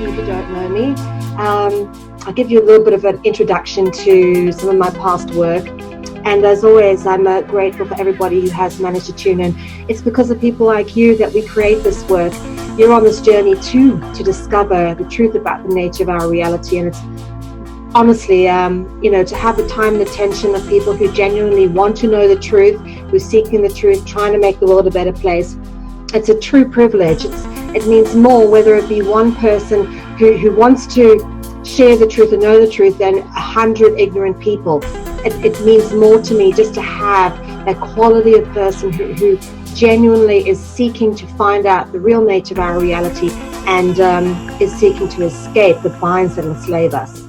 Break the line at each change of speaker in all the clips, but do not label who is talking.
you who don't know me. I'll give you a little bit of an introduction to some of my past work. And as always, I'm grateful for everybody who has managed to tune in. It's because of people like you that we create this work. You're on this journey too, to discover the truth about the nature of our reality. And it's honestly, to have the time and attention of people who genuinely want to know the truth, who's seeking the truth, trying to make the world a better place. It's a true privilege. It means more whether it be one person who wants to share the truth and know the truth than 100 ignorant people. It means more to me just to have that quality of person who genuinely is seeking to find out the real nature of our reality and is seeking to escape the binds that enslave us.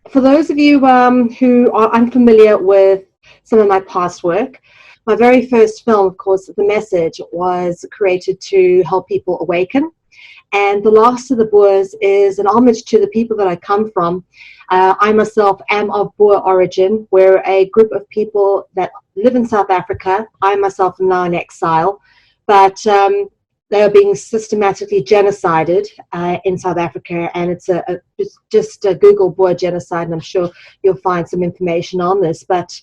For those of you who are unfamiliar with some of my past work, my very first film, of course, The Message, was created to help people awaken. And The Last of the Boers is an homage to the people that I come from. I myself am of Boer origin. We're a group of people that live in South Africa. I myself am now in exile, but they are being systematically genocided in South Africa, and it's just Google Boer genocide, and I'm sure you'll find some information on this. But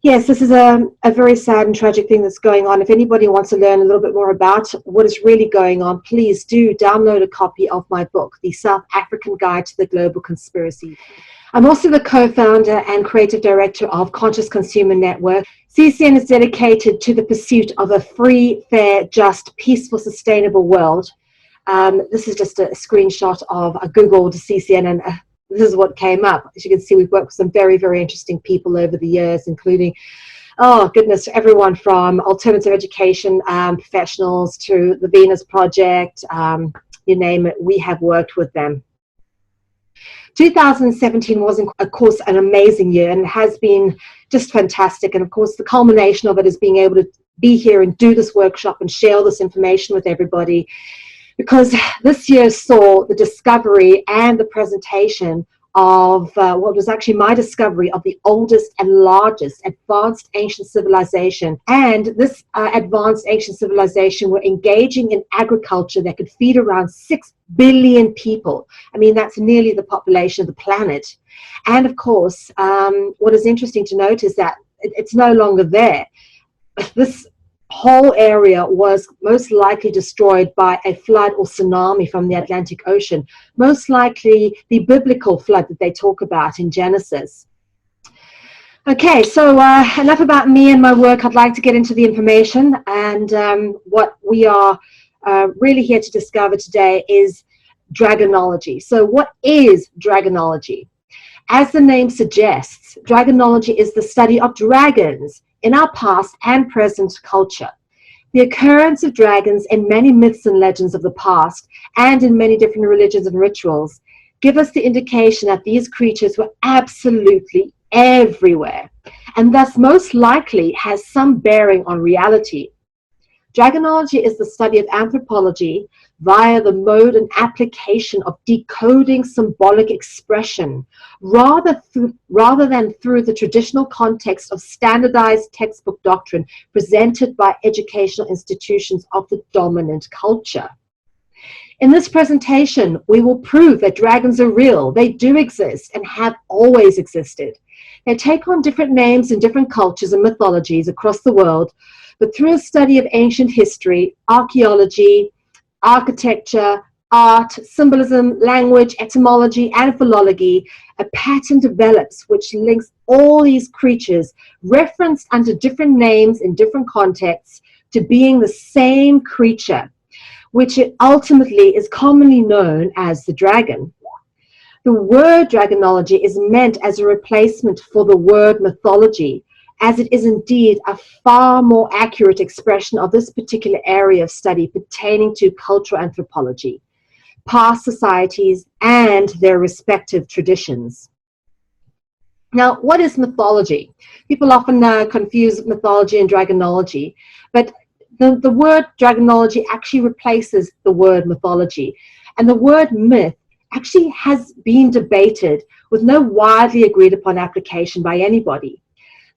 yes, this is a very sad and tragic thing that's going on. If anybody wants to learn a little bit more about what is really going on, please do download a copy of my book, The South African Guide to the Global Conspiracy. I'm also the co-founder and creative director of Conscious Consumer Network. CCN is dedicated to the pursuit of a free, fair, just, peaceful, sustainable world. This is just a screenshot of a Google to CCN, and this is what came up. As you can see, we've worked with some very, very interesting people over the years, including, oh goodness, everyone from alternative education professionals to the Venus Project, you name it, we have worked with them. 2017 was, of course, an amazing year and has been just fantastic. And of course, the culmination of it is being able to be here and do this workshop and share all this information with everybody. Because this year saw the discovery and the presentation of what was actually my discovery of the oldest and largest advanced ancient civilization. And this advanced ancient civilization were engaging in agriculture that could feed around 6 billion people. I mean, that's nearly the population of the planet. And of course, what is interesting to note is that it's no longer there. This whole area was most likely destroyed by a flood or tsunami from the Atlantic Ocean, most likely the biblical flood that they talk about in Genesis. Okay, so enough about me and my work. I'd like to get into the information, and what we are really here to discover today is dragonology. So what is dragonology? As the name suggests, dragonology is the study of dragons in our past and present culture. The occurrence of dragons in many myths and legends of the past and in many different religions and rituals give us the indication that these creatures were absolutely everywhere and thus most likely has some bearing on reality. Dragonology is the study of anthropology via the mode and application of decoding symbolic expression rather than through the traditional context of standardized textbook doctrine presented by educational institutions of the dominant culture. In this presentation, we will prove that dragons are real, they do exist and have always existed. They take on different names in different cultures and mythologies across the world, but through a study of ancient history, archaeology, architecture, art, symbolism, language, etymology, and philology, a pattern develops which links all these creatures, referenced under different names in different contexts, to being the same creature, which it ultimately is commonly known as the dragon. The word dragonology is meant as a replacement for the word mythology, as it is indeed a far more accurate expression of this particular area of study pertaining to cultural anthropology, past societies, and their respective traditions. Now, what is mythology? People often confuse mythology and dragonology, but the word dragonology actually replaces the word mythology. And the word myth actually has been debated with no widely agreed upon application by anybody.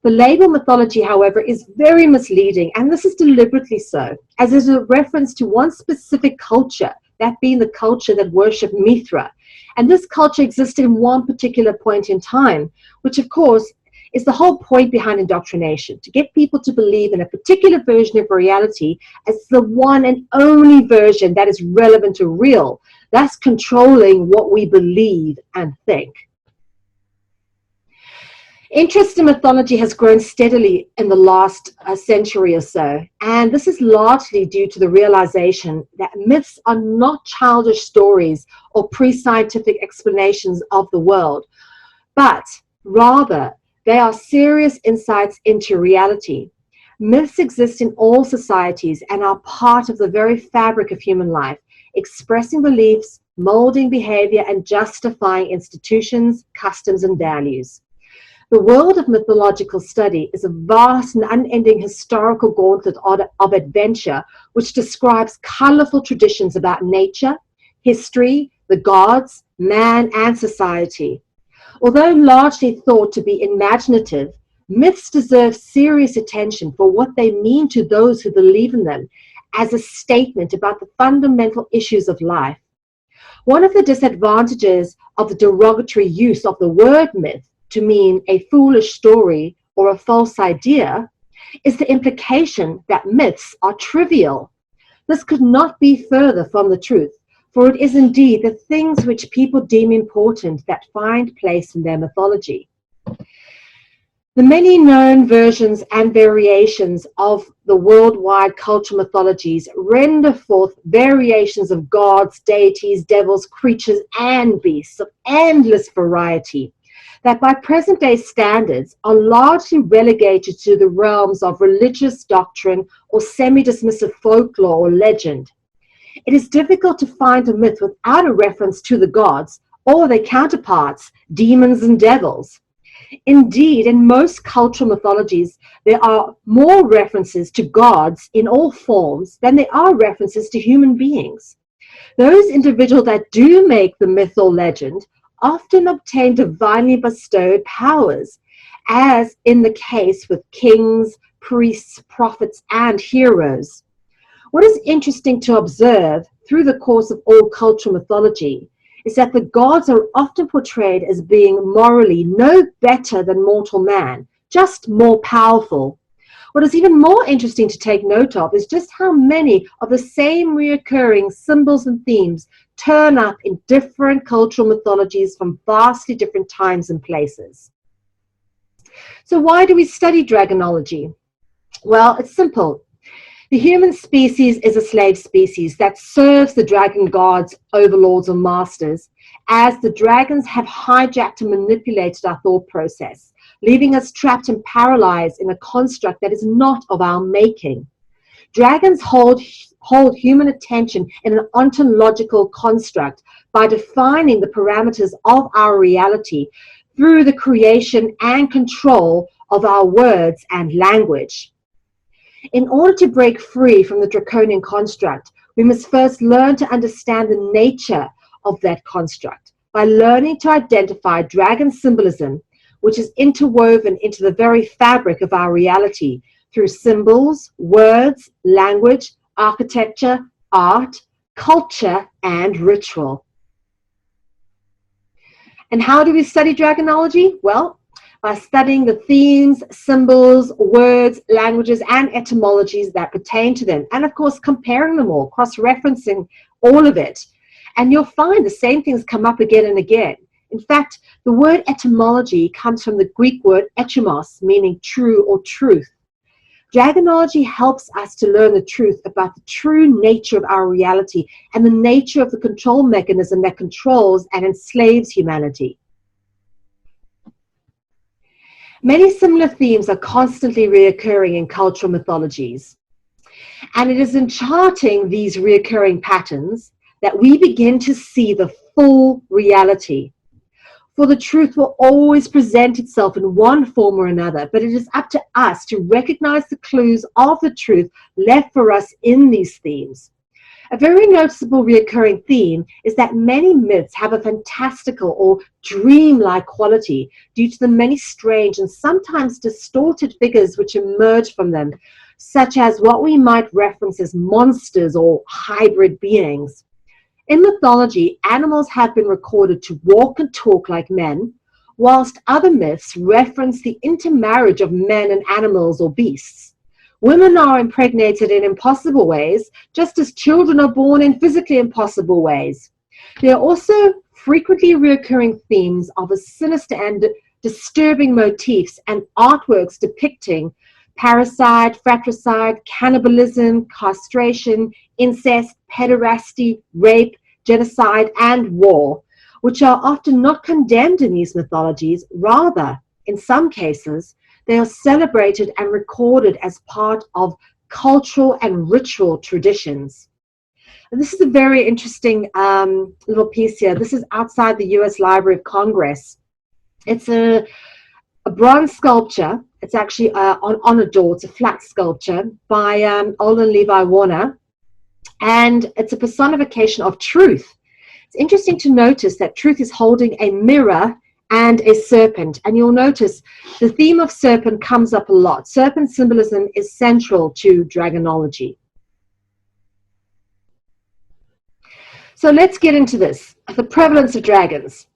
The label mythology, however, is very misleading, and this is deliberately so, as it is a reference to one specific culture that being the culture that worshipped Mithra. And this culture existed in one particular point in time, which of course is the whole point behind indoctrination, to get people to believe in a particular version of reality as the one and only version that is relevant to real, thus controlling what we believe and think. Interest in mythology has grown steadily in the last century or so, and this is largely due to the realization that myths are not childish stories or pre-scientific explanations of the world, but rather they are serious insights into reality. Myths exist in all societies and are part of the very fabric of human life, expressing beliefs, molding behavior, and justifying institutions, customs, and values. The world of mythological study is a vast and unending historical gauntlet of adventure, which describes colorful traditions about nature, history, the gods, man, and society. Although largely thought to be imaginative, myths deserve serious attention for what they mean to those who believe in them as a statement about the fundamental issues of life. One of the disadvantages of the derogatory use of the word myth to mean a foolish story or a false idea is the implication that myths are trivial. This could not be further from the truth, for it is indeed the things which people deem important that find place in their mythology. The many known versions and variations of the worldwide cultural mythologies render forth variations of gods, deities, devils, creatures, and beasts of endless variety, that by present-day standards are largely relegated to the realms of religious doctrine or semi-dismissive folklore or legend. It is difficult to find a myth without a reference to the gods or their counterparts, demons and devils. Indeed, in most cultural mythologies, there are more references to gods in all forms than there are references to human beings. Those individuals that do make the myth or legend often obtain divinely bestowed powers, as in the case with kings, priests, prophets, and heroes. What is interesting to observe through the course of all cultural mythology is that the gods are often portrayed as being morally no better than mortal man, just more powerful. What is even more interesting to take note of is just how many of the same recurring symbols and themes turn up in different cultural mythologies from vastly different times and places. So why do we study dragonology? Well, it's simple. The human species is a slave species that serves the dragon gods, overlords, or masters, as the dragons have hijacked and manipulated our thought process, leaving us trapped and paralyzed in a construct that is not of our making. Dragons hold human attention in an ontological construct by defining the parameters of our reality through the creation and control of our words and language. In order to break free from the draconian construct, we must first learn to understand the nature of that construct by learning to identify dragon symbolism, which is interwoven into the very fabric of our reality through symbols, words, language, architecture, art, culture, and ritual. And how do we study dragonology? Well, by studying the themes, symbols, words, languages, and etymologies that pertain to them, and of course comparing them all, cross-referencing all of it. And you'll find the same things come up again and again. In fact, the word etymology comes from the Greek word etymos, meaning true or truth. Dragonology helps us to learn the truth about the true nature of our reality and the nature of the control mechanism that controls and enslaves humanity. Many similar themes are constantly reoccurring in cultural mythologies, and it is in charting these reoccurring patterns that we begin to see the full reality. For the truth will always present itself in one form or another, but it is up to us to recognize the clues of the truth left for us in these themes. A very noticeable recurring theme is that many myths have a fantastical or dreamlike quality due to the many strange and sometimes distorted figures which emerge from them, such as what we might reference as monsters or hybrid beings. In mythology, animals have been recorded to walk and talk like men, whilst other myths reference the intermarriage of men and animals or beasts. Women are impregnated in impossible ways, just as children are born in physically impossible ways. There are also frequently recurring themes of a sinister and disturbing motifs and artworks depicting parricide, fratricide, cannibalism, castration, incest, pederasty, rape, genocide, and war, which are often not condemned in these mythologies. Rather, in some cases, they are celebrated and recorded as part of cultural and ritual traditions. And this is a very interesting little piece here. This is outside the US Library of Congress. It's a bronze sculpture. It's actually on a door. It's a flat sculpture by Olin Levi Warner. And it's a personification of truth. It's interesting to notice that truth is holding a mirror and a serpent. And you'll notice the theme of serpent comes up a lot. Serpent symbolism is central to dragonology. So let's get into this, the prevalence of dragons.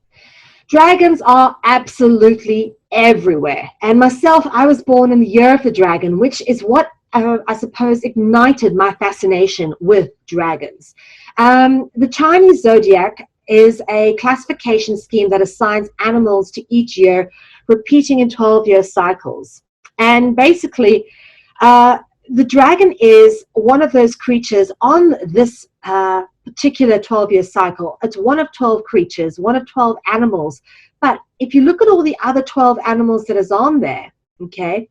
Dragons are absolutely everywhere. And myself, I was born in the year of the dragon, which is what I suppose ignited my fascination with dragons. The Chinese zodiac is a classification scheme that assigns animals to each year, repeating in 12-year cycles. And basically, the dragon is one of those creatures on this particular 12-year cycle. It's one of 12 creatures, one of 12 animals. But if you look at all the other 12 animals that is on there, okay,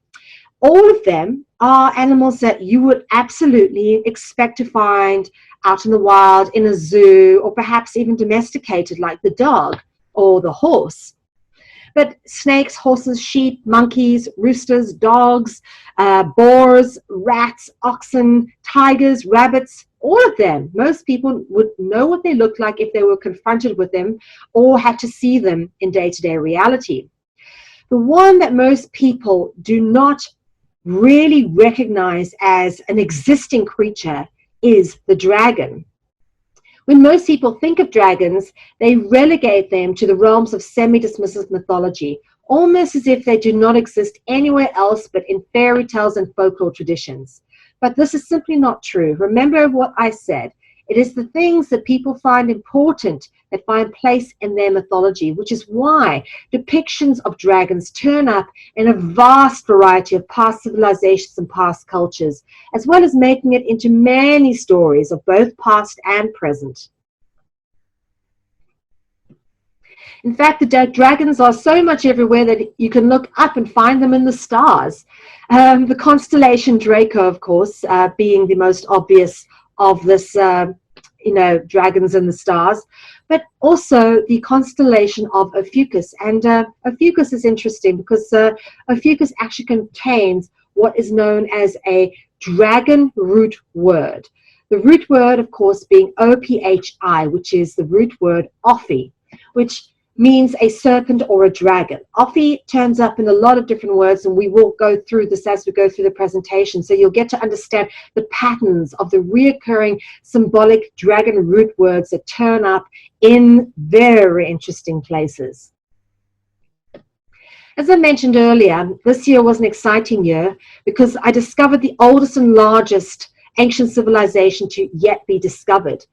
all of them are animals that you would absolutely expect to find out in the wild, in a zoo, or perhaps even domesticated, like the dog or the horse. But snakes, horses, sheep, monkeys, roosters, dogs, boars, rats, oxen, tigers, rabbits, all of them, most people would know what they look like if they were confronted with them or had to see them in day-to-day reality. The one that most people do not really recognize as an existing creature is the dragon. When most people think of dragons, they relegate them to the realms of semi-dismissive mythology, almost as if they do not exist anywhere else but in fairy tales and folklore traditions. But this is simply not true. Remember what I said. It is the things that people find important that find place in their mythology, which is why depictions of dragons turn up in a vast variety of past civilizations and past cultures, as well as making it into many stories of both past and present. In fact, the dragons are so much everywhere that you can look up and find them in the stars. The constellation Draco, of course, being the most obvious of this, dragons in the stars, but also the constellation of Ophiuchus. And Ophiuchus is interesting because Ophiuchus actually contains what is known as a dragon root word. The root word, of course, being O-P-H-I, which is the root word Ophi, which means a serpent or a dragon. Ophi turns up in a lot of different words, and we will go through this as we go through the presentation, so you'll get to understand the patterns of the reoccurring symbolic dragon root words that turn up in very interesting places. As I mentioned earlier, this year was an exciting year because I discovered the oldest and largest ancient civilization to yet be discovered.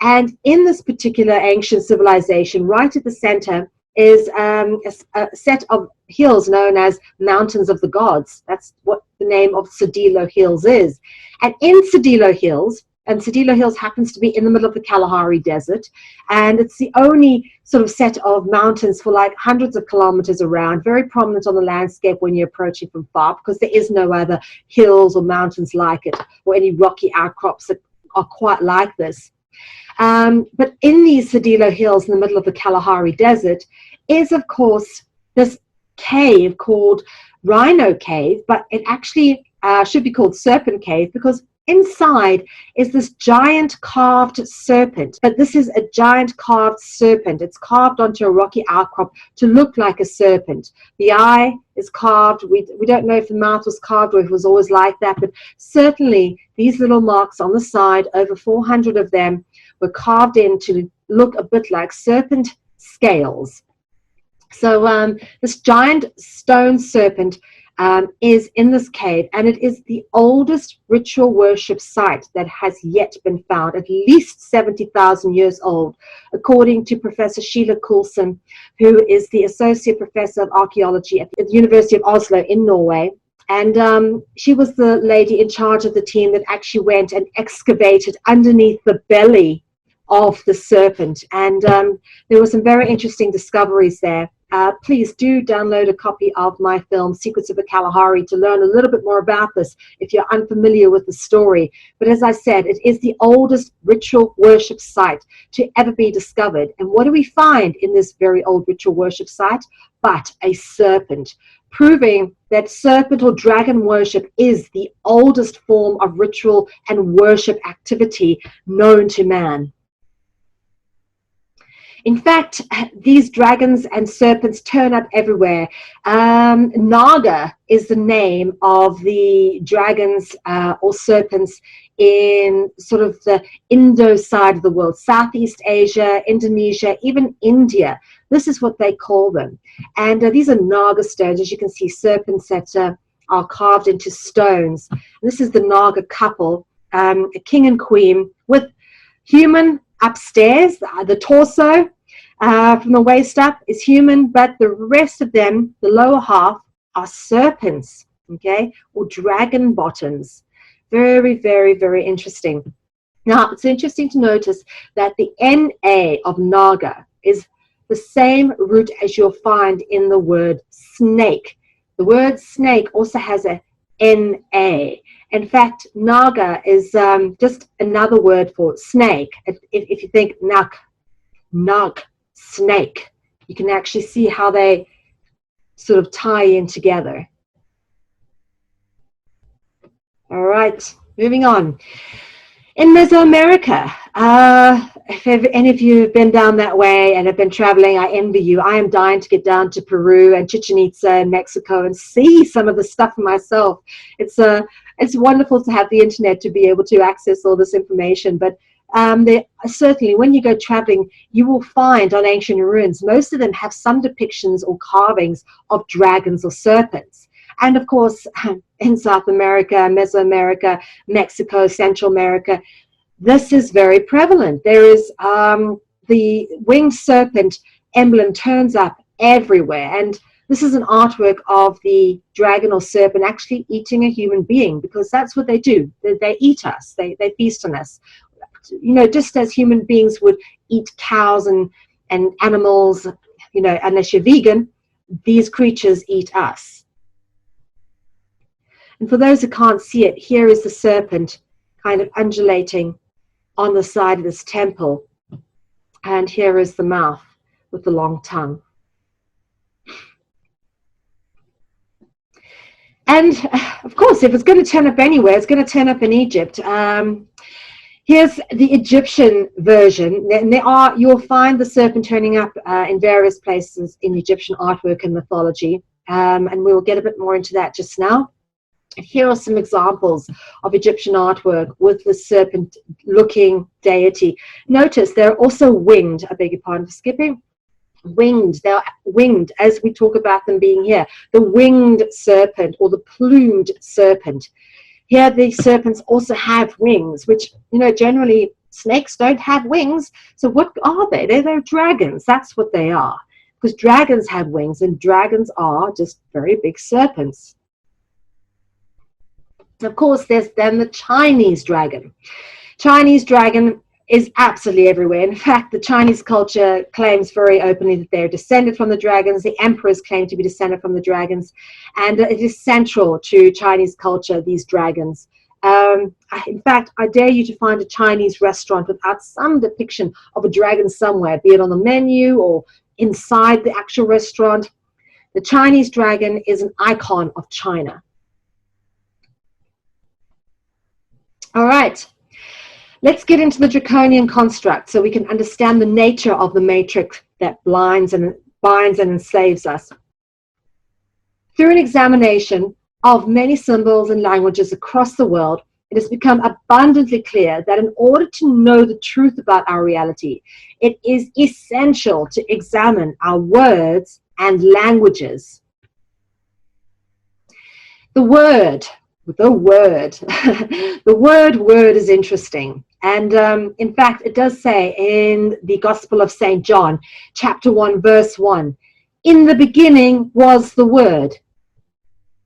And in this particular ancient civilization, right at the center is a set of hills known as Mountains of the Gods. That's what the name of Cedillo Hills is. And in Cedillo Hills, and Cedillo Hills happens to be in the middle of the Kalahari Desert, and it's the only sort of set of mountains for like hundreds of kilometers around, very prominent on the landscape when you're approaching from far, because there is no other hills or mountains like it, or any rocky outcrops that are quite like this. But in these Cedillo Hills in the middle of the Kalahari Desert is, of course, this cave called Rhino Cave, but it actually should be called Serpent Cave, because inside is this giant carved serpent. But this is a giant carved serpent. It's carved onto a rocky outcrop to look like a serpent. The eye is carved. We don't know if the mouth was carved or if it was always like that, but certainly these little marks on the side, over 400 of them, were carved in to look a bit like serpent scales. So this giant stone serpent is in this cave, and it is the oldest ritual worship site that has yet been found, at least 70,000 years old, according to Professor Sheila Coulson, who is the Associate Professor of Archaeology at the University of Oslo in Norway. And she was the lady in charge of the team that actually went and excavated underneath the belly of the serpent. And there were some very interesting discoveries there. Please do download a copy of my film, Secrets of the Kalahari, to learn a little bit more about this if you're unfamiliar with the story. But as I said, it is the oldest ritual worship site to ever be discovered. And what do we find in this very old ritual worship site? But a serpent, proving that serpent or dragon worship is the oldest form of ritual and worship activity known to man. In fact, these dragons and serpents turn up everywhere. Naga is the name of the dragons or serpents in sort of the Indo side of the world, Southeast Asia, Indonesia, even India. This is what they call them. And these are Naga stones. As you can see, serpents that are carved into stones. And this is the Naga couple, a king and queen with human upstairs. The torso from the waist up is human, but the rest of them, the lower half, are serpents, okay, or dragon bottoms. Very, very, very interesting. Now, it's interesting to notice that the NA of Naga is the same root as you'll find in the word snake. The word snake also has a NA. In fact, Naga is just another word for snake. If you think nag, snake, you can actually see how they sort of tie in together. All right, moving on. In Mesoamerica, if any of you have been down that way and have been traveling, I envy you. I am dying to get down to Peru and Chichen Itza in Mexico and see some of the stuff for myself. It's wonderful to have the internet to be able to access all this information, but certainly when you go traveling, you will find on ancient ruins, most of them have some depictions or carvings of dragons or serpents. And of course, in South America, Mesoamerica, Mexico, Central America, this is very prevalent. There is the winged serpent emblem turns up everywhere. And this is an artwork of the dragon or serpent actually eating a human being, because that's what they do. They eat us. They feast on us. You know, just as human beings would eat cows and animals, you know, unless you're vegan, these creatures eat us. And for those who can't see it, here is the serpent kind of undulating on the side of this temple. And here is the mouth with the long tongue. And of course, if it's going to turn up anywhere, it's going to turn up in Egypt. Here's the Egyptian version. And you'll find the serpent turning up in various places in Egyptian artwork and mythology. And we'll get a bit more into that just now. Here are some examples of Egyptian artwork with the serpent-looking deity. Notice they're also winged. I beg your pardon for skipping. Winged. They're winged, as we talk about them being here. The winged serpent or the plumed serpent. Here, the serpents also have wings, which, you know, generally snakes don't have wings. So what are they? They're dragons. That's what they are. Because dragons have wings, and dragons are just very big serpents. Of course, there's then the Chinese dragon. Chinese dragon is absolutely everywhere. In fact, the Chinese culture claims very openly that they're descended from the dragons. The emperors claim to be descended from the dragons. And it is central to Chinese culture, these dragons. In fact, I dare you to find a Chinese restaurant without some depiction of a dragon somewhere, be it on the menu or inside the actual restaurant. The Chinese dragon is an icon of China. All right, let's get into the draconian construct so we can understand the nature of the matrix that binds and enslaves us. Through an examination of many symbols and languages across the world, it has become abundantly clear that in order to know the truth about our reality, it is essential to examine our words and languages. The word, the word is interesting. And in fact, it does say in the Gospel of St. John, chapter 1, verse 1, in the beginning was the Word.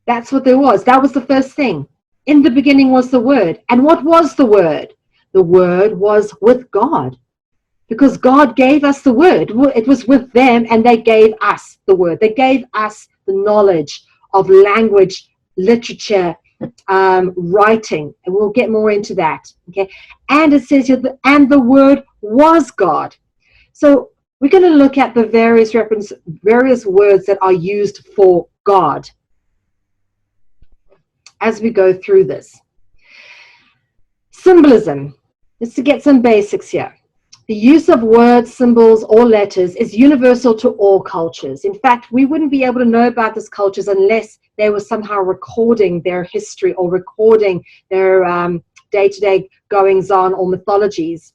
That's what there was. That was the first thing. In the beginning was the Word. And what was the Word? The Word was with God. Because God gave us the Word. It was with them, and they gave us the Word. They gave us the knowledge of language, literature, writing, and we'll get more into that. Okay, and it says here, and the Word was God. So we're going to look at the various words that are used for God as we go through this. Symbolism. Just to get some basics here. The use of words, symbols, or letters is universal to all cultures. In fact, we wouldn't be able to know about these cultures unless they were somehow recording their history or recording their day-to-day goings-on or mythologies.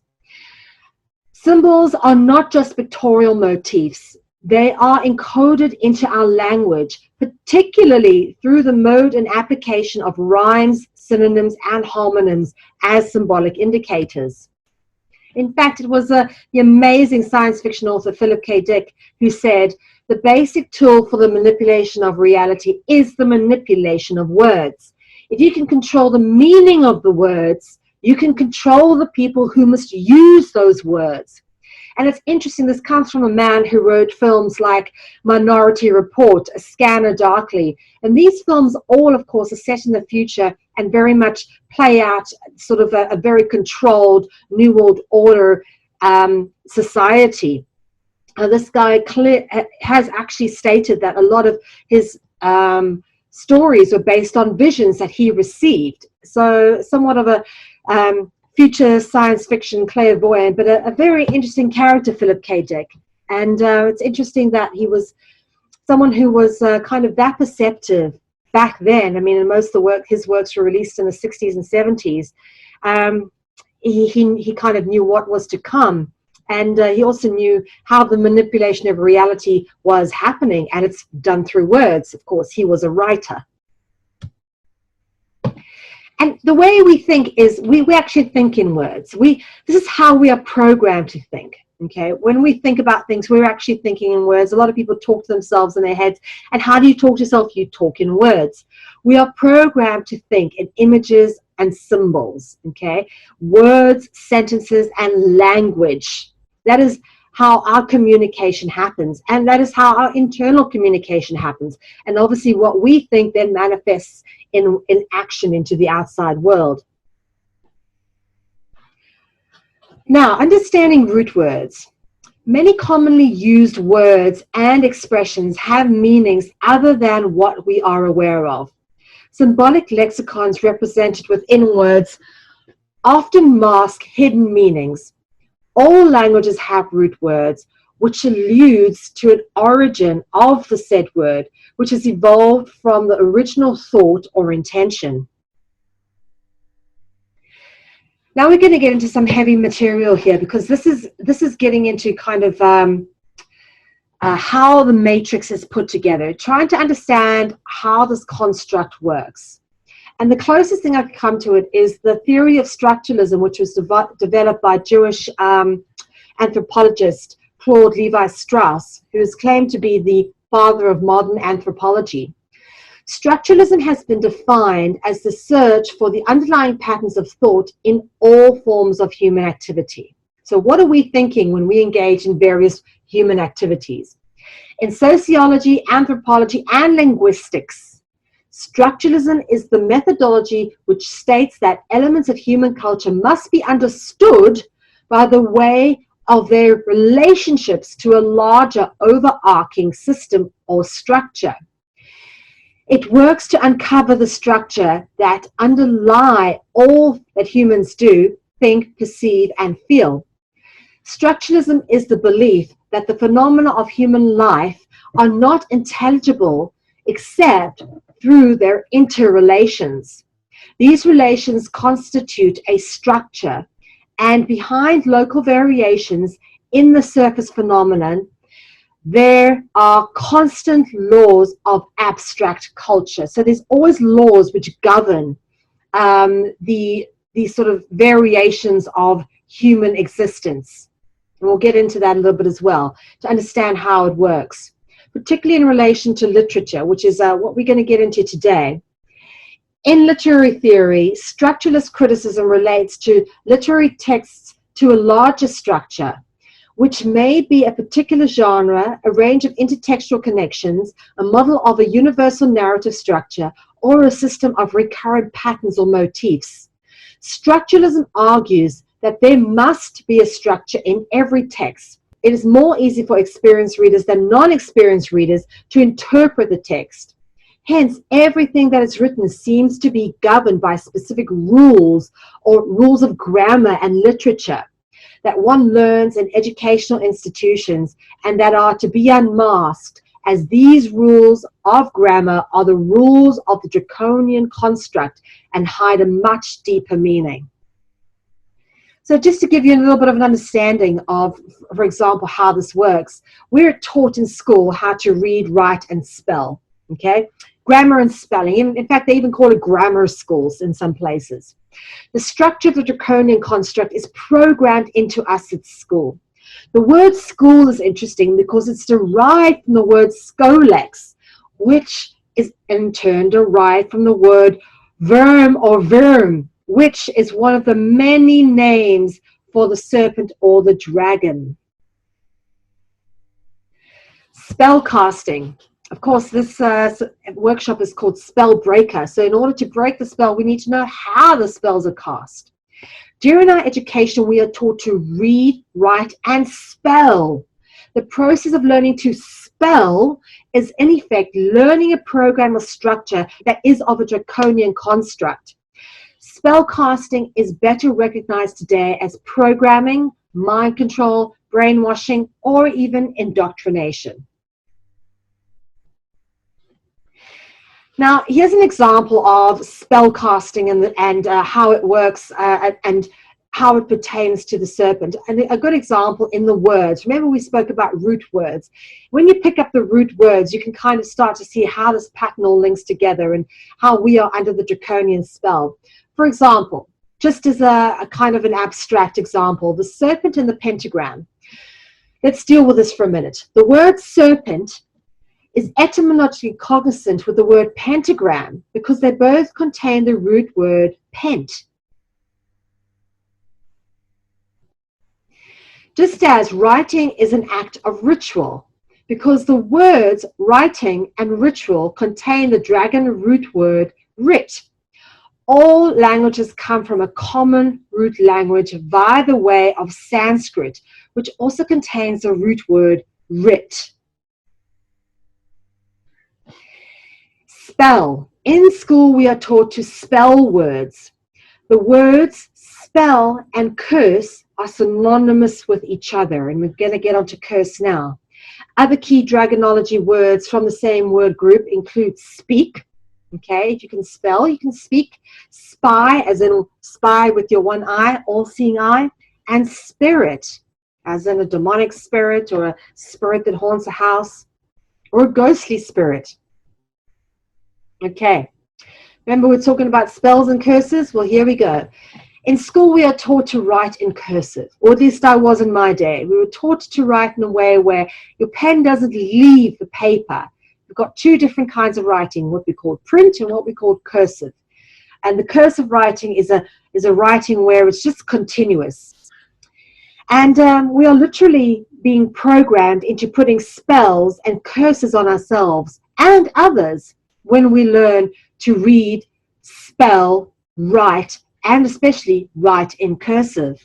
Symbols are not just pictorial motifs. They are encoded into our language, particularly through the mode and application of rhymes, synonyms, and homonyms as symbolic indicators. In fact, it was the amazing science fiction author Philip K. Dick who said, the basic tool for the manipulation of reality is the manipulation of words. If you can control the meaning of the words, you can control the people who must use those words. And it's interesting, this comes from a man who wrote films like Minority Report, A Scanner Darkly. And these films all, of course, are set in the future and very much play out sort of a very controlled New World Order society. This guy has actually stated that a lot of his stories were based on visions that he received. So somewhat of a future science fiction clairvoyant, but a very interesting character, Philip K. Dick. And it's interesting that he was someone who was kind of that perceptive back then. I mean, and most of his works were released in the 60s and 70s. He kind of knew what was to come. And he also knew how the manipulation of reality was happening. And it's done through words. Of course, he was a writer. And the way we think is we actually think in words. This is how we are programmed to think. Okay, when we think about things, we're actually thinking in words. A lot of people talk to themselves in their heads. And how do you talk to yourself? You talk in words. We are programmed to think in images and symbols. Okay, words, sentences, and language. That is how our communication happens. And that is how our internal communication happens. And obviously what we think then manifests in action into the outside world. Now, understanding root words. Many commonly used words and expressions have meanings other than what we are aware of. Symbolic lexicons represented within words often mask hidden meanings. All languages have root words, which alludes to an origin of the said word, which has evolved from the original thought or intention. Now we're going to get into some heavy material here, because this is getting into kind of how the matrix is put together, trying to understand how this construct works. And the closest thing I could come to it is the theory of structuralism, which was developed by Jewish anthropologist Claude Levi-Strauss, who is claimed to be the father of modern anthropology. Structuralism has been defined as the search for the underlying patterns of thought in all forms of human activity. So what are we thinking when we engage in various human activities? In sociology, anthropology, and linguistics, structuralism is the methodology which states that elements of human culture must be understood by the way of their relationships to a larger overarching system or structure. It works to uncover the structure that underlie all that humans do, think, perceive, and feel. Structuralism is the belief that the phenomena of human life are not intelligible except through their interrelations. These relations constitute a structure, and behind local variations in the surface phenomenon, there are constant laws of abstract culture. So there's always laws which govern the sort of variations of human existence. And we'll get into that a little bit as well to understand how it works, particularly in relation to literature, which is what we're going to get into today. In literary theory, structuralist criticism relates to literary texts to a larger structure, which may be a particular genre, a range of intertextual connections, a model of a universal narrative structure, or a system of recurrent patterns or motifs. Structuralism argues that there must be a structure in every text. It is more easy for experienced readers than non-experienced readers to interpret the text. Hence, everything that is written seems to be governed by specific rules or rules of grammar and literature that one learns in educational institutions and that are to be unmasked, as these rules of grammar are the rules of the draconian construct and hide a much deeper meaning. So just to give you a little bit of an understanding of, for example, how this works, we're taught in school how to read, write, and spell, okay? Grammar and spelling. In fact, they even call it grammar schools in some places. The structure of the draconian construct is programmed into us at school. The word school is interesting because it's derived from the word skolex, which is in turn derived from the word verm or verm, which is one of the many names for the serpent or the dragon. Spell casting. Of course, this workshop is called Spell Breaker. So in order to break the spell, we need to know how the spells are cast. During our education, we are taught to read, write, and spell. The process of learning to spell is, in effect, learning a program or structure that is of a draconian construct. Spell casting is better recognized today as programming, mind control, brainwashing, or even indoctrination. Now, here's an example of spell casting and how it works and how it pertains to the serpent. And a good example in the words. Remember, we spoke about root words. When you pick up the root words, you can kind of start to see how this pattern all links together and how we are under the draconian spell. For example, just as a kind of an abstract example, the serpent and the pentagram. Let's deal with this for a minute. The word serpent is etymologically cognizant with the word pentagram because they both contain the root word pent. Just as writing is an act of ritual, because the words writing and ritual contain the dragon root word writ. All languages come from a common root language via the way of Sanskrit, which also contains the root word writ. Spell. In school, we are taught to spell words. The words spell and curse are synonymous with each other, and we're going to get onto curse now. Other key dragonology words from the same word group include speak. Okay, if you can spell, you can speak. Spy, as in spy with your one eye, all-seeing eye. And spirit, as in a demonic spirit or a spirit that haunts a house, or a ghostly spirit. Okay, remember we're talking about spells and curses? Well, here we go. In school, we are taught to write in cursive, or at least I was in my day. We were taught to write in a way where your pen doesn't leave the paper. We've got two different kinds of writing, what we call print and what we call cursive. And the cursive writing is a writing where it's just continuous. And we are literally being programmed into putting spells and curses on ourselves and others when we learn to read, spell, write, and especially write in cursive.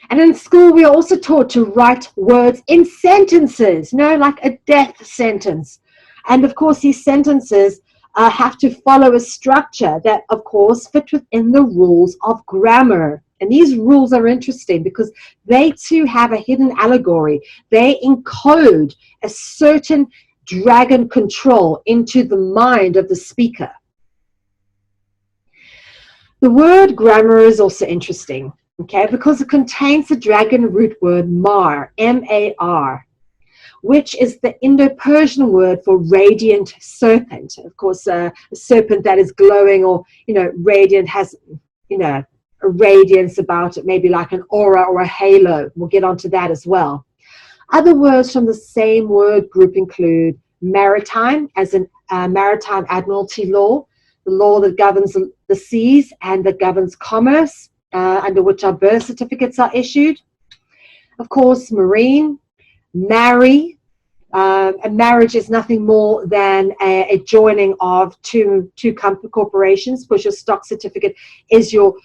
And in school, we are also taught to write words in sentences, like a death sentence. And of course, these sentences have to follow a structure that, of course, fit within the rules of grammar. And these rules are interesting because they too have a hidden allegory. They encode a certain dragon control into the mind of the speaker. The word grammar is also interesting, okay, because it contains the dragon root word mar, M-A-R, which is the Indo-Persian word for radiant serpent. Of course, a serpent that is glowing or, radiant has, a radiance about it, maybe like an aura or a halo. We'll get onto that as well. Other words from the same word group include maritime, as in maritime admiralty law, the law that governs the seas and that governs commerce, under which our birth certificates are issued. Of course, marine, marry. A marriage is nothing more than a joining of two corporations, because your stock certificate is your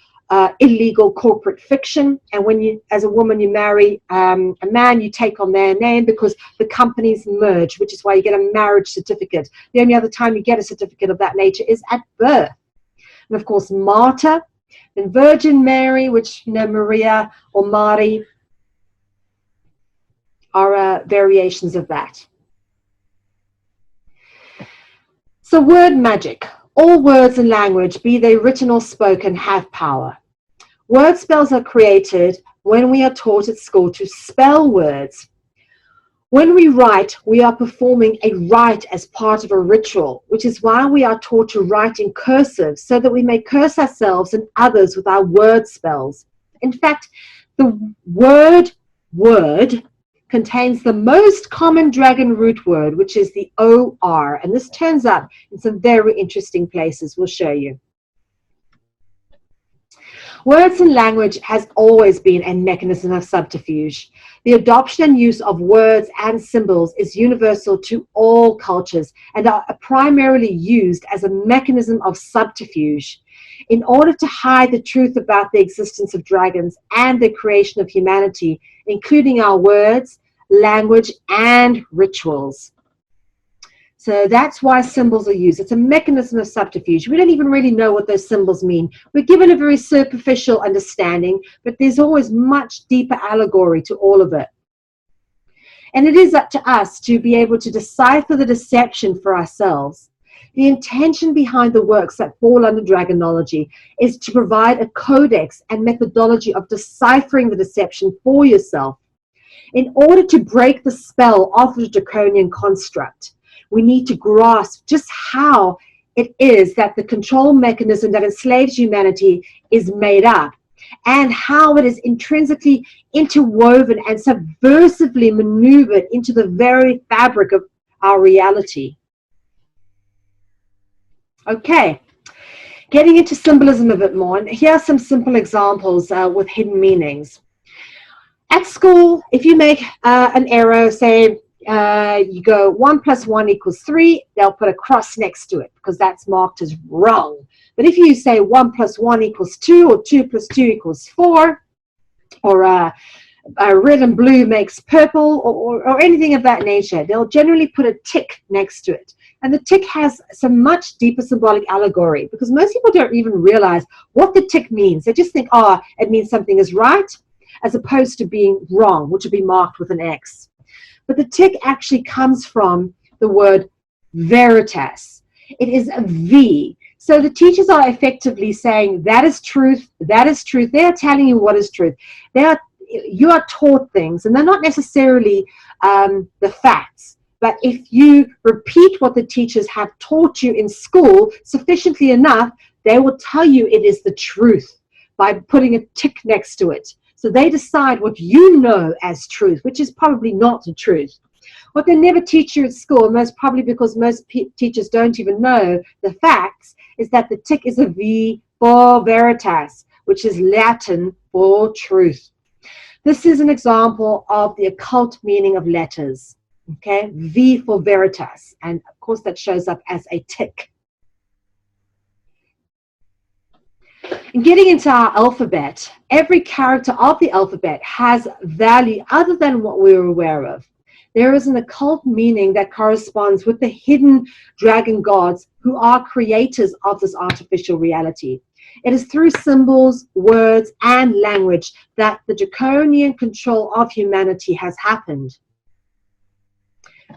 illegal corporate fiction. And when you, as a woman, you marry a man, you take on their name because the companies merge, which is why you get a marriage certificate. The only other time you get a certificate of that nature is at birth. And of course, martyr, then Virgin Mary, which, Maria or Mari, are variations of that. So word magic. All words in language, be they written or spoken, have power. Word spells are created when we are taught at school to spell words. When we write, we are performing a rite as part of a ritual, which is why we are taught to write in cursive, so that we may curse ourselves and others with our word spells. In fact, the word contains the most common dragon root word, which is the O-R, and this turns up in some very interesting places. We'll show you. Words in language has always been a mechanism of subterfuge. The adoption and use of words and symbols is universal to all cultures and are primarily used as a mechanism of subterfuge in order to hide the truth about the existence of dragons and the creation of humanity, including our words, language, and rituals. So that's why symbols are used. It's a mechanism of subterfuge. We don't even really know what those symbols mean. We're given a very superficial understanding, but there's always much deeper allegory to all of it. And it is up to us to be able to decipher the deception for ourselves. The intention behind the works that fall under dragonology is to provide a codex and methodology of deciphering the deception for yourself. In order to break the spell of the draconian construct, we need to grasp just how it is that the control mechanism that enslaves humanity is made up, and how it is intrinsically interwoven and subversively maneuvered into the very fabric of our reality. Okay, getting into symbolism a bit more, and here are some simple examples with hidden meanings. At school, if you make an arrow, say you go 1 + 1 = 3, they'll put a cross next to it because that's marked as wrong. But if you say 1 + 1 = 2, or 2 + 2 = 4, or red and blue makes purple, or anything of that nature, they'll generally put a tick next to it. And the tick has some much deeper symbolic allegory, because most people don't even realize what the tick means. They just think, oh, it means something is right, as opposed to being wrong, which would be marked with an X. But the tick actually comes from the word veritas. It is a V. So the teachers are effectively saying, that is truth, that is truth. They are telling you what is truth. You are taught things, and they're not necessarily the facts. But if you repeat what the teachers have taught you in school sufficiently enough, they will tell you it is the truth by putting a tick next to it. So they decide what you know as truth, which is probably not the truth. What they never teach you at school, most probably because most teachers don't even know the facts, is that the tick is a V for veritas, which is Latin for truth. This is an example of the occult meaning of letters. Okay, V for veritas, and of course that shows up as a tick. In getting into our alphabet, every character of the alphabet has value other than what we're aware of. there is an occult meaning that corresponds with the hidden dragon gods who are creators of this artificial reality. It is through symbols, words, and language that the draconian control of humanity has happened.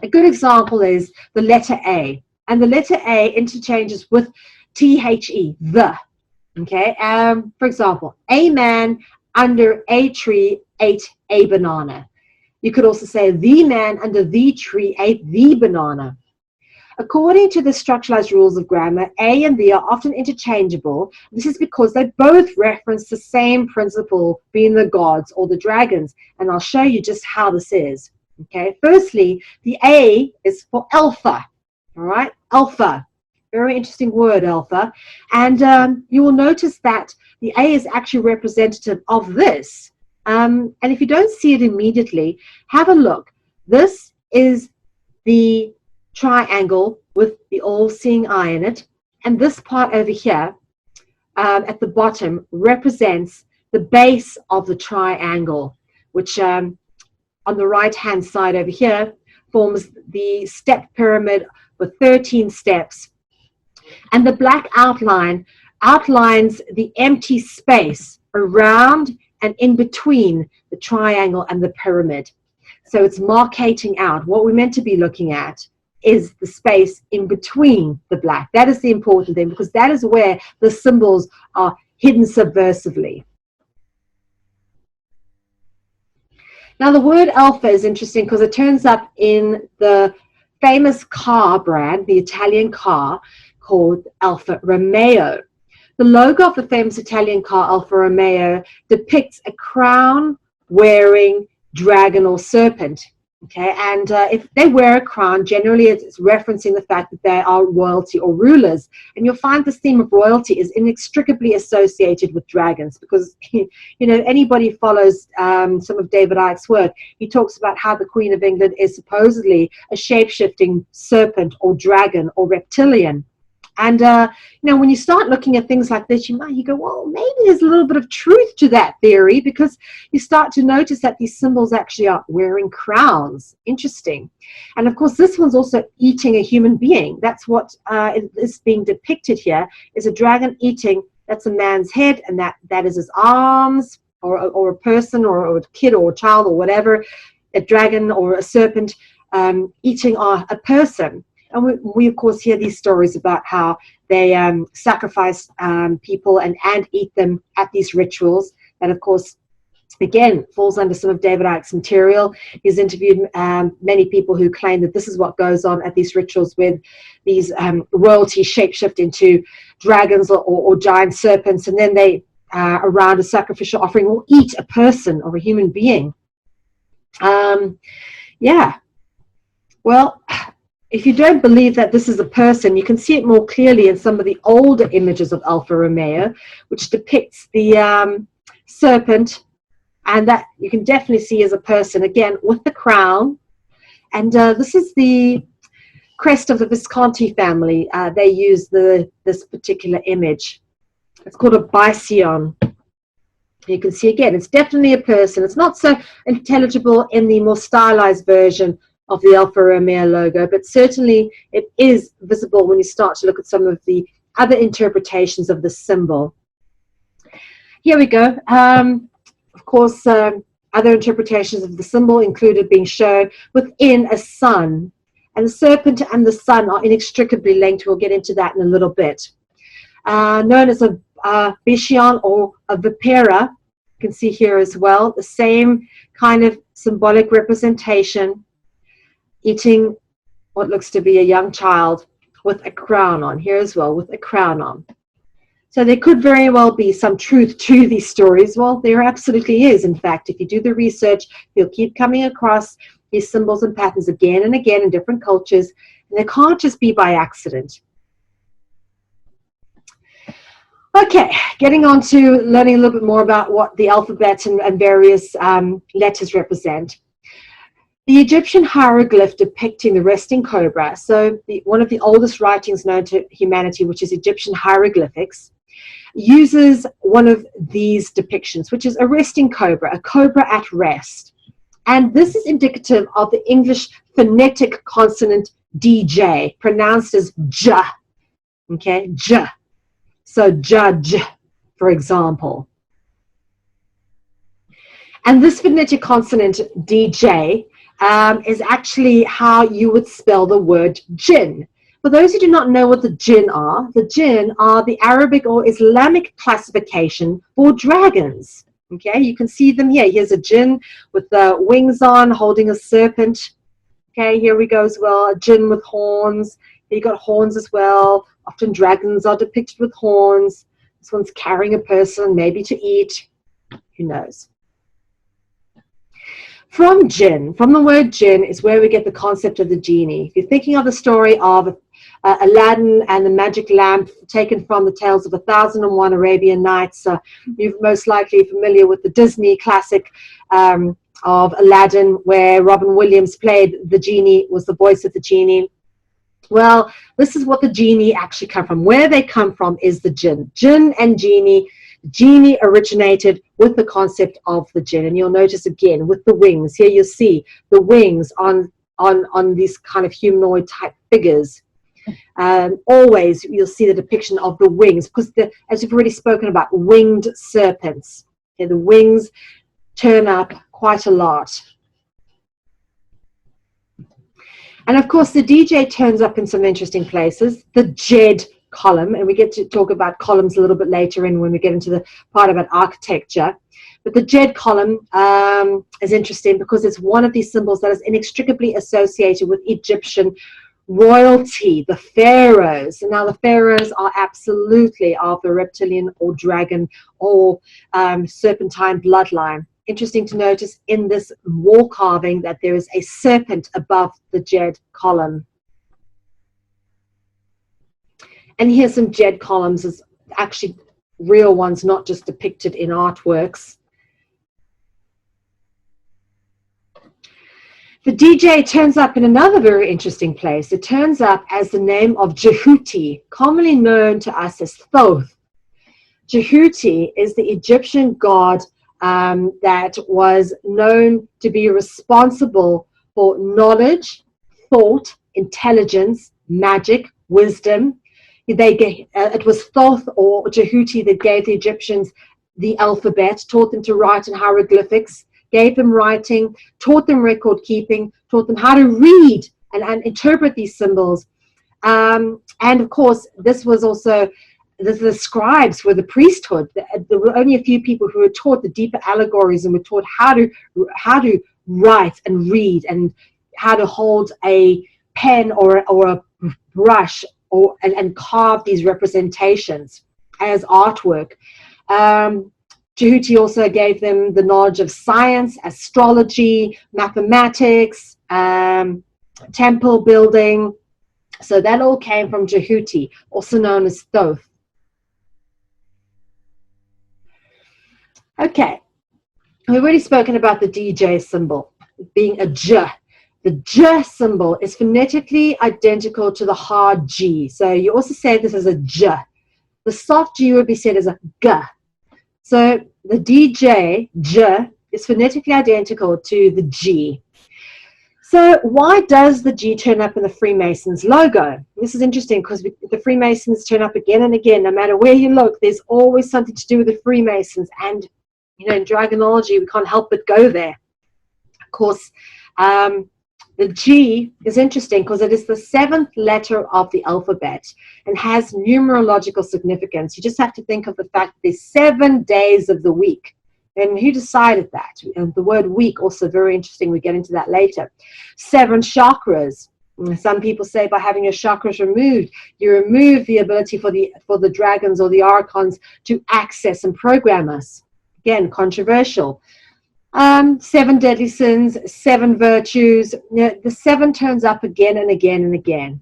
A good example is the letter A. And the letter A interchanges with THE, the. Okay, for example, a man under a tree ate a banana. You could also say the man under the tree ate the banana. According to the structuralized rules of grammar, A and the are often interchangeable. This is because they both reference the same principle, being the gods or the dragons. And I'll show you just how this is. Okay, firstly, the A is for alpha. All right, alpha. Very interesting word, alpha. And you will notice that the A is actually representative of this. And if you don't see it immediately, have a look. This is the triangle with the all-seeing eye in it. And this part over here at the bottom represents the base of the triangle, which on the right-hand side over here forms the step pyramid with 13 steps. And the black outline outlines the empty space around and in between the triangle and the pyramid. So it's marcating out. What we're meant to be looking at is the space in between the black. That is the important thing, because that is where the symbols are hidden subversively. Now, the word alpha is interesting because it turns up in the famous car brand, the Italian car, called Alfa Romeo. The logo of the famous Italian car Alfa Romeo depicts a crown-wearing dragon or serpent. Okay, and if they wear a crown, generally it's referencing the fact that they are royalty or rulers. And you'll find this theme of royalty is inextricably associated with dragons, because, you know, anybody follows some of David Icke's work, he talks about how the Queen of England is supposedly a shape-shifting serpent or dragon or reptilian. And, you know, when you start looking at things like this, you go, well, maybe there's a little bit of truth to that theory, because you start to notice that these symbols actually are wearing crowns. Interesting. And, of course, this one's also eating a human being. That's what is being depicted here, is a dragon eating. That's a man's head, and that is his arms, or a person, or a kid, or a child, or whatever, a dragon or a serpent eating a person. And we, of course, hear these stories about how they sacrifice people and eat them at these rituals. And, of course, again, falls under some of David Icke's material. He's interviewed many people who claim that this is what goes on at these rituals, with these royalty shapeshift into dragons or giant serpents. And then they, around a sacrificial offering, will eat a person or a human being. Yeah. Well, if you don't believe that this is a person, you can see it more clearly in some of the older images of Alfa Romeo, which depicts the serpent, and that you can definitely see as a person, again, with the crown. And this is the crest of the Visconti family. They use this particular image. It's called a bision. You can see, again, it's definitely a person. It's not so intelligible in the more stylized version of the Alfa Romeo logo, but certainly it is visible when you start to look at some of the other interpretations of the symbol. Here we go. Of course, other interpretations of the symbol included being shown within a sun, and the serpent and the sun are inextricably linked. We'll get into that in a little bit. Known as a bision or a vipera, you can see here as well, the same kind of symbolic representation, eating what looks to be a young child with a crown on, here as well, with a crown on. So there could very well be some truth to these stories. Well, there absolutely is. In fact, if you do the research, you'll keep coming across these symbols and patterns again and again in different cultures, and they can't just be by accident. Okay, getting on to learning a little bit more about what the alphabet and various letters represent. The Egyptian hieroglyph depicting the resting cobra, so one of the oldest writings known to humanity, which is Egyptian hieroglyphics, uses one of these depictions, which is a resting cobra, a cobra at rest. And this is indicative of the English phonetic consonant DJ, pronounced as J. Okay, J. So judge, for example. And this phonetic consonant DJ is actually how you would spell the word jinn. For those who do not know what the jinn are the Arabic or Islamic classification for dragons. Okay, you can see them here. Here's a jinn with the wings on, holding a serpent. Okay, here we go as well, a jinn with horns. You got horns as well. Often dragons are depicted with horns. This one's carrying a person, maybe to eat. Who knows? From jinn, from the word jinn, is where we get the concept of the genie. If you're thinking of the story of Aladdin and the magic lamp taken from the Tales of 1001 Arabian Nights, you're most likely familiar with the Disney classic of Aladdin, where Robin Williams played the genie, was the voice of the genie. Well, this is what the genie actually come from. Where they come from is the jinn. Jinn and genie. Genie originated with the concept of the jinn, and you'll notice again with the wings. Here you'll see the wings on these kind of humanoid type figures. Always you'll see the depiction of the wings, because as we've already spoken about, winged serpents. Okay, the wings turn up quite a lot. And of course, the DJ turns up in some interesting places. The Jed column, and we get to talk about columns a little bit later in when we get into the part about architecture. But the Jed column is interesting because it's one of these symbols that is inextricably associated with Egyptian royalty, the pharaohs. And now the pharaohs are absolutely of the reptilian or dragon or serpentine bloodline. Interesting to notice in this wall carving that there is a serpent above the Jed column. And here's some Jed columns, as actually real ones, not just depicted in artworks. The DJ turns up in another very interesting place. It turns up as the name of Jehuti, commonly known to us as Thoth. Jehuti is the Egyptian god that was known to be responsible for knowledge, thought, intelligence, magic, wisdom. It was Thoth or Jehuti that gave the Egyptians the alphabet, taught them to write in hieroglyphics, gave them writing, taught them record keeping, taught them how to read and interpret these symbols. And of course, this was also the scribes were the priesthood. There were only a few people who were taught the deeper allegories and were taught how to write and read and how to hold a pen or a brush and carve these representations as artwork. Jehuti also gave them the knowledge of science, astrology, mathematics, temple building. So that all came from Jehuti, also known as Thoth. Okay, we've already spoken about the DJ symbol being a J. The J symbol is phonetically identical to the hard G. So you also say this as a J. The soft G would be said as a G. So the DJ, J, is phonetically identical to the G. So why does the G turn up in the Freemasons logo? This is interesting because the Freemasons turn up again and again. No matter where you look, there's always something to do with the Freemasons. And, you know, in Dragonology, we can't help but go there. Of course, the G is interesting because it is the 7th letter of the alphabet and has numerological significance. You just have to think of the fact that there's 7 days of the week. And who decided that? And the word week, also very interesting. We get into that later. 7 chakras. Some people say by having your chakras removed, you remove the ability for the dragons or the archons to access and program us. Again, controversial. 7 deadly sins, 7 virtues. You know, the 7 turns up again and again and again.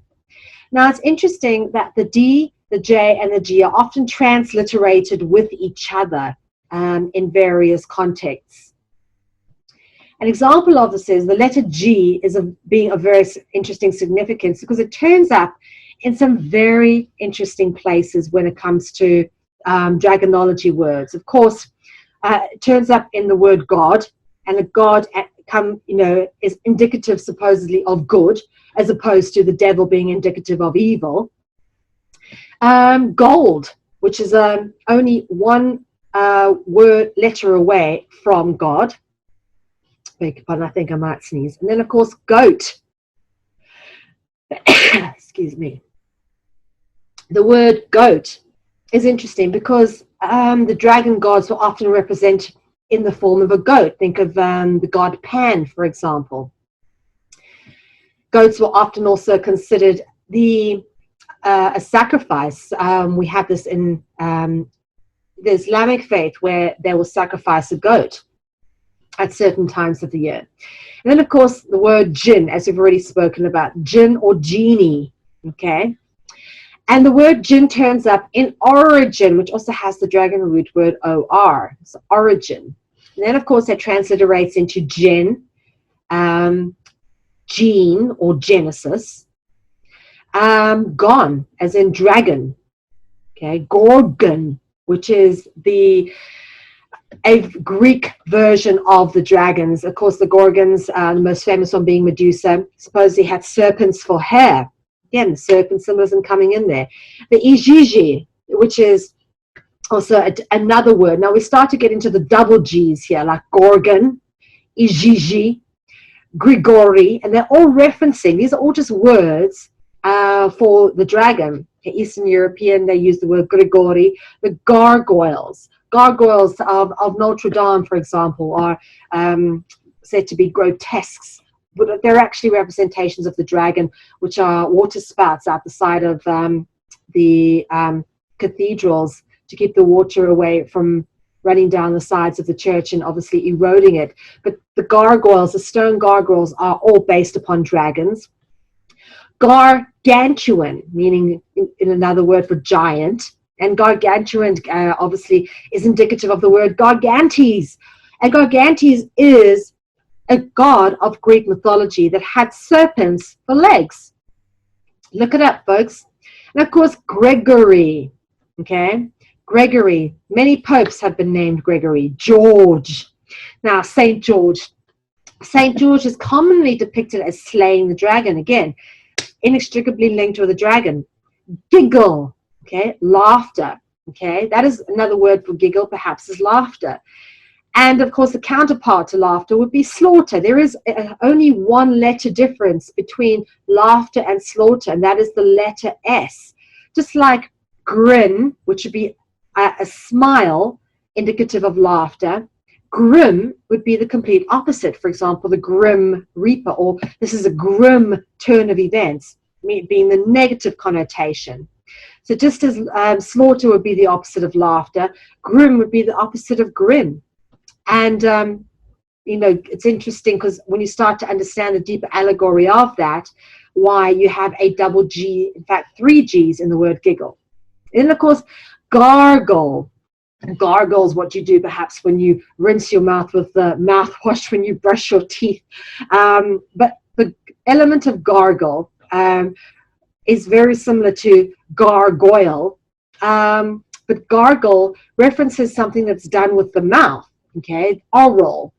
Now, it's interesting that the D, the J, and the G are often transliterated with each other in various contexts. An example of this is the letter G is being of very interesting significance because it turns up in some very interesting places when it comes to dragonology words. Of course, it turns up in the word God, and the God is indicative supposedly of good, as opposed to the devil being indicative of evil. Gold, which is only one letter away from God. Beg your pardon, I think I might sneeze. And then, of course, goat. Excuse me. The word goat is interesting because the dragon gods were often represented in the form of a goat. Think of the god Pan, for example. Goats were often also considered a sacrifice. We have this in the Islamic faith, where they will sacrifice a goat at certain times of the year. And then, of course, the word jinn, as we've already spoken about, jinn or genie, okay? And the word jinn turns up in origin, which also has the dragon root word or, so origin. And then, of course, that transliterates into jinn, gene or Genesis. Gon, as in dragon, okay? Gorgon, which is a Greek version of the dragons. Of course, the Gorgons, the most famous one being Medusa, supposedly had serpents for hair. Again, the serpent symbolism coming in there. The Ijiji, which is also another word. Now we start to get into the double G's here, like Gorgon, Ijiji, Grigori, and they're all referencing, these are all just words for the dragon. Okay, Eastern European, they use the word Grigori. The gargoyles of Notre Dame, for example, are said to be grotesques, but they're actually representations of the dragon, which are water spouts out the side of the cathedrals to keep the water away from running down the sides of the church and obviously eroding it. But the gargoyles, the stone gargoyles, are all based upon dragons. Gargantuan, meaning in another word for giant, and gargantuan obviously is indicative of the word Gargantes. And Gargantes is a god of Greek mythology that had serpents for legs. Look it up, folks. And of course, Gregory, okay? Gregory, many popes have been named Gregory. George. Now, Saint George. Saint George is commonly depicted as slaying the dragon. Again, inextricably linked with the dragon. Giggle, okay? Laughter, okay? That is another word for giggle, perhaps, is laughter. And, of course, the counterpart to laughter would be slaughter. There is only one letter difference between laughter and slaughter, and that is the letter S. Just like grin, which would be a smile, indicative of laughter, grim would be the complete opposite. For example, the Grim Reaper, or this is a grim turn of events, being the negative connotation. So just as slaughter would be the opposite of laughter, grim would be the opposite of grin. And, it's interesting because when you start to understand the deeper allegory of that, why you have a double G, in fact, 3 G's in the word giggle. And then, of course, gargle. Gargle is what you do perhaps when you rinse your mouth with the mouthwash when you brush your teeth. But the element of gargle is very similar to gargoyle. But gargle references something that's done with the mouth. Okay, oral,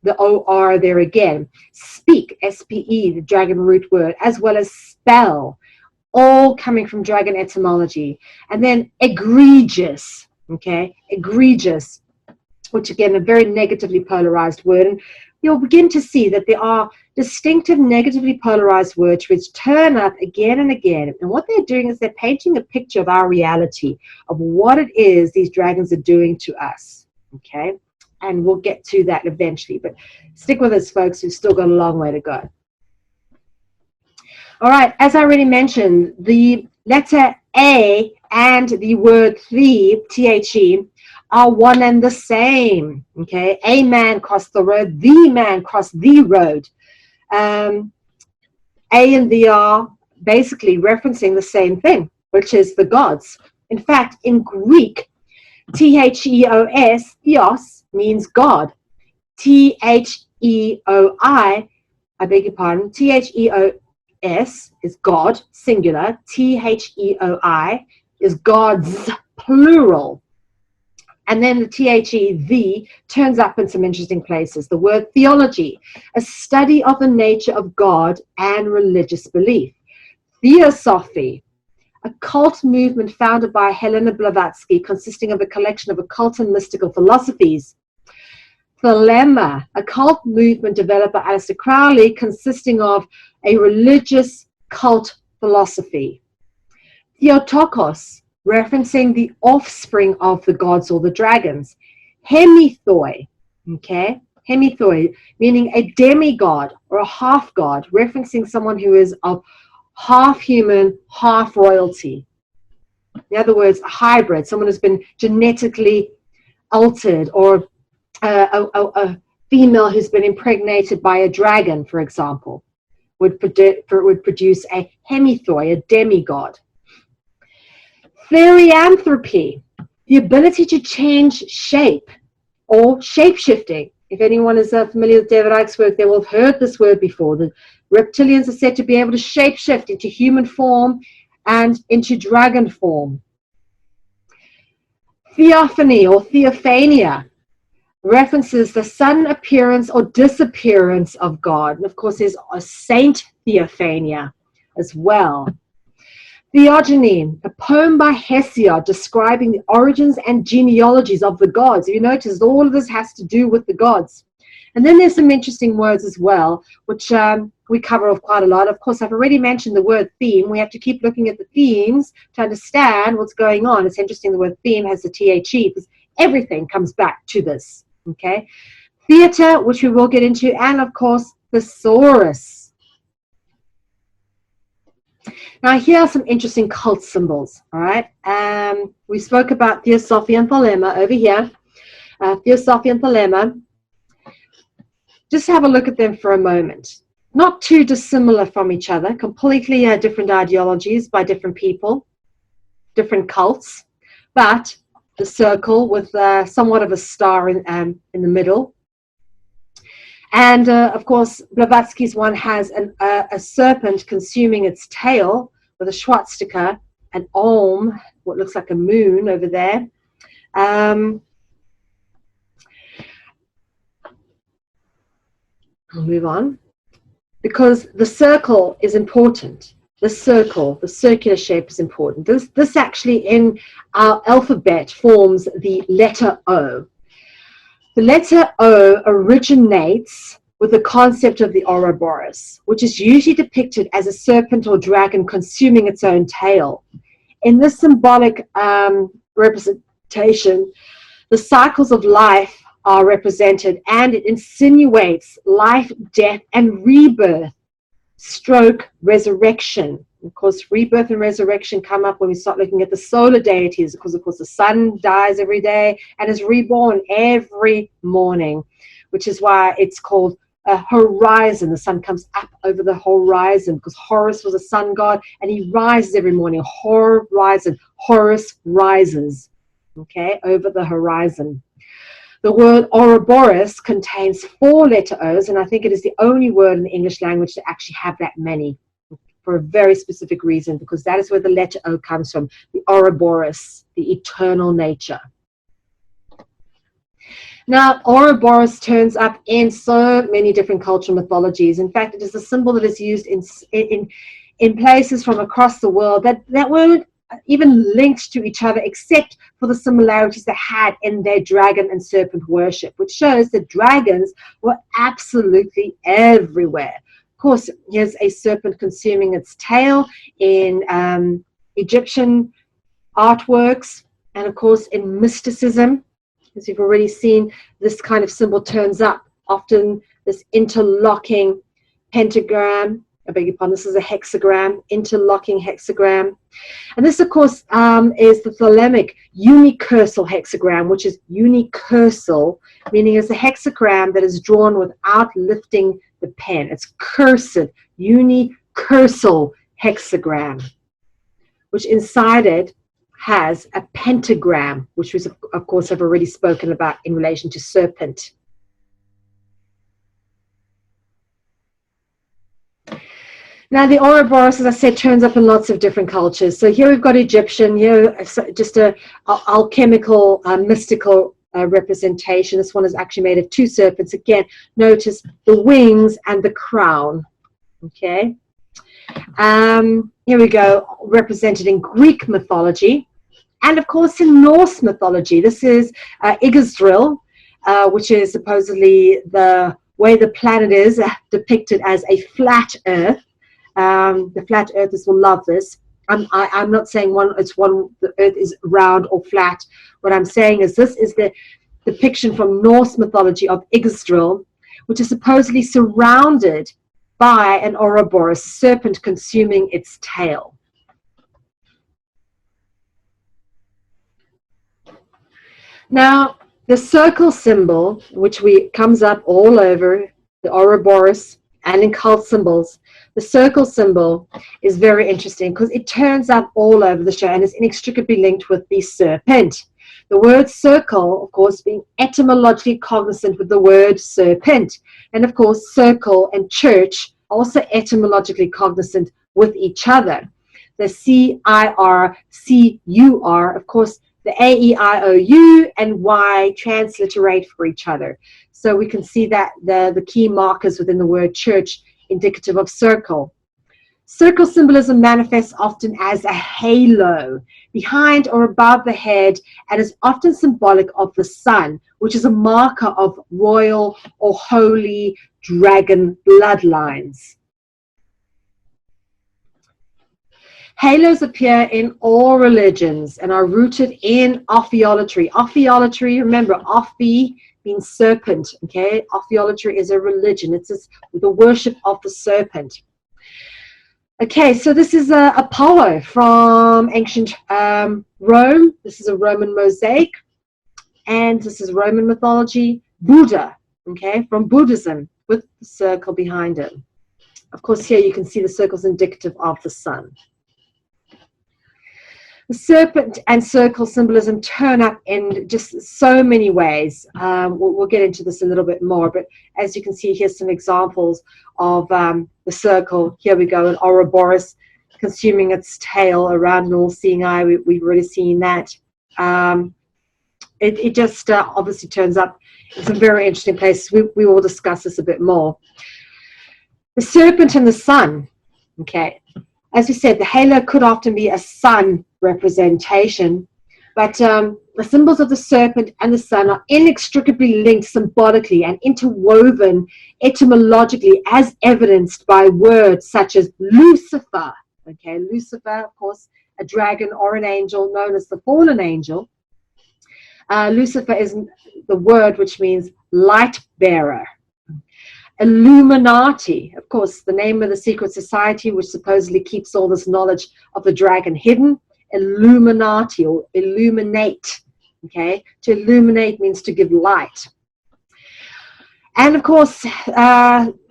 the O-R there again. Speak, S-P-E, the dragon root word, as well as spell, all coming from dragon etymology. And then egregious, okay, egregious, which again, a very negatively polarized word. And you'll begin to see that there are distinctive negatively polarized words which turn up again and again. And what they're doing is they're painting a picture of our reality, of what it is these dragons are doing to us, okay? And we'll get to that eventually. But stick with us, folks. We've still got a long way to go. All right. As I already mentioned, the letter A and the word the, T-H-E, are one and the same. Okay. A man crossed the road. The man crossed the road. A and the are basically referencing the same thing, which is the gods. In fact, in Greek, T-H-E-O-S, theos, means God. T-H-E-O-I, I beg your pardon, T-H-E-O-S is God, singular. T-H-E-O-I is gods, plural. And then the the turns up in some interesting places. The word theology, a study of the nature of God and religious belief. Theosophy, a cult movement founded by Helena Blavatsky, consisting of a collection of occult and mystical philosophies. Thelema, a cult movement developed by Aleister Crowley, consisting of a religious cult philosophy. Theotokos, referencing the offspring of the gods or the dragons. Hemithoi, okay, hemithoi, meaning a demigod or a half god, referencing someone who is of half human, half royalty. In other words, a hybrid, someone who's been genetically altered, or a female who's been impregnated by a dragon, for example, would produce a hemithoi, a demigod. Therianthropy, the ability to change shape, or shape-shifting. If anyone is familiar with David Icke's work, they will have heard this word before. The reptilians are said to be able to shape-shift into human form and into dragon form. Theophany or theophania references the sudden appearance or disappearance of God. And of course, there's a Saint Theophania as well. Theogony, a poem by Hesiod describing the origins and genealogies of the gods. If you notice, all of this has to do with the gods. And then there's some interesting words as well, which we cover off quite a lot. Of course, I've already mentioned the word theme. We have to keep looking at the themes to understand what's going on. It's interesting the word theme has the THE, because everything comes back to this, okay? Theater, which we will get into, and of course, thesaurus. Now, here are some interesting cult symbols, all right? We spoke about Theosophy and Thelema over here. Theosophy and Thelema. Just have a look at them for a moment. Not too dissimilar from each other, completely different ideologies by different people, different cults, but the circle with somewhat of a star in the middle. And, of course, Blavatsky's one has a serpent consuming its tail with a swastika, an Om, what looks like a moon over there. I'll move on. Because the circle is important. The circle, the circular shape is important. This actually in our alphabet forms the letter O. The letter O originates with the concept of the Ouroboros, which is usually depicted as a serpent or dragon consuming its own tail. In this symbolic representation, the cycles of life are represented, and it insinuates life, death, and rebirth, stroke, resurrection. Of course, rebirth and resurrection come up when we start looking at the solar deities, because, of course, the sun dies every day and is reborn every morning, which is why it's called a horizon. The sun comes up over the horizon, because Horus was a sun god, and he rises every morning. Horizon. Horus rises, okay, over the horizon. The word Ouroboros contains 4 letter O's, and I think it is the only word in the English language to actually have that many, for a very specific reason, because that is where the letter O comes from, the Ouroboros, the eternal nature. Now, Ouroboros turns up in so many different cultural mythologies. In fact, it is a symbol that is used in places from across the world that weren't even linked to each other, except for the similarities they had in their dragon and serpent worship, which shows that dragons were absolutely everywhere. Of course, here's a serpent consuming its tail in Egyptian artworks, and of course in mysticism, as you've already seen, this kind of symbol turns up, often this interlocking pentagram. I beg your pardon, this is a hexagram, interlocking hexagram. And this, of course, is the Thelemic unicursal hexagram, which is unicursal, meaning it's a hexagram that is drawn without lifting the pen. It's cursed, unicursal hexagram, which inside it has a pentagram, which was, of course, I've already spoken about in relation to serpent. Now, the Ouroboros, as I said, turns up in lots of different cultures. So here we've got Egyptian, here just a alchemical, mystical representation. This one is actually made of two serpents. Again, notice the wings and the crown. Okay. Here we go, represented in Greek mythology. And, of course, in Norse mythology. This is Yggdrasil, which is supposedly the way the planet is depicted as a flat earth. The flat earthers will love this. I'm not saying the earth is round or flat. What I'm saying is this is the depiction from Norse mythology of Yggdrasil, which is supposedly surrounded by an Ouroboros, serpent consuming its tail. Now, the circle symbol, which comes up all over the Ouroboros and in cult symbols, the circle symbol is very interesting because it turns up all over the show and is inextricably linked with the serpent. The word circle, of course, being etymologically cognizant with the word serpent. And, of course, circle and church also etymologically cognizant with each other. The C-I-R, C-U-R, of course, the A-E-I-O-U and Y transliterate for each other. So we can see that the key markers within the word church indicative of circle. Circle symbolism manifests often as a halo behind or above the head and is often symbolic of the sun, which is a marker of royal or holy dragon bloodlines. Halos appear in all religions and are rooted in ophiolatry. Ophiolatry, remember, ophi means serpent, okay? Ophiolatry is a religion. It's the worship of the serpent. Okay, so this is Apollo from ancient Rome. This is a Roman mosaic. And this is Roman mythology. Buddha, okay, from Buddhism with the circle behind it. Of course, here you can see the circles indicative of the sun. The serpent and circle symbolism turn up in just so many ways. We'll get into this a little bit more, but as you can see, here's some examples of the circle. Here we go, an Ouroboros consuming its tail around an all-seeing eye. We've already seen that. It just obviously turns up in some very interesting places. We will discuss this a bit more. The serpent and the sun, okay. As we said, the halo could often be a sun representation, but the symbols of the serpent and the sun are inextricably linked symbolically and interwoven etymologically as evidenced by words such as Lucifer. Okay, Lucifer, of course, a dragon or an angel known as the fallen angel. Lucifer is the word which means light bearer. Illuminati, of course, the name of the secret society which supposedly keeps all this knowledge of the dragon hidden. Illuminati or illuminate, okay? To illuminate means to give light. And of course,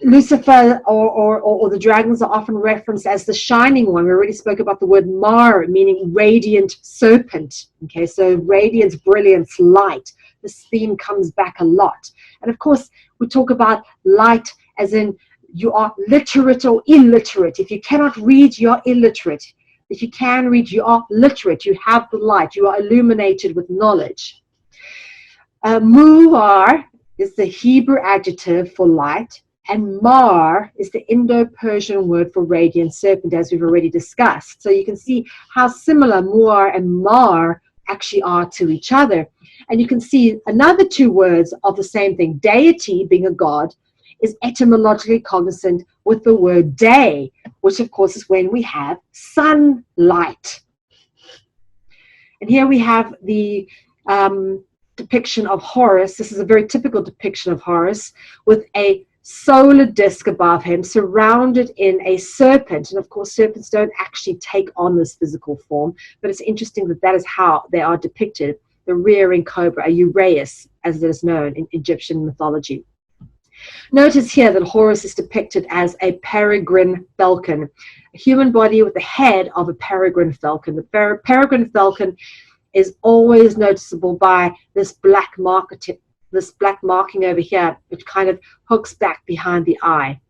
Lucifer or the dragons are often referenced as the shining one. We already spoke about the word Mar, meaning radiant serpent, okay? So radiance, brilliance, light. This theme comes back a lot. And of course, we talk about light as in you are literate or illiterate. If you cannot read, you are illiterate. If you can read, you are literate. You have the light. You are illuminated with knowledge. Muar is the Hebrew adjective for light, and Mar is the Indo-Persian word for radiant serpent, as we've already discussed. So you can see how similar Muar and Mar actually are to each other. And you can see another two words of the same thing. Deity, being a god, is etymologically cognizant with the word day, which of course is when we have sunlight. And here we have the depiction of Horus. This is a very typical depiction of Horus with a solar disk above him surrounded in a serpent. And of course, serpents don't actually take on this physical form, but it's interesting that that is how they are depicted. The rearing cobra, a uraeus, as it is known in Egyptian mythology. Notice here that Horus is depicted as a peregrine falcon, a human body with the head of a peregrine falcon. The peregrine falcon is always noticeable by this black marking over here, which kind of hooks back behind the eye.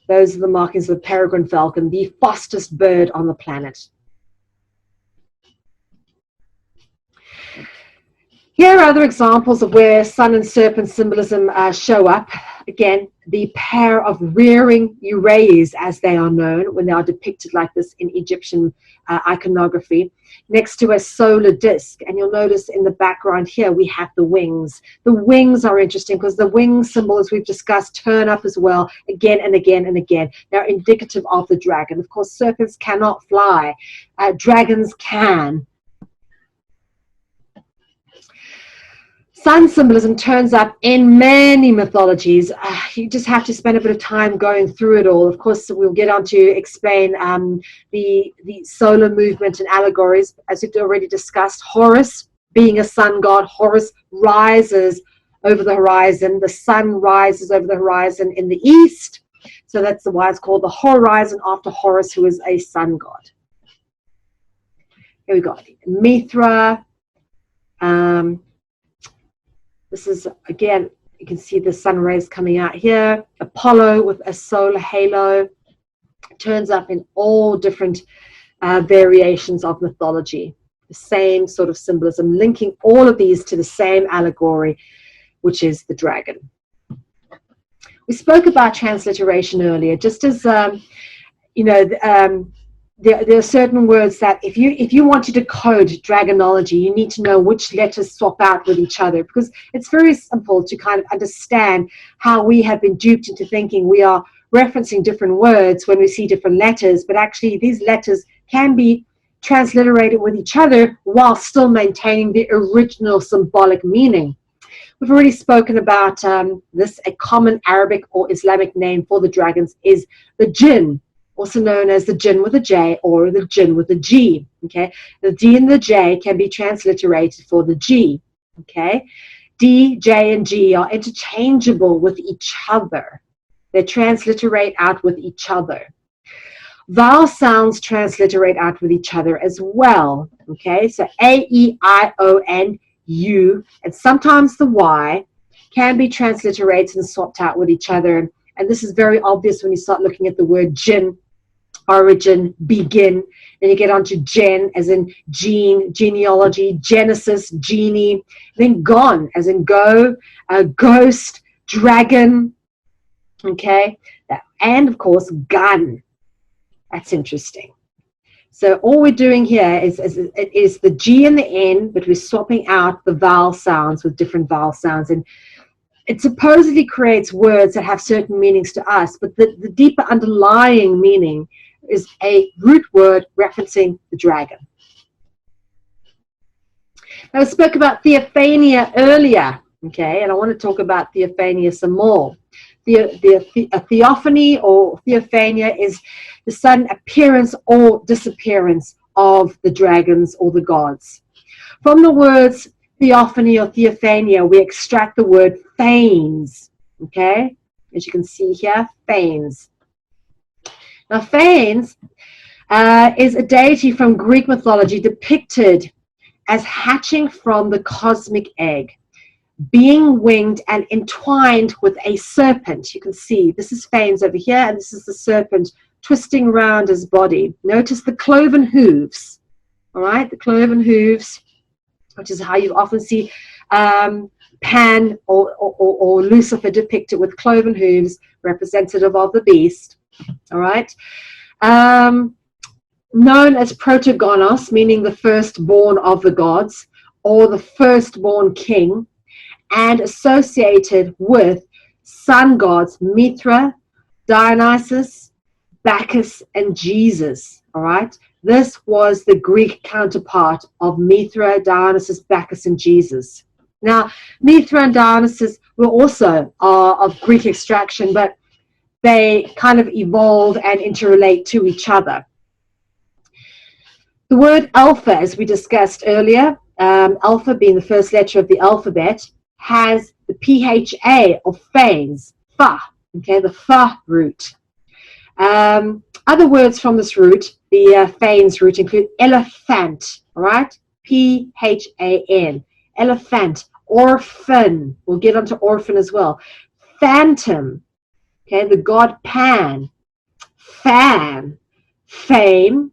Those are the markings of the peregrine falcon, the fastest bird on the planet. Here are other examples of where sun and serpent symbolism show up. Again, the pair of rearing uraeus, as they are known, when they are depicted like this in Egyptian iconography, next to a solar disk. And you'll notice in the background here, we have the wings. The wings are interesting because the wing symbol, as we've discussed, turn up as well, again and again and again. They're indicative of the dragon. Of course, serpents cannot fly. Dragons can. Sun symbolism turns up in many mythologies. You just have to spend a bit of time going through it all. Of course, we'll get on to explain the solar movement and allegories. As we've already discussed, Horus, being a sun god, Horus rises over the horizon. The sun rises over the horizon in the east. So that's why it's called the horizon, after Horus, who is a sun god. Here we go. Mithra. This is, again, you can see the sun rays coming out here. Apollo with a solar halo. Turns up in all different variations of mythology. The same sort of symbolism, linking all of these to the same allegory, which is the dragon. We spoke about transliteration earlier, just as, there are certain words that if you want to decode dragonology, you need to know which letters swap out with each other, because it's very simple to kind of understand how we have been duped into thinking we are referencing different words when we see different letters, but actually these letters can be transliterated with each other while still maintaining the original symbolic meaning. We've already spoken about this. A common Arabic or Islamic name for the dragons is the jinn, also known as the jinn with a J or the jinn with a G. Okay, the D and the J can be transliterated for the G. Okay, D, J, and G are interchangeable with each other. They transliterate out with each other. Vowel sounds transliterate out with each other as well. Okay, so A, E, I, O, N, U, and sometimes the Y can be transliterated and swapped out with each other. And this is very obvious when you start looking at the word jinn, origin, begin. Then you get onto gen, as in gene, genealogy, genesis, genie. Then gone, as in go, ghost, dragon. Okay, and of course, gun. That's interesting. So all we're doing here is the G and the N, but we're swapping out the vowel sounds with different vowel sounds. And it supposedly creates words that have certain meanings to us, but the deeper underlying meaning is a root word referencing the dragon. Now, I spoke about theophania earlier, okay, and I want to talk about theophania some more. A theophany or theophania is the sudden appearance or disappearance of the dragons or the gods. From the words theophany or theophania, we extract the word phanes, okay? As you can see here, phanes. Now, phanes is a deity from Greek mythology depicted as hatching from the cosmic egg, being winged and entwined with a serpent. You can see this is Phanes over here, and this is the serpent twisting around his body. Notice the cloven hooves, all right? The cloven hooves, which is how you often see Pan or Lucifer depicted with cloven hooves, representative of the beast, all right? Known as protogonos, meaning the firstborn of the gods, or the firstborn king, and associated with sun gods Mithra, Dionysus, Bacchus, and Jesus, all right? This was the Greek counterpart of Mithra, Dionysus, Bacchus, and Jesus. Now, Mithra and Dionysus were also of Greek extraction, but they kind of evolve and interrelate to each other. The word alpha, as we discussed earlier, alpha being the first letter of the alphabet, has the PHA of phanes, fa, okay, the fa root. Other words from this root, the phanes root, include elephant, all right, P-H-A-N, elephant, orphan, we'll get onto orphan as well, phantom, okay, the god Pan, fan, fame,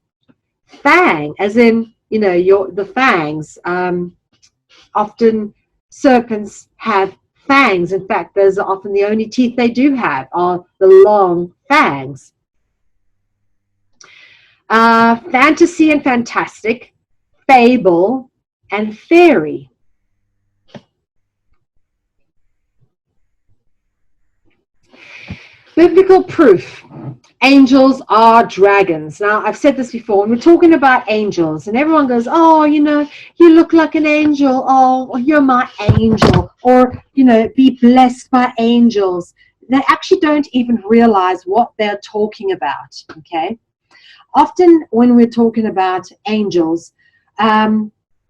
fang, as in, you know, the fangs. Often serpents have fangs. In fact, those are often the only teeth they do have, are the long fangs. Fantasy and fantastic, fable and fairy. Biblical proof. Angels are dragons. Now, I've said this before, and we're talking about angels, and everyone goes, oh, you know, you look like an angel. Oh, you're my angel. Or, you know, be blessed by angels. They actually don't even realize what they're talking about, okay? Often when we're talking about angels,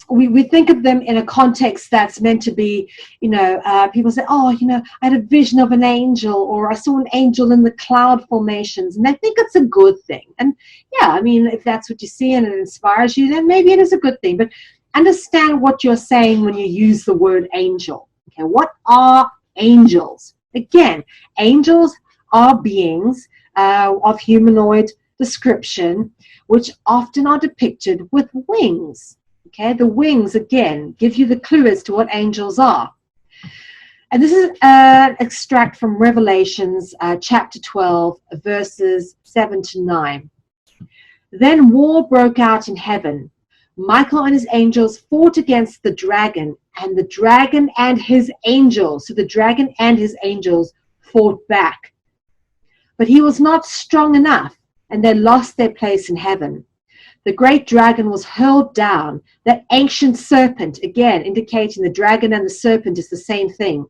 we think of them in a context that's meant to be, you know, people say, oh, you know, I had a vision of an angel, or I saw an angel in the cloud formations, and they think it's a good thing. And yeah, I mean, if that's what you see and it inspires you, then maybe it is a good thing. But understand what you're saying when you use the word angel. Okay, what are angels? Again, angels are beings of humanoid description, which often are depicted with wings. Okay, the wings, again, give you the clue as to what angels are. And this is an extract from Revelations chapter 12, verses 7 to 9. Then war broke out in heaven. Michael and his angels fought against the dragon and his angels. So the dragon and his angels fought back. But he was not strong enough, and they lost their place in heaven. The great dragon was hurled down, that ancient serpent, again indicating the dragon and the serpent is the same thing.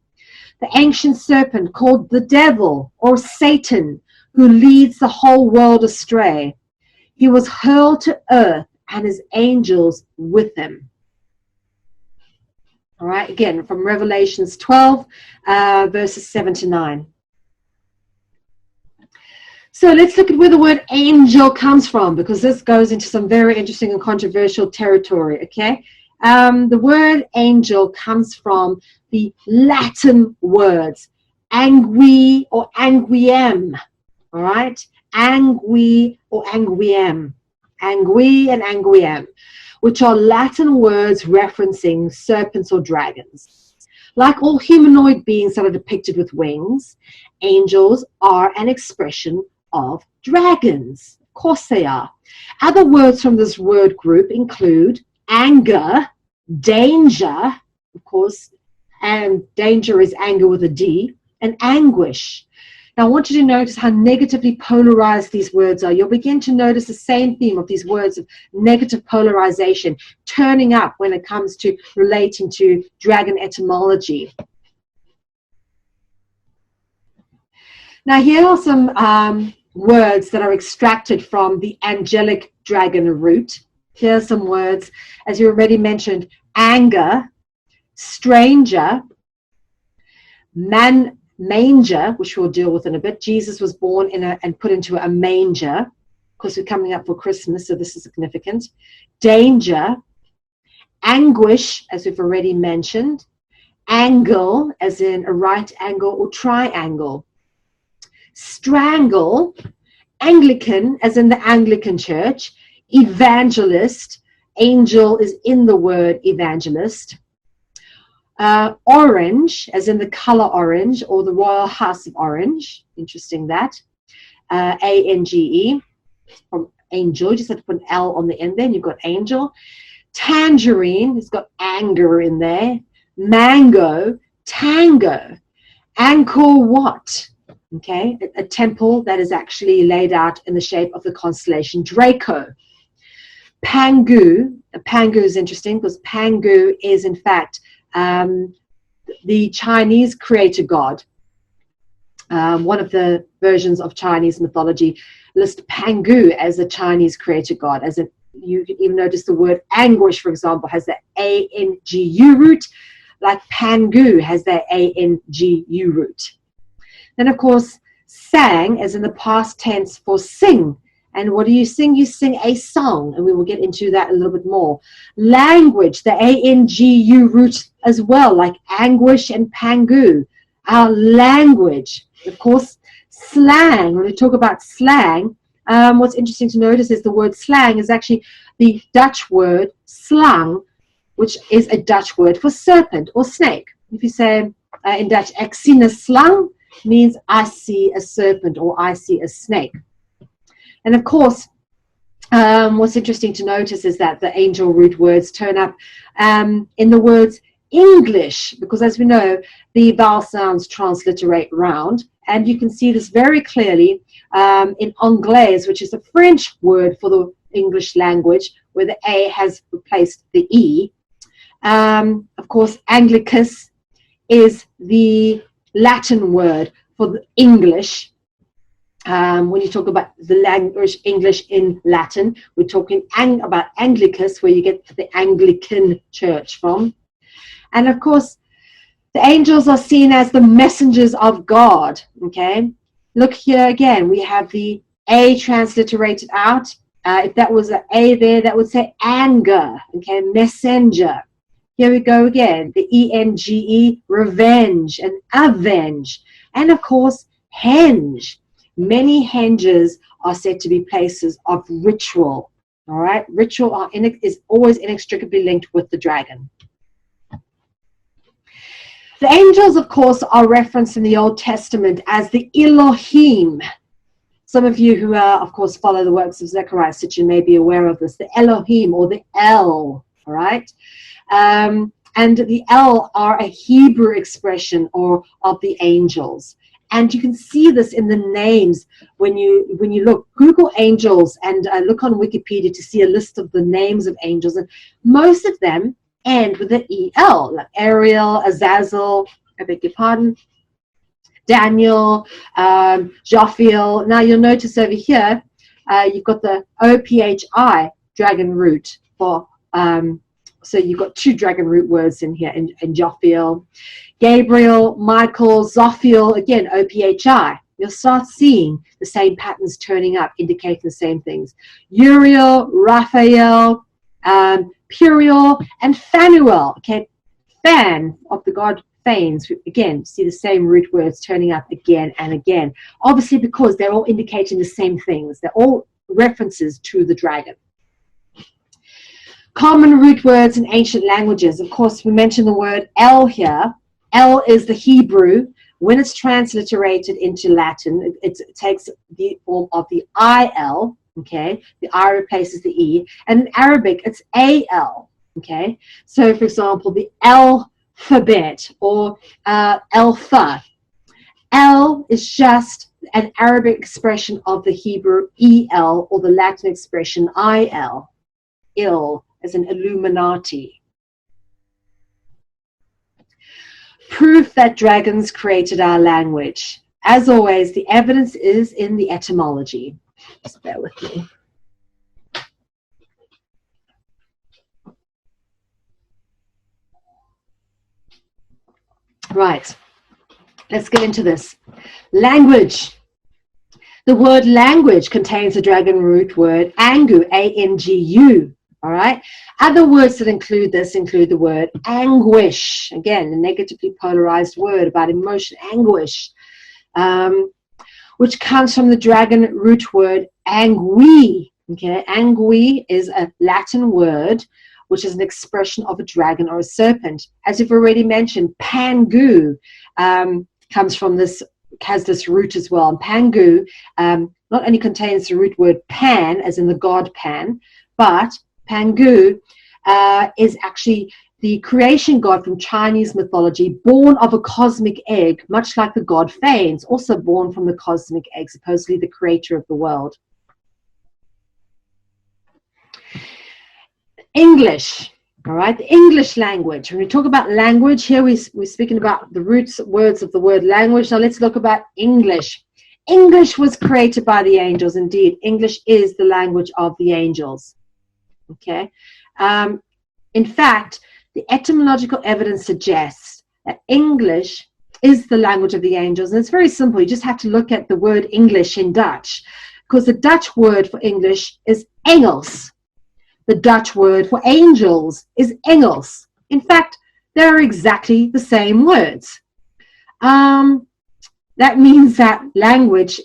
The ancient serpent called the devil or Satan, who leads the whole world astray. He was hurled to earth and his angels with him. All right, again, from Revelations 12, verses 7 to 9. So let's look at where the word angel comes from, because this goes into some very interesting and controversial territory, okay? The word angel comes from the Latin words angui or anguiem, all right? Angui or anguiem, angui and anguiem, which are Latin words referencing serpents or dragons. Like all humanoid beings that are depicted with wings, angels are an expression of dragons. Of course they are. Other words from this word group include anger, danger, of course, and danger is anger with a D, and anguish. Now I want you to notice how negatively polarized these words are. You'll begin to notice the same theme of these words of negative polarization turning up when it comes to relating to dragon etymology. Now here are some words that are extracted from the angelic dragon root. Here are some words, as you already mentioned: anger, stranger, manger, which we'll deal with in a bit. Jesus was born and put into a manger. Of course, we're coming up for Christmas, so this is significant. Danger, anguish, as we've already mentioned, angle, as in a right angle or triangle, strangle, Anglican, as in the Anglican Church, evangelist, angel is in the word evangelist, orange, as in the color orange, or the Royal House of Orange, interesting that, A-N-G-E, from angel, you just have to put an L on the end there, and you've got angel. Tangerine, it's got anger in there. Mango, tango. Angkor Wat, okay, a temple that is actually laid out in the shape of the constellation Draco. Pangu, Pangu is interesting because Pangu is in fact the Chinese creator god. One of the versions of Chinese mythology lists Pangu as a Chinese creator god, as in, you can even notice the word anguish, for example, has the A-N-G-U root, like Pangu has the A-N-G-U root. Then, of course, sang, as in the past tense for sing. And what do you sing? You sing a song, and we will get into that a little bit more. Language, the A-N-G-U root as well, like anguish and pangu. Our language. Of course, slang, when we talk about slang, what's interesting to notice is the word slang is actually the Dutch word slang, which is a Dutch word for serpent or snake. If you say in Dutch, ek sien 'n slang, means I see a serpent or I see a snake. And of course, what's interesting to notice is that the angel root words turn up in the words English, because as we know, the vowel sounds transliterate round, and you can see this very clearly in Anglais, which is a French word for the English language, where the A has replaced the E. Of course, Anglicus is the Latin word for the English. When you talk about the language English in Latin, we're talking about Anglicus, where you get the Anglican church from. And of course, the angels are seen as the messengers of God. Okay, look here again, we have the A transliterated out. If that was an A there, that would say anger. Okay, messenger. Here we go again, the E-N-G-E, revenge and avenge. And of course, henge. Many henges are said to be places of ritual. All right, ritual is always inextricably linked with the dragon. The angels, of course, are referenced in the Old Testament as the Elohim. Some of you who, of course, follow the works of Zechariah Sitchin may be aware of this, the Elohim or the El, all right? And the El are a Hebrew expression of the angels. And you can see this in the names when you look. Google angels and look on Wikipedia to see a list of the names of angels. And most of them end with an E-L, like Ariel, Azazel, I beg your pardon, Daniel, Jophiel. Now you'll notice over here, you've got the O-P-H-I dragon root for, so you've got two dragon root words in here, and Jophiel. Gabriel, Michael, Zophiel, again, O-P-H-I. You'll start seeing the same patterns turning up, indicating the same things. Uriel, Raphael, Puriel, and Phanuel. Okay, Fan of the god Phanes. Again, see the same root words turning up again and again. Obviously, because they're all indicating the same things. They're all references to the dragon. Common root words in ancient languages. Of course, we mentioned the word El here. El is the Hebrew. When it's transliterated into Latin, it takes the form of the I-L. Okay, the I replaces the E, and in Arabic it's A-L. Okay, so for example, the alphabet or alpha. L is just an Arabic expression of the Hebrew E-L or the Latin expression I-L. Il as an Illuminati. Proof that dragons created our language. As always, the evidence is in the etymology. Just bear with me. Right, let's get into this. Language. The word language contains the dragon root word angu, A-N-G-U. All right. Other words that include this include the word anguish. Again, a negatively polarized word about emotion, anguish. Which comes from the dragon root word angui. Okay, angui is a Latin word which is an expression of a dragon or a serpent. As you've already mentioned, pangu comes from this, has this root as well. And pangu not only contains the root word pan, as in the god Pan, but pangu is actually the creation god from Chinese mythology, born of a cosmic egg, much like the god Phanes, also born from the cosmic egg, supposedly the creator of the world. English, all right, the English language. When we talk about language, here we're speaking about the roots words of the word language. Now let's look about English. English was created by the angels. Indeed, English is the language of the angels. Okay. In fact, the etymological evidence suggests that English is the language of the angels. And it's very simple. You just have to look at the word English in Dutch, because the Dutch word for English is Engels. The Dutch word for angels is Engels. In fact, they're exactly the same words. That means that language,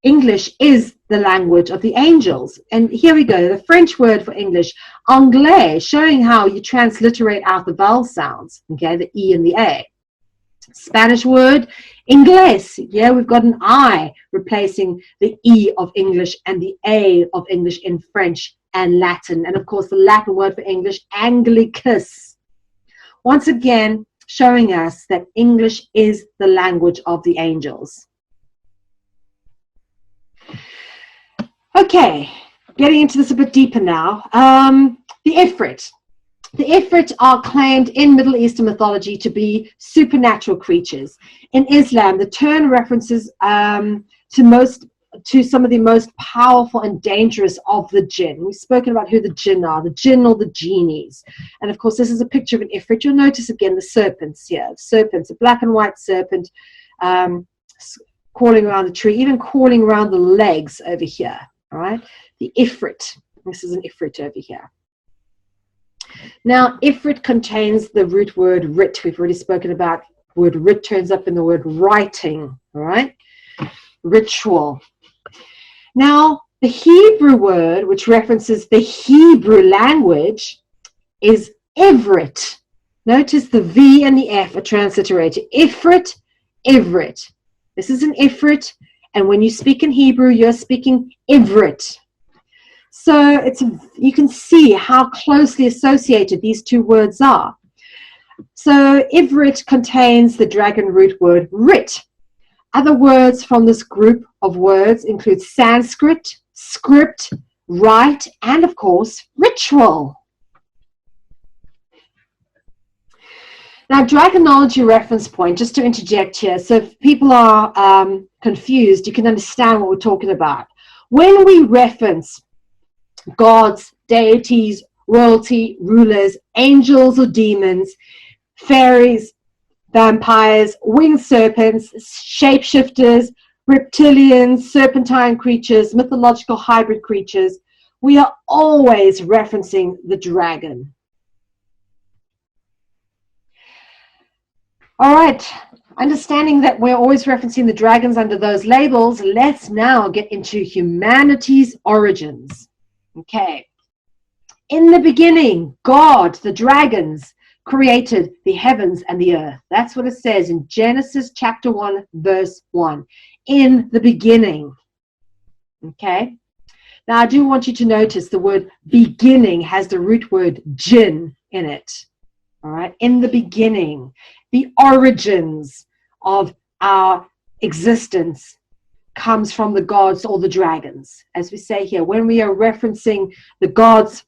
English is the the language of the angels. And here we go, the French word for English, anglais, showing how you transliterate out the vowel sounds, okay, the E and the A. Spanish word, inglés, yeah, we've got an I replacing the E of English and the A of English in French and Latin. And of course, the Latin word for English, anglicus. Once again, showing us that English is the language of the angels. Okay, getting into this a bit deeper now. The Ifrit. The Ifrit are claimed in Middle Eastern mythology to be supernatural creatures. In Islam, the term references to some of the most powerful and dangerous of the jinn. We've spoken about who the jinn are, the jinn or the genies. And of course, this is a picture of an Ifrit. You'll notice again the serpents here. Serpents, a black and white serpent crawling around the tree, even crawling around the legs over here. All right, the Ifrit. This is an Ifrit over here. Now, Ifrit contains the root word rit. We've already spoken about word rit turns up in the word writing. All right, ritual. Now, the Hebrew word, which references the Hebrew language, is Ivrit. Notice the V and the F are transliterated. Ifrit, Ivrit. This is an Ifrit. And when you speak in Hebrew, you're speaking Ivrit. So you can see how closely associated these two words are. So Ivrit contains the dragon root word rit. Other words from this group of words include Sanskrit, script, rite, and of course, ritual. Now, dragonology reference point, just to interject here, so if people are confused, you can understand what we're talking about. When we reference gods, deities, royalty, rulers, angels or demons, fairies, vampires, winged serpents, shapeshifters, reptilians, serpentine creatures, mythological hybrid creatures, we are always referencing the dragon. All right, understanding that we're always referencing the dragons under those labels, let's now get into humanity's origins. Okay. In the beginning, God, the dragons, created the heavens and the earth. That's what it says in Genesis chapter 1, verse 1. In the beginning. Okay. Now, I do want you to notice the word beginning has the root word jinn in it. All right. In the beginning, the origins of our existence comes from the gods or the dragons. As we say here, when we are referencing the gods,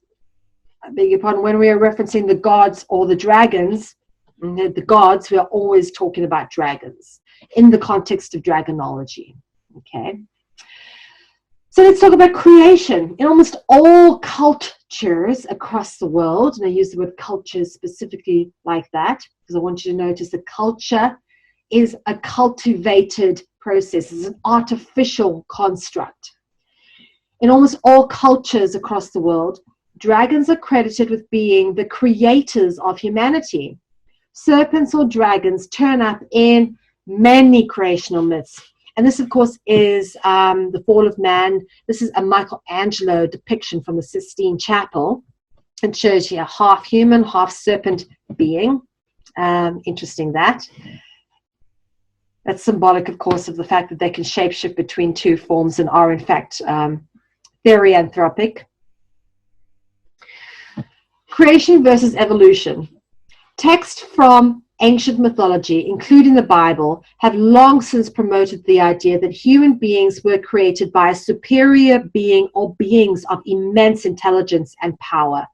I beg your pardon, when we are referencing the gods or the dragons, the gods, we are always talking about dragons in the context of dragonology. Okay. So let's talk about creation. In almost all cultures across the world, and I use the word culture specifically like that, because I want you to notice that culture is a cultivated process, it's an artificial construct. In almost all cultures across the world, dragons are credited with being the creators of humanity. Serpents or dragons turn up in many creational myths. And this, of course, is the fall of man. This is a Michelangelo depiction from the Sistine Chapel. It shows you a half human, half serpent being. Interesting that. That's symbolic, of course, of the fact that they can shapeshift between two forms and are, in fact, therianthropic. Creation versus evolution. Texts from ancient mythology, including the Bible, have long since promoted the idea that human beings were created by a superior being or beings of immense intelligence and power.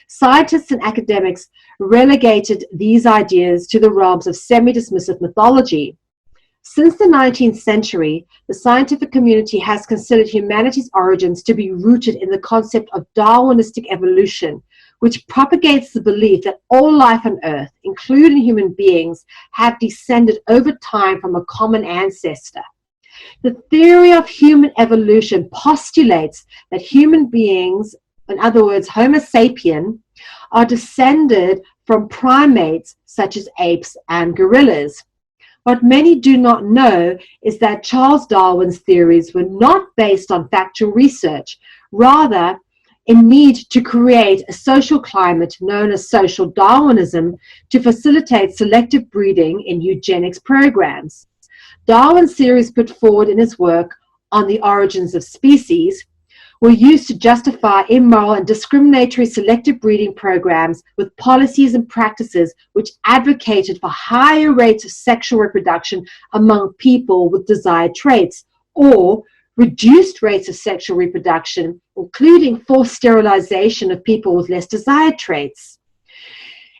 Scientists and academics relegated these ideas to the realms of semi-dismissive mythology. Since the 19th century, the scientific community has considered humanity's origins to be rooted in the concept of Darwinistic evolution, which propagates the belief that all life on Earth, including human beings, have descended over time from a common ancestor. The theory of human evolution postulates that human beings, in other words, Homo sapien, are descended from primates such as apes and gorillas. What many do not know is that Charles Darwin's theories were not based on factual research, rather a need to create a social climate known as social Darwinism to facilitate selective breeding in eugenics programs. Darwin's theories put forward in his work on the origins of species were used to justify immoral and discriminatory selective breeding programs with policies and practices which advocated for higher rates of sexual reproduction among people with desired traits, or reduced rates of sexual reproduction, including forced sterilization of people with less desired traits.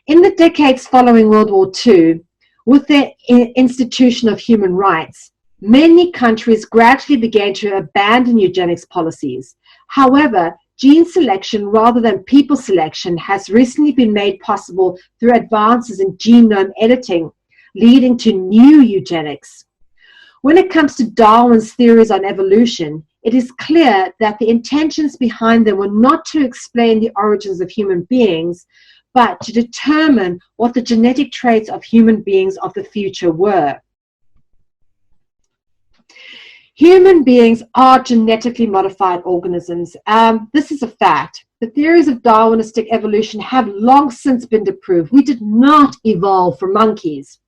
In the decades following World War II, with the institution of human rights, many countries gradually began to abandon eugenics policies. However, gene selection rather than people selection has recently been made possible through advances in genome editing, leading to new eugenics. When it comes to Darwin's theories on evolution, it is clear that the intentions behind them were not to explain the origins of human beings, but to determine what the genetic traits of human beings of the future were. Human beings are genetically modified organisms. This is a fact. The theories of Darwinistic evolution have long since been disproved. We did not evolve from monkeys.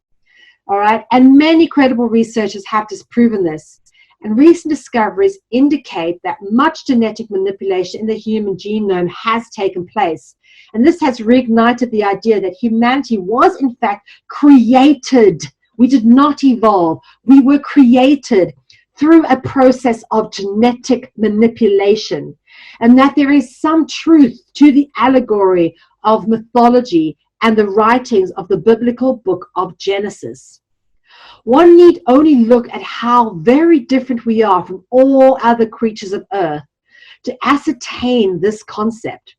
All right, and many credible researchers have disproven this. And recent discoveries indicate that much genetic manipulation in the human genome has taken place. And this has reignited the idea that humanity was in fact created. We did not evolve. We were created through a process of genetic manipulation, and that there is some truth to the allegory of mythology and the writings of the biblical book of Genesis. One need only look at how very different we are from all other creatures of earth to ascertain this concept.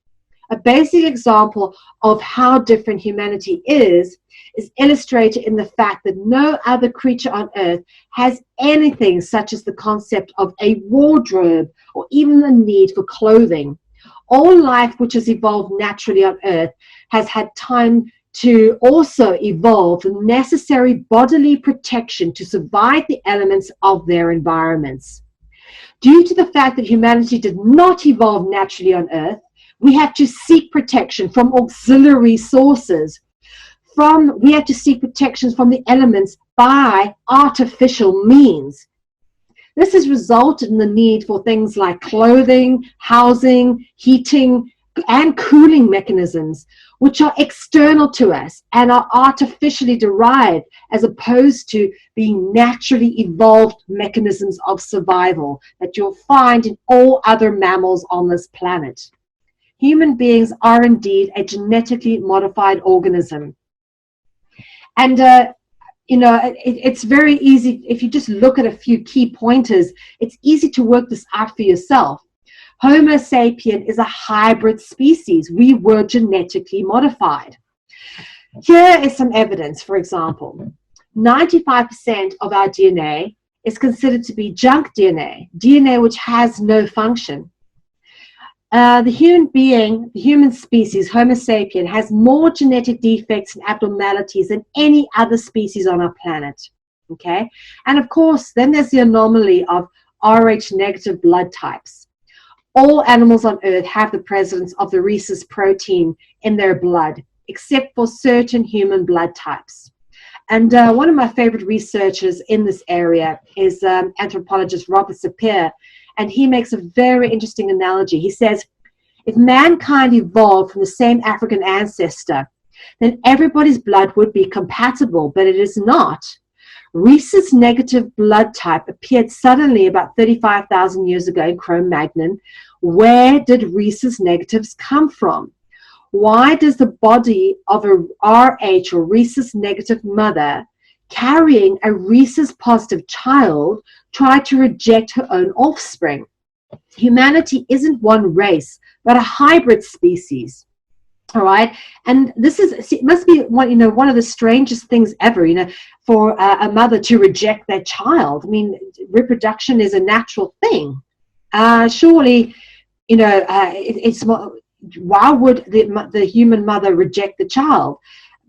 A basic example of how different humanity is illustrated in the fact that no other creature on earth has anything such as the concept of a wardrobe or even the need for clothing. All life which has evolved naturally on earth has had time to also evolve the necessary bodily protection to survive the elements of their environments. Due to the fact that humanity did not evolve naturally on earth, we have to seek protection from auxiliary sources. We have to seek protections from the elements by artificial means. This has resulted in the need for things like clothing, housing, heating, and cooling mechanisms, which are external to us and are artificially derived as opposed to being naturally evolved mechanisms of survival that you'll find in all other mammals on this planet. Human beings are indeed a genetically modified organism. And, it's very easy, if you just look at a few key pointers, it's easy to work this out for yourself. Homo sapien is a hybrid species. We were genetically modified. Here is some evidence. For example, 95% of our DNA is considered to be junk DNA which has no function. The human species, Homo sapien, has more genetic defects and abnormalities than any other species on our planet. Okay? And of course, then there's the anomaly of Rh negative blood types. All animals on Earth have the presence of the rhesus protein in their blood, except for certain human blood types. And one of my favorite researchers in this area is anthropologist Robert Sapir, and he makes a very interesting analogy. He says, if mankind evolved from the same African ancestor, then everybody's blood would be compatible, but it is not. Rhesus negative blood type appeared suddenly about 35,000 years ago in Cro-Magnon. Where did rhesus negatives come from? Why does the body of a Rh or rhesus negative mother carrying a rhesus positive child try to reject her own offspring? Humanity isn't one race, but a hybrid species. All right, and it must be one of the strangest things ever, for a mother to reject their child. I mean, reproduction is a natural thing. Surely, why would the human mother reject the child?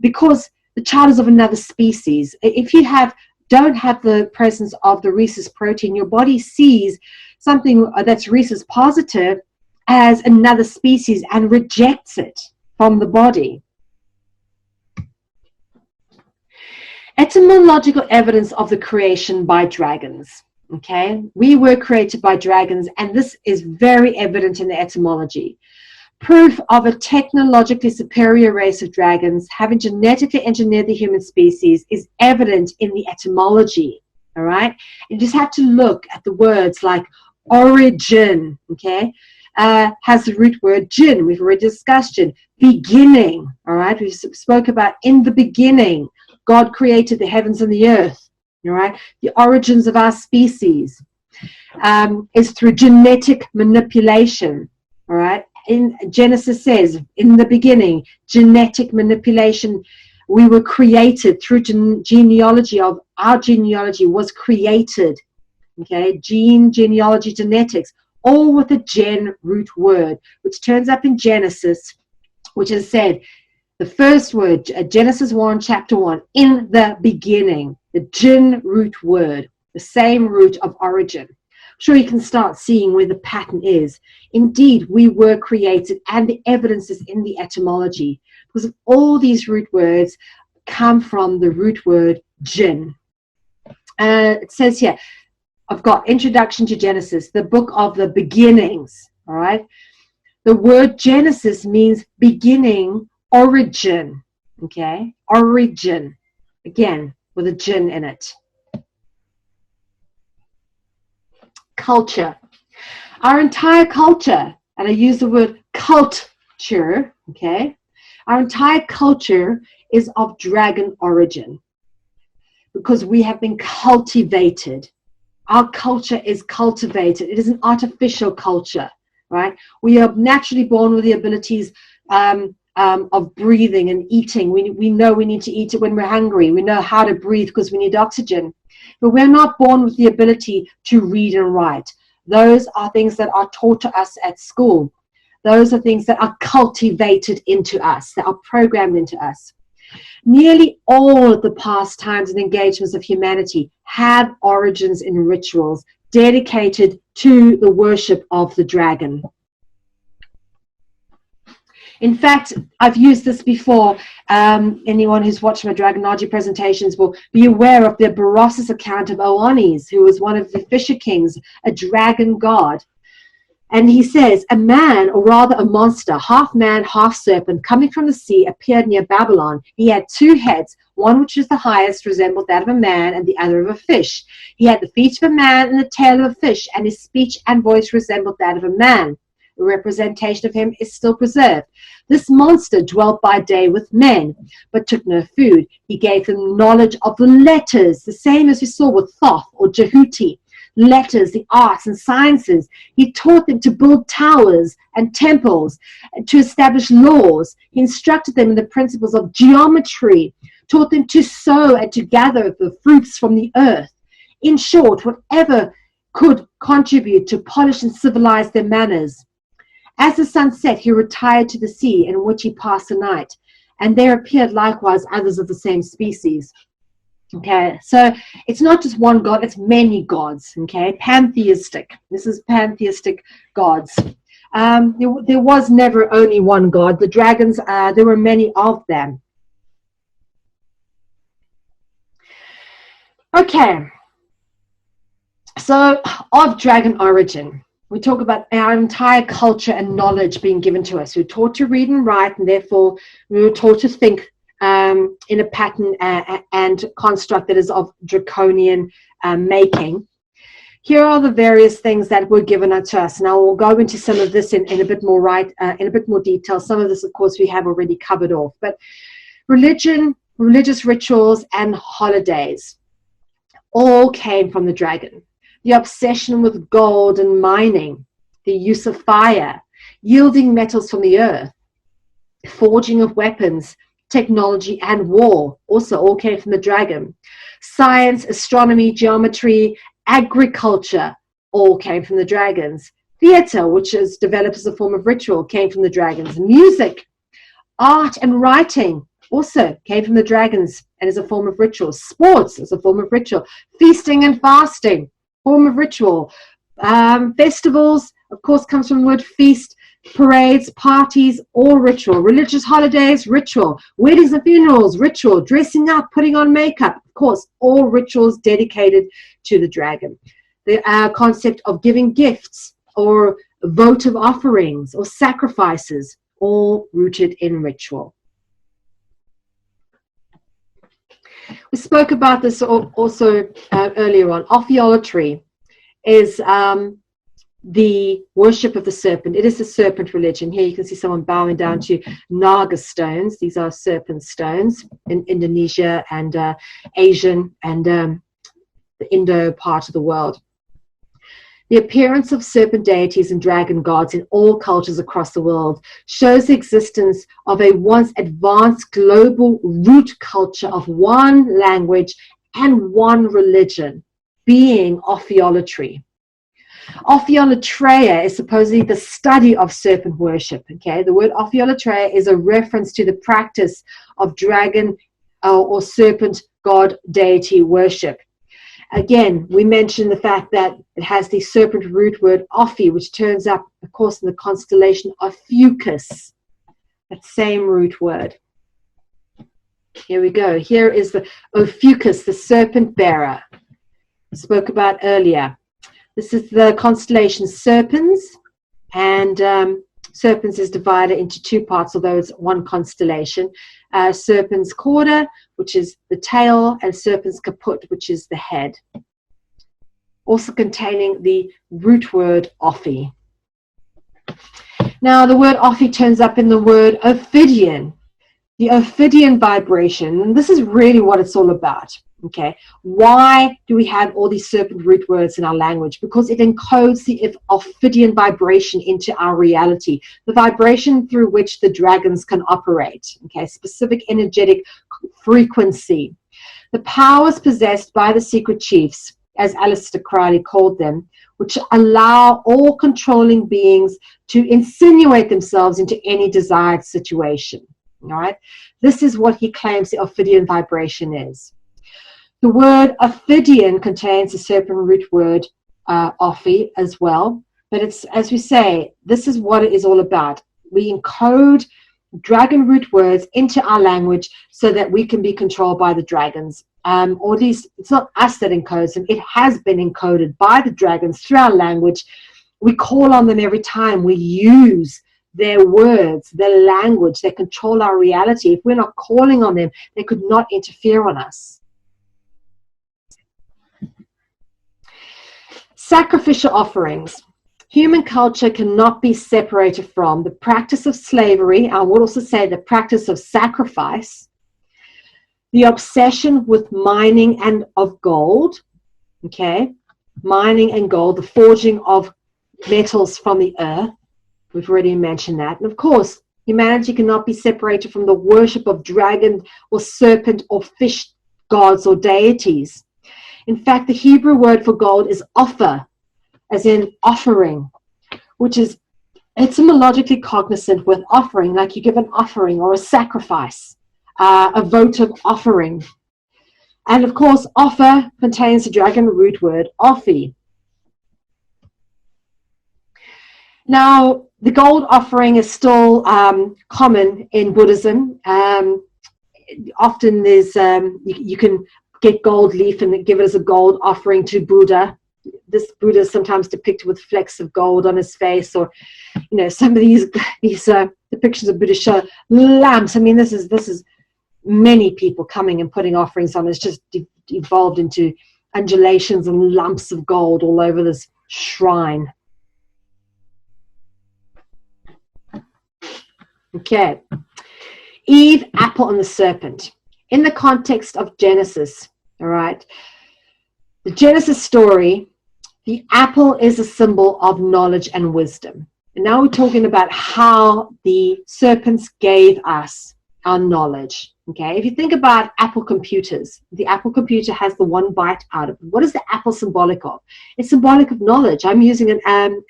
Because the child is of another species. If you have don't have the presence of the rhesus protein, your body sees something that's rhesus positive as another species and rejects it from the body. Etymological evidence of the creation by dragons. Okay, we were created by dragons, and this is very evident in the etymology. Proof of a technologically superior race of dragons having genetically engineered the human species is evident in the etymology. All right, you just have to look at the words like origin. Okay, has the root word jin. We've already discussed jin. Beginning. All right, we spoke about in the beginning God created the heavens and the earth. All right, the origins of our species is through genetic manipulation. All right, in Genesis says, in the beginning, genetic manipulation. We were created through genealogy. Of our genealogy was created. Okay, genealogy, genetics, all with a gen root word, which turns up in Genesis, which is said. The first word, Genesis 1, chapter 1, in the beginning, the jin root word, the same root of origin. I'm sure you can start seeing where the pattern is. Indeed, we were created, and the evidence is in the etymology, because all these root words come from the root word jin. It says here, I've got Introduction to Genesis, the book of the beginnings, all right? The word Genesis means beginning, origin, okay? Origin, again, with a jin in it. Culture. Our entire culture, and I use the word culture, okay? Our entire culture is of dragon origin because we have been cultivated. Our culture is cultivated. It is an artificial culture, right? We are naturally born with the abilities of breathing and eating. We know we need to eat it when we're hungry. We know how to breathe because we need oxygen. But we're not born with the ability to read and write. Those are things that are taught to us at school. Those are things that are cultivated into us, that are programmed into us. Nearly all of the pastimes and engagements of humanity have origins in rituals dedicated to the worship of the dragon. In fact, I've used this before. Anyone who's watched my Dragonology presentations will be aware of the Berosus account of Oannes, who was one of the fisher kings, a dragon god. And he says, a man, or rather a monster, half man, half serpent, coming from the sea, appeared near Babylon. He had two heads, one which was the highest resembled that of a man, and the other of a fish. He had the feet of a man and the tail of a fish, and his speech and voice resembled that of a man. A representation of him is still preserved. This monster dwelt by day with men, but took no food. He gave them knowledge of the letters, the same as we saw with Thoth or Jehuti. Letters, the arts and sciences. He taught them to build towers and temples, to establish laws. He instructed them in the principles of geometry, taught them to sow and to gather the fruits from the earth. In short, whatever could contribute to polish and civilize their manners. As the sun set, he retired to the sea, in which he passed the night, and there appeared likewise others of the same species. Okay, so it's not just one god, it's many gods, okay, pantheistic. This is pantheistic gods. There was never only one god. The dragons, there were many of them. Okay, so of dragon origin, we talk about our entire culture and knowledge being given to us. We're taught to read and write, and therefore we were taught to think in a pattern and construct that is of draconian making. Here are the various things that were given to us. Now we'll go into some of this in a bit more detail. Some of this, of course, we have already covered off. But religion, religious rituals, and holidays all came from the dragon. The obsession with gold and mining, the use of fire, yielding metals from the earth, forging of weapons, technology, and war also all came from the dragon. Science, astronomy, geometry, agriculture all came from the dragons. Theater, which is developed as a form of ritual, came from the dragons. Music, art, and writing also came from the dragons and is a form of ritual. Sports is a form of ritual. Feasting and fasting, form of ritual. Festivals, of course, comes from the word feast. Parades, parties, all ritual. Religious holidays, ritual. Weddings and funerals, ritual. Dressing up, putting on makeup, of course, all rituals dedicated to the dragon. The concept of giving gifts or votive offerings or sacrifices, all rooted in ritual. We spoke about this also earlier on. Ophiolatry is the worship of the serpent. It is the serpent religion. Here you can see someone bowing down to naga stones. These are serpent stones in Indonesia and Asian and the Indo part of the world. The appearance of serpent deities and dragon gods in all cultures across the world shows the existence of a once advanced global root culture of one language and one religion, being ophiolatry. Ophiolatreia is supposedly the study of serpent worship. Okay, the word ophiolatreia is a reference to the practice of dragon or serpent god deity worship. Again, we mentioned the fact that it has the serpent root word ophi, which turns up, of course, in the constellation of Fucus, that same root word. Here we go. Here is the Ophiuchus, the serpent bearer, I spoke about earlier. This is the constellation Serpens, and Serpens is divided into two parts, although it's one constellation. Serpens Cauda, which is the tail, and Serpens Caput, which is the head. Also containing the root word Ophi. Now, the word Ophi turns up in the word Ophidian, the Ophidian vibration, and this is really what it's all about. Okay, why do we have all these serpent root words in our language? Because it encodes the Ophidian vibration into our reality, the vibration through which the dragons can operate. Okay, specific energetic frequency. The powers possessed by the secret chiefs, as Aleister Crowley called them, which allow all controlling beings to insinuate themselves into any desired situation. All right, this is what he claims the Ophidian vibration is. The word Ophidian contains the serpent root word Ophi as well, but it's, as we say, this is what it is all about. We encode dragon root words into our language so that we can be controlled by the dragons. Or at least it's not us that encodes them. It has been encoded by the dragons through our language. We call on them every time we use their words, their language. They control our reality. If we're not calling on them, they could not interfere on us. Sacrificial offerings. Human culture cannot be separated from the practice of slavery. I would also say the practice of sacrifice, the obsession with mining and of gold. Okay, mining and gold, the forging of metals from the earth. We've already mentioned that. And of course, humanity cannot be separated from the worship of dragon or serpent or fish gods or deities. In fact, the Hebrew word for gold is offer, as in offering, which is etymologically cognizant with offering, like you give an offering or a sacrifice, a votive offering. And of course, offer contains the dragon root word ophi. Now, the gold offering is still common in Buddhism. Often there's, you can get gold leaf and give it as a gold offering to Buddha. This Buddha is sometimes depicted with flecks of gold on his face, or, you know, some of these depictions of Buddha show lamps. I mean, this is many people coming and putting offerings on. It's just evolved into undulations and lumps of gold all over this shrine. Okay. Eve, apple, and the serpent. In the context of Genesis, all right, the Genesis story, the apple is a symbol of knowledge and wisdom. And now we're talking about how the serpents gave us our knowledge. Okay, if you think about Apple computers, the Apple computer has the one byte out of it. What is the apple symbolic of? It's symbolic of knowledge. I'm using an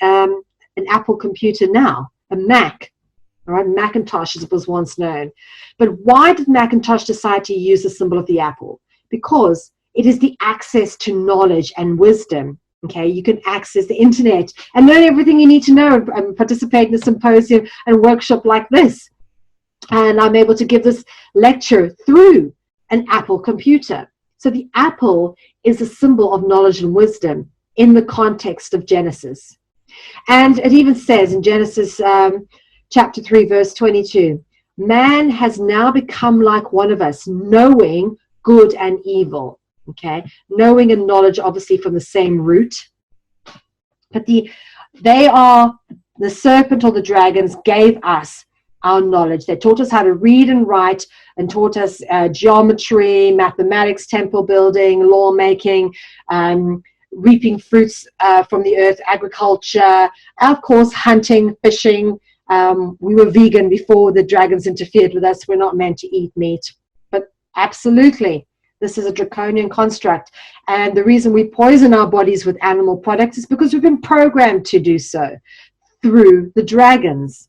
Apple computer now, a Mac. All right, Macintosh as it was once known. But why did Macintosh decide to use the symbol of the apple? Because it is the access to knowledge and wisdom. Okay, you can access the internet and learn everything you need to know and participate in a symposium and workshop like this. And I'm able to give this lecture through an Apple computer. So the apple is a symbol of knowledge and wisdom in the context of Genesis. And it even says in Genesis chapter 3, verse 22, man has now become like one of us, knowing good and evil. Okay, knowing and knowledge obviously from the same root. But the serpent or the dragons gave us our knowledge. They taught us how to read and write and taught us geometry, mathematics, temple building, lawmaking, reaping fruits from the earth, agriculture, of course, hunting, fishing. We were vegan before the dragons interfered with us. We're not meant to eat meat. But absolutely, this is a draconian construct. And the reason we poison our bodies with animal products is because we've been programmed to do so through the dragons.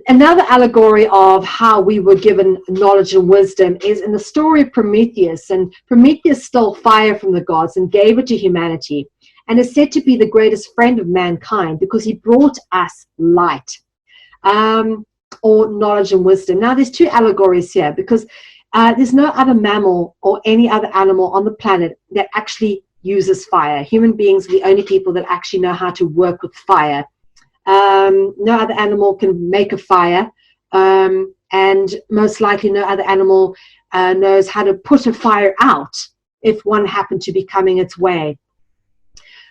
Another allegory of how we were given knowledge and wisdom is in the story of Prometheus. And Prometheus stole fire from the gods and gave it to humanity, and is said to be the greatest friend of mankind because he brought us light, or knowledge and wisdom. Now, there's two allegories here because there's no other mammal or any other animal on the planet that actually uses fire. Human beings are the only people that actually know how to work with fire. No other animal can make a fire, and most likely no other animal knows how to put a fire out if one happened to be coming its way.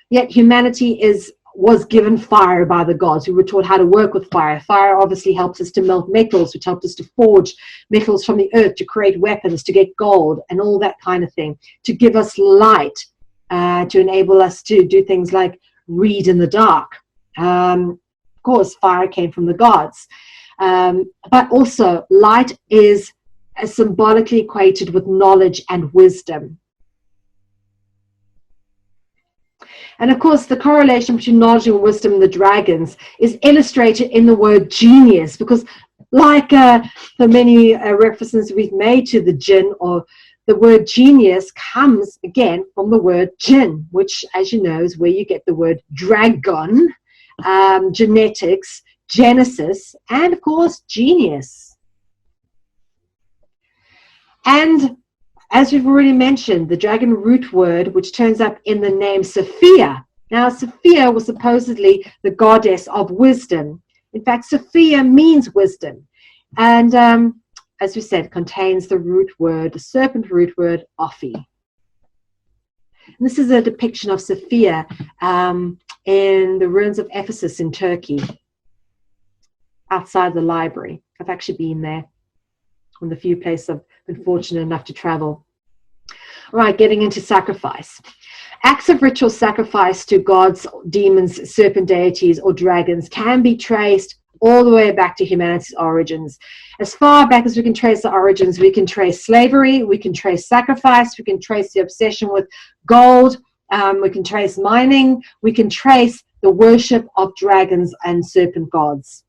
Yet humanity was given fire by the gods. We were taught how to work with fire. Fire obviously helps us to melt metals, which helped us to forge metals from the earth, to create weapons, to get gold, and all that kind of thing, to give us light, to enable us to do things like read in the dark. Of course, fire came from the gods. But also, light is symbolically equated with knowledge and wisdom. And of course, the correlation between knowledge and wisdom and the dragons is illustrated in the word genius, because like the many references we've made to the jinn, or the word genius comes again from the word jinn, which, as you know, is where you get the word dragon, genetics, genesis, and of course, genius. And as we've already mentioned, the dragon root word, which turns up in the name Sophia. Now, Sophia was supposedly the goddess of wisdom. In fact, Sophia means wisdom. And as we said, contains the root word, the serpent root word, Ophi. And this is a depiction of Sophia in the ruins of Ephesus in Turkey, outside the library. I've actually been there, on the few places I've been fortunate enough to travel. All right, getting into sacrifice. Acts of ritual sacrifice to gods, demons, serpent deities, or dragons can be traced all the way back to humanity's origins. As far back as we can trace the origins, we can trace slavery, we can trace sacrifice, we can trace the obsession with gold, we can trace mining, we can trace the worship of dragons and serpent gods.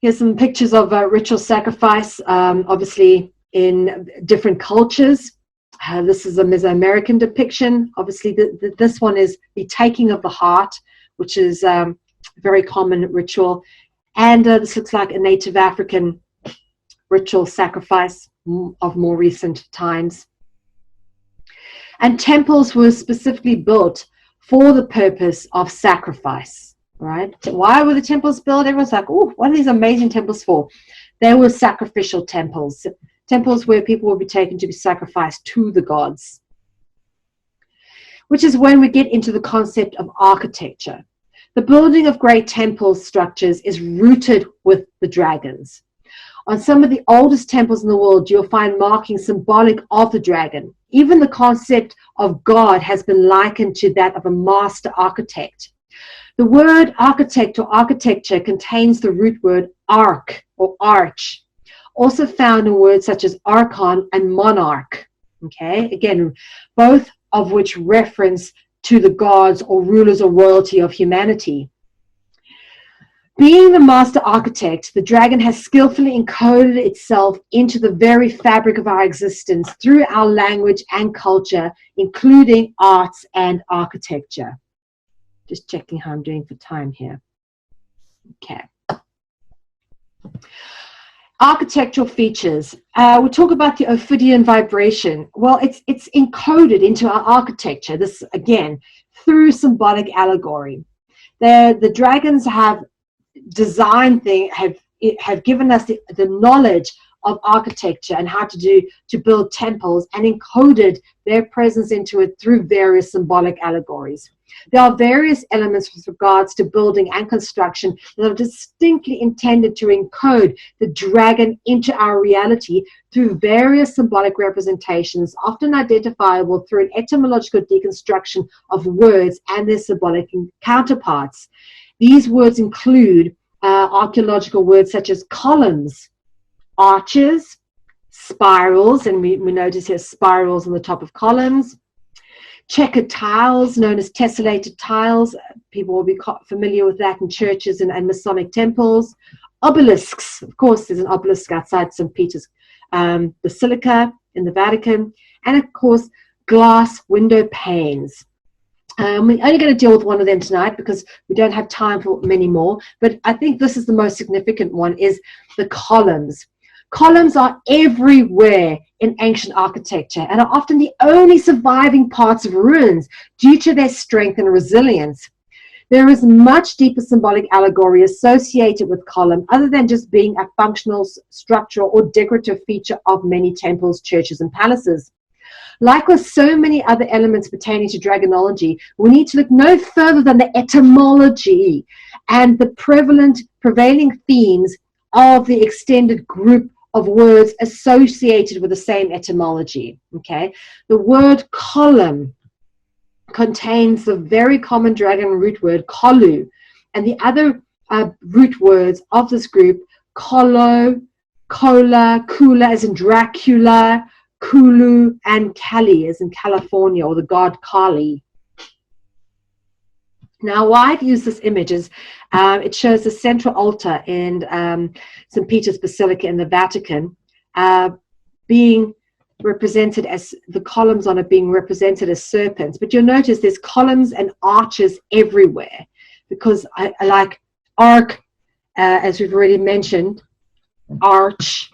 Here's some pictures of ritual sacrifice, obviously in different cultures. This is a Mesoamerican depiction. Obviously, this one is the taking of the heart, which is a very common ritual. And this looks like a native African ritual sacrifice of more recent times. And temples were specifically built for the purpose of sacrifice. Right? Why were the temples built? Everyone's like, oh, what are these amazing temples for? They were sacrificial temples. Temples where people would be taken to be sacrificed to the gods. Which is when we get into the concept of architecture. The building of great temple structures is rooted with the dragons. On some of the oldest temples in the world, you'll find markings symbolic of the dragon. Even the concept of God has been likened to that of a master architect. The word architect or architecture contains the root word arch or arch, also found in words such as archon and monarch. Okay, again, both of which reference to the gods or rulers or royalty of humanity. Being the master architect, the dragon has skillfully encoded itself into the very fabric of our existence through our language and culture, including arts and architecture. Just checking how I'm doing for time here. Okay. Architectural features. We'll talk about the Ophidian vibration. Well, it's encoded into our architecture, this again, through symbolic allegory. The dragons have designed have given us the knowledge of architecture and how to build temples, and encoded their presence into it through various symbolic allegories. There are various elements with regards to building and construction that are distinctly intended to encode the dragon into our reality through various symbolic representations, often identifiable through an etymological deconstruction of words and their symbolic counterparts. These words include archaeological words such as columns, arches, spirals, and we notice here spirals on the top of columns, checkered tiles known as tessellated tiles. People will be familiar with that in churches and Masonic temples. Obelisks, of course, there's an obelisk outside St. Peter's Basilica in the Vatican, and of course, glass window panes. We're only going to deal with one of them tonight because we don't have time for many more, but I think this is the most significant one, is the columns. Columns are everywhere in ancient architecture and are often the only surviving parts of ruins due to their strength and resilience. There is much deeper symbolic allegory associated with column other than just being a functional, structural, or decorative feature of many temples, churches, and palaces. Like with so many other elements pertaining to dragonology, we need to look no further than the etymology and the prevailing themes of the extended group of words associated with the same etymology. Okay, the word column contains the very common dragon root word kolu, and the other root words of this group, kolo, kola, kula as in Dracula, Kulu, and Kali as in California, or the god Kali. Now, why I've used this image is it shows the central altar in St. Peter's Basilica in the Vatican being represented as, the columns on it being represented as serpents. But you'll notice there's columns and arches everywhere, because I like arc, as we've already mentioned, arch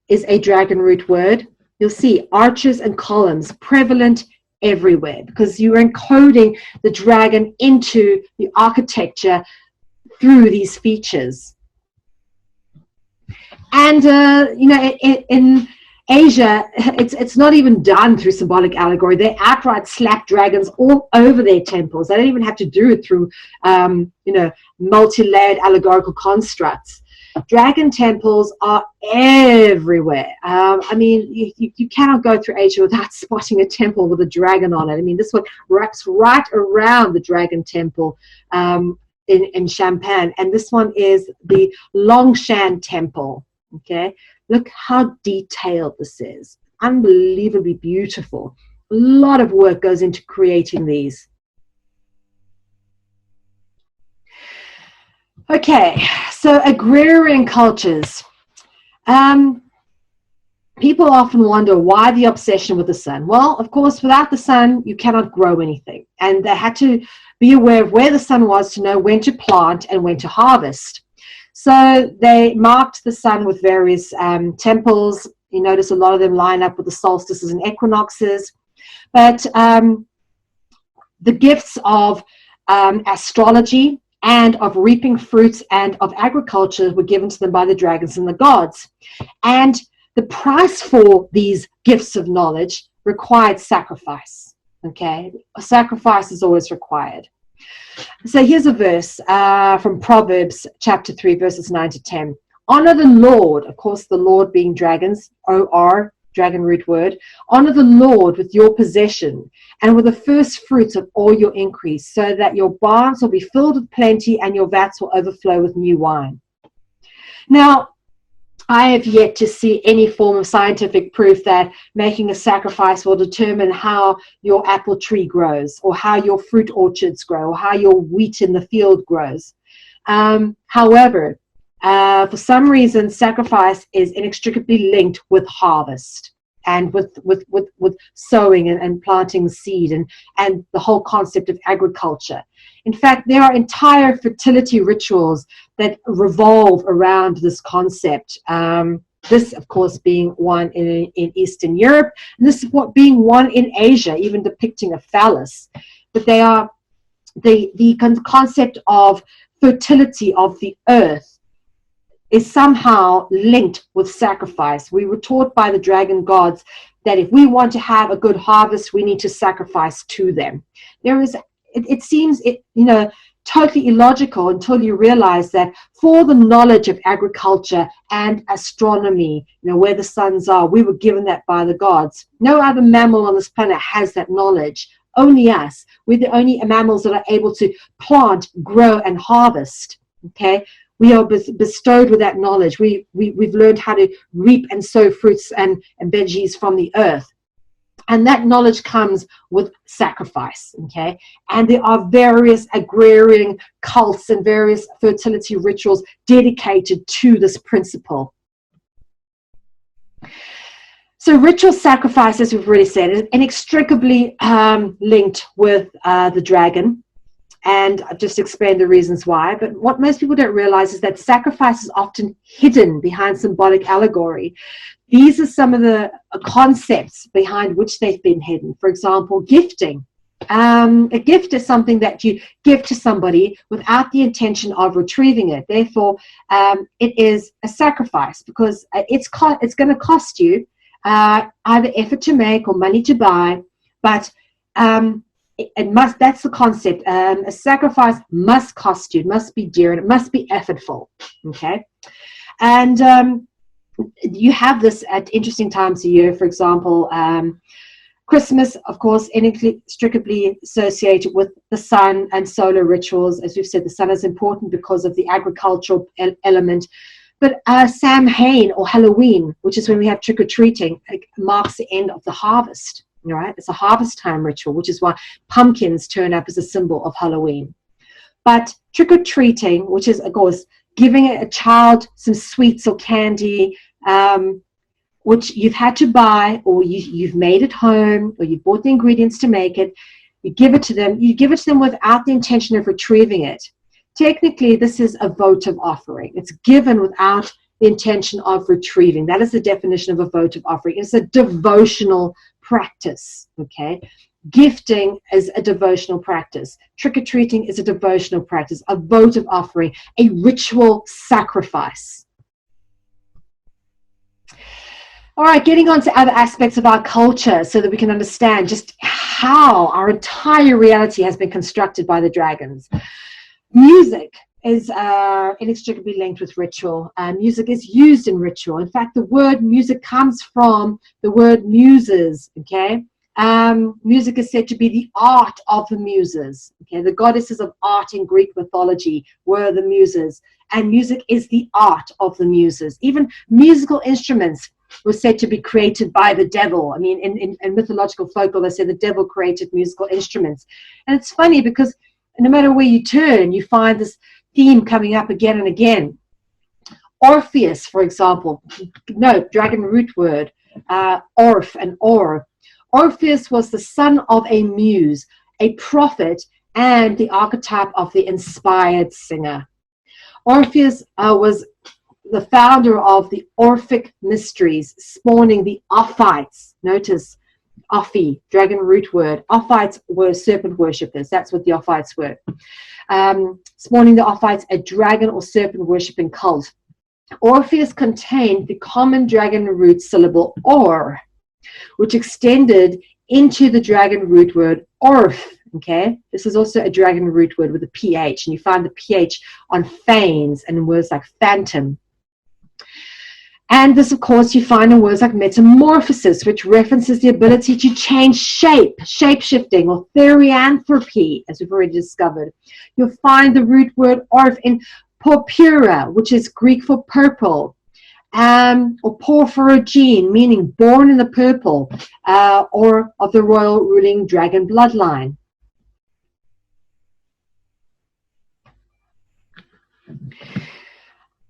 is a dragon root word. You'll see arches and columns prevalent everywhere because you're encoding the dragon into the architecture through these features. And in Asia, it's not even done through symbolic allegory. They outright slap dragons all over their temples. They don't even have to do it through multi-layered allegorical constructs. Dragon temples are everywhere. I mean, you cannot go through Asia without spotting a temple with a dragon on it. I mean, this one wraps right around the dragon temple in Champagne. And this one is the Longshan temple. Okay, look how detailed this is. Unbelievably beautiful. A lot of work goes into creating these. Okay, so agrarian cultures. People often wonder why the obsession with the sun. Well, of course, without the sun, you cannot grow anything. And they had to be aware of where the sun was to know when to plant and when to harvest. So they marked the sun with various temples. You notice a lot of them line up with the solstices and equinoxes. But the gifts of astrology and of reaping fruits and of agriculture were given to them by the dragons and the gods. And the price for these gifts of knowledge required sacrifice. Okay, a sacrifice is always required. So here's a verse from Proverbs chapter 3, verses 9 to 10. Honor the Lord, of course, the Lord being dragons, O-R, dragon root word. Honor the Lord with your possession and with the first fruits of all your increase, so that your barns will be filled with plenty and your vats will overflow with new wine. Now, I have yet to see any form of scientific proof that making a sacrifice will determine how your apple tree grows, or how your fruit orchards grow, or how your wheat in the field grows. However, for some reason, sacrifice is inextricably linked with harvest, and with sowing and planting seed, and the whole concept of agriculture. In fact, there are entire fertility rituals that revolve around this concept. This, of course, being one in Eastern Europe, and this being one in Asia, even depicting a phallus. But they are the concept of fertility of the earth is somehow linked with sacrifice. We were taught by the dragon gods that if we want to have a good harvest, we need to sacrifice to them. It seems totally illogical until you realize that for the knowledge of agriculture and astronomy, where the suns are, we were given that by the gods. No other mammal on this planet has that knowledge. Only us. We're the only mammals that are able to plant, grow, and harvest. Okay. We are bestowed with that knowledge. We've learned how to reap and sow fruits and veggies from the earth. And that knowledge comes with sacrifice, okay? And there are various agrarian cults and various fertility rituals dedicated to this principle. So ritual sacrifice, as we've already said, is inextricably linked with the dragon. And I've just explained the reasons why. But what most people don't realize is that sacrifice is often hidden behind symbolic allegory. These are some of the concepts behind which they've been hidden. For example, gifting. A gift is something that you give to somebody without the intention of retrieving it. Therefore, it is a sacrifice, because it's going to cost you either effort to make or money to buy. But that's the concept. A sacrifice must cost you, it must be dear, and it must be effortful. Okay. And you have this at interesting times of year. For example, Christmas, of course, inextricably associated with the sun and solar rituals. As we've said, the sun is important because of the agricultural element. But Samhain, or Halloween, which is when we have trick-or-treating, marks the end of the harvest. Right? It's a harvest time ritual, which is why pumpkins turn up as a symbol of Halloween. But trick-or-treating, which is, of course, giving a child some sweets or candy, which you've had to buy, or you've made at home, or you bought the ingredients to make it, you give it to them without the intention of retrieving it. Technically, this is a votive offering. It's given without the intention of retrieving. That is the definition of a votive offering. It's a devotional practice, okay? Gifting is a devotional practice. Trick-or-treating is a devotional practice, a votive offering, a ritual sacrifice. All right, getting on to other aspects of our culture so that we can understand just how our entire reality has been constructed by the dragons. Music is inextricably linked with ritual. Music is used in ritual. In fact, the word music comes from the word muses, okay? Music is said to be the art of the muses, okay? The goddesses of art in Greek mythology were the muses, and music is the art of the muses. Even musical instruments were said to be created by the devil. I mean, in mythological folklore, they say the devil created musical instruments. And it's funny because no matter where you turn, you find this theme coming up again and again. Orpheus, for example, no, dragon root word, orf and or. Orpheus was the son of a muse, a prophet, and the archetype of the inspired singer. Orpheus was the founder of the Orphic mysteries, spawning the Ophites. Notice, Ophi, dragon root word. Ophites were serpent worshippers. That's what the Ophites were. Spawning the Ophites, a dragon or serpent worshipping cult. Orpheus contained the common dragon root syllable or, which extended into the dragon root word orf. Okay, this is also a dragon root word with a ph, and you find the ph on fanes and in words like phantom. And this, of course, you find in words like metamorphosis, which references the ability to change shape, shape-shifting, or therianthropy, as we've already discovered. You'll find the root word orf in purpura, which is Greek for purple. or porphyrogene, meaning born in the purple, or of the royal ruling dragon bloodline.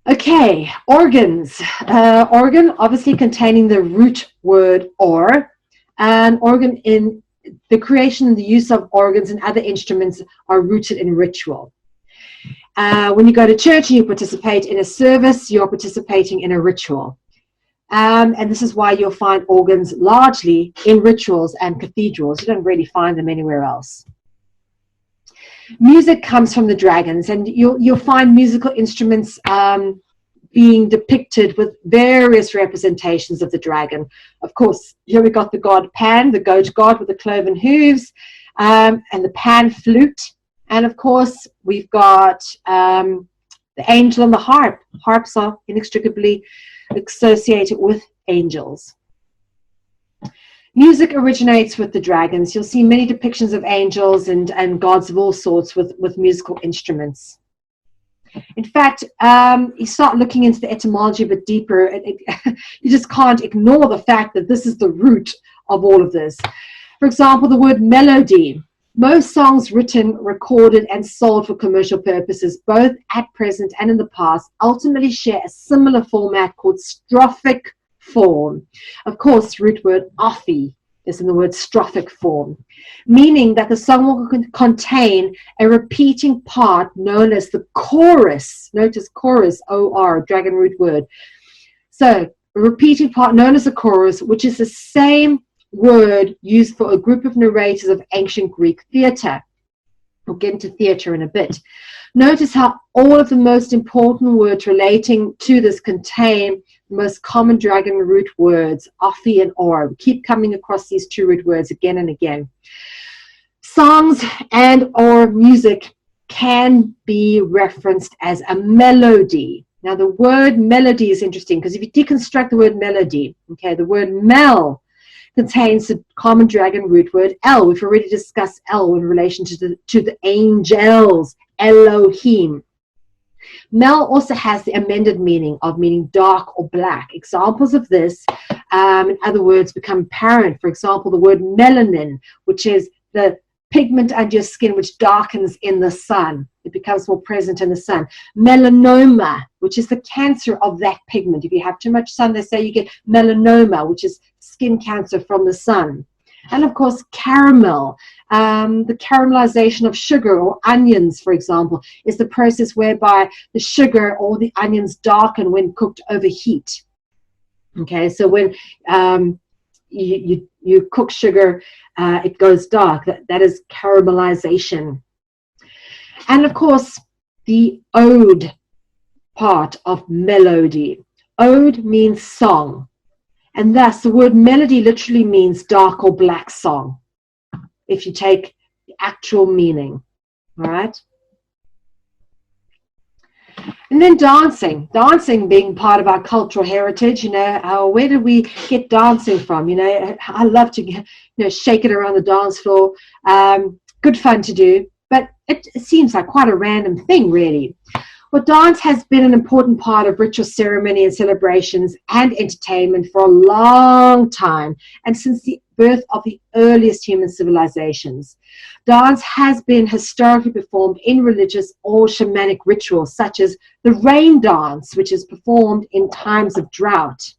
Okay, organs. Organ, obviously containing the root word or. An organ in the creation and the use of organs and other instruments are rooted in ritual. When you go to church and you participate in a service, you're participating in a ritual. And this is why you'll find organs largely in rituals and cathedrals. You don't really find them anywhere else. Music comes from the dragons, and you'll find musical instruments being depicted with various representations of the dragon. Of course, here we got the god Pan, the goat god with the cloven hooves, and the pan flute. And of course, we've got the angel and the harp. Harps are inextricably associated with angels. Music originates with the dragons. You'll see many depictions of angels and gods of all sorts with musical instruments. In fact, you start looking into the etymology a bit deeper, you just can't ignore the fact that this is the root of all of this. For example, the word melody. Most songs written, recorded, and sold for commercial purposes, both at present and in the past, ultimately share a similar format called strophic form. Of course, root word ophi is in the word strophic form, meaning that the song will contain a repeating part known as the chorus. Notice chorus, O-R, dragon root word. So a repeating part known as the chorus, which is the same word used for a group of narrators of ancient Greek theatre. We'll get into theatre in a bit. Notice how all of the most important words relating to this contain the most common dragon root words, ophi and or. We keep coming across these two root words again and again. Songs and or music can be referenced as a melody. Now, the word melody is interesting because if you deconstruct the word melody, okay, the word mel contains the common dragon root word El. We've already discussed El in relation to the angels, Elohim. Mel also has the amended meaning of meaning dark or black. Examples of this, in other words, become apparent. For example, the word melanin, which is the pigment under your skin which darkens in the sun. It becomes more present in the sun. Melanoma, which is the cancer of that pigment. If you have too much sun, they say you get melanoma, which is skin cancer from the sun. And of course, caramel. The caramelization of sugar or onions, for example, is the process whereby the sugar or the onions darken when cooked over heat. Okay, so when you cook sugar, it goes dark. That is caramelization. And of course, the ode part of melody. Ode means song. And thus, the word melody literally means dark or black song, if you take the actual meaning. All right? And then dancing. Dancing being part of our cultural heritage, where did we get dancing from? I love to, shake it around the dance floor. Good fun to do, but it seems like quite a random thing, really. Well, dance has been an important part of ritual ceremony and celebrations and entertainment for a long time, and since the birth of the earliest human civilizations. Dance has been historically performed in religious or shamanic rituals, such as the rain dance, which is performed in times of drought.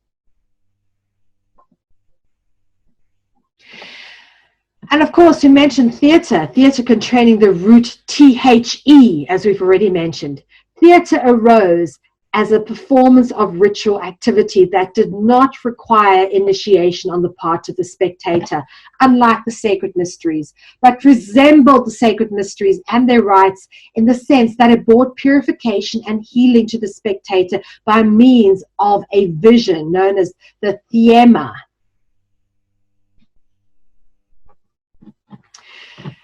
And of course, we mentioned theatre. Theatre containing the root THE, as we've already mentioned. Theatre arose as a performance of ritual activity that did not require initiation on the part of the spectator, unlike the sacred mysteries, but resembled the sacred mysteries and their rites in the sense that it brought purification and healing to the spectator by means of a vision known as the thema.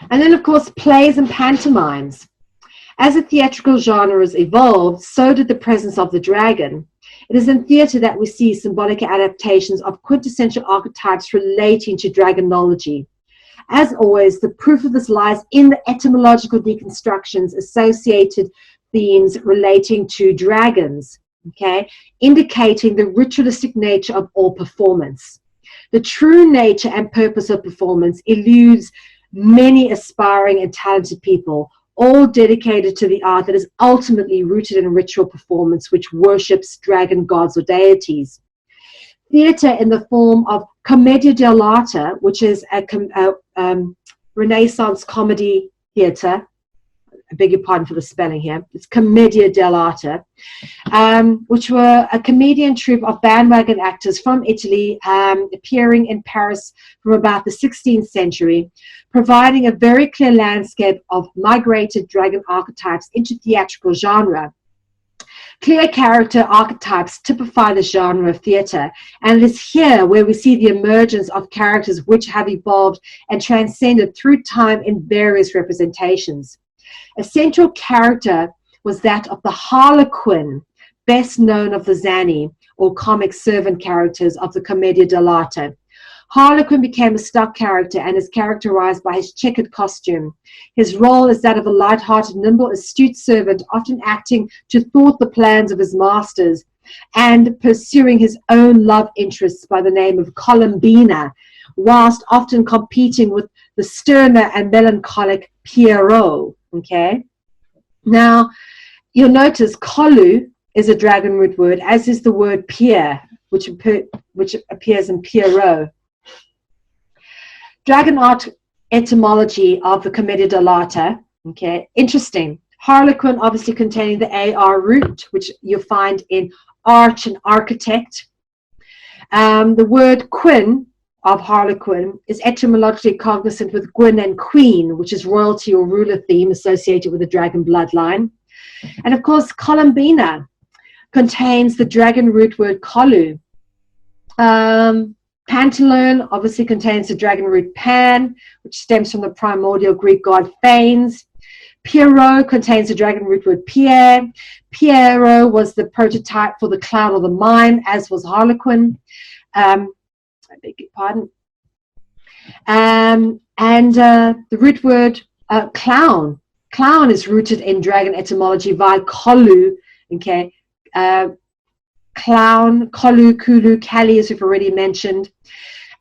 And then, of course, plays and pantomimes. As the theatrical genre has evolved, so did the presence of the dragon. It is in theatre that we see symbolic adaptations of quintessential archetypes relating to dragonology. As always, the proof of this lies in the etymological deconstructions associated themes relating to dragons. okay, indicating the ritualistic nature of all performance. The true nature and purpose of performance eludes many aspiring and talented people, all dedicated to the art that is ultimately rooted in ritual performance, which worships dragon gods or deities. Theatre in the form of commedia dell'arte, which is a Renaissance comedy theatre. I beg your pardon for the spelling here. It's commedia dell'arte, which were a comedian troupe of bandwagon actors from Italy, appearing in Paris from about the 16th century, providing a very clear landscape of migrated dragon archetypes into theatrical genre. Clear character archetypes typify the genre of theatre, and it is here where we see the emergence of characters which have evolved and transcended through time in various representations. A central character was that of the Harlequin, best known of the Zanni, or comic servant characters of the Commedia dell'arte. Harlequin became a stock character and is characterized by his checkered costume. His role is that of a light-hearted, nimble, astute servant, often acting to thwart the plans of his masters and pursuing his own love interests by the name of Columbina, whilst often competing with the sterner and melancholic Pierrot. Okay. Now, you'll notice Colu is a dragon root word, as is the word Pierre, which appears in Pierrot. Dragon art etymology of the Commedia dell'arte. Okay, interesting. Harlequin obviously containing the AR root, which you'll find in arch and architect. The word quin of Harlequin is etymologically cognizant with Gwyn and Queen, which is royalty or ruler theme associated with the dragon bloodline. And of course, Columbina contains the dragon root word Colu. Pantaleon obviously contains the dragon root Pan, which stems from the primordial Greek god Phanes. Pierrot contains the dragon root word Pierre. Pierrot was the prototype for the clown or the mime, as was Harlequin. I beg your pardon. The root word clown. Clown is rooted in dragon etymology via Colu. Okay. Clown, Colu, Kulu, Kali, as we've already mentioned.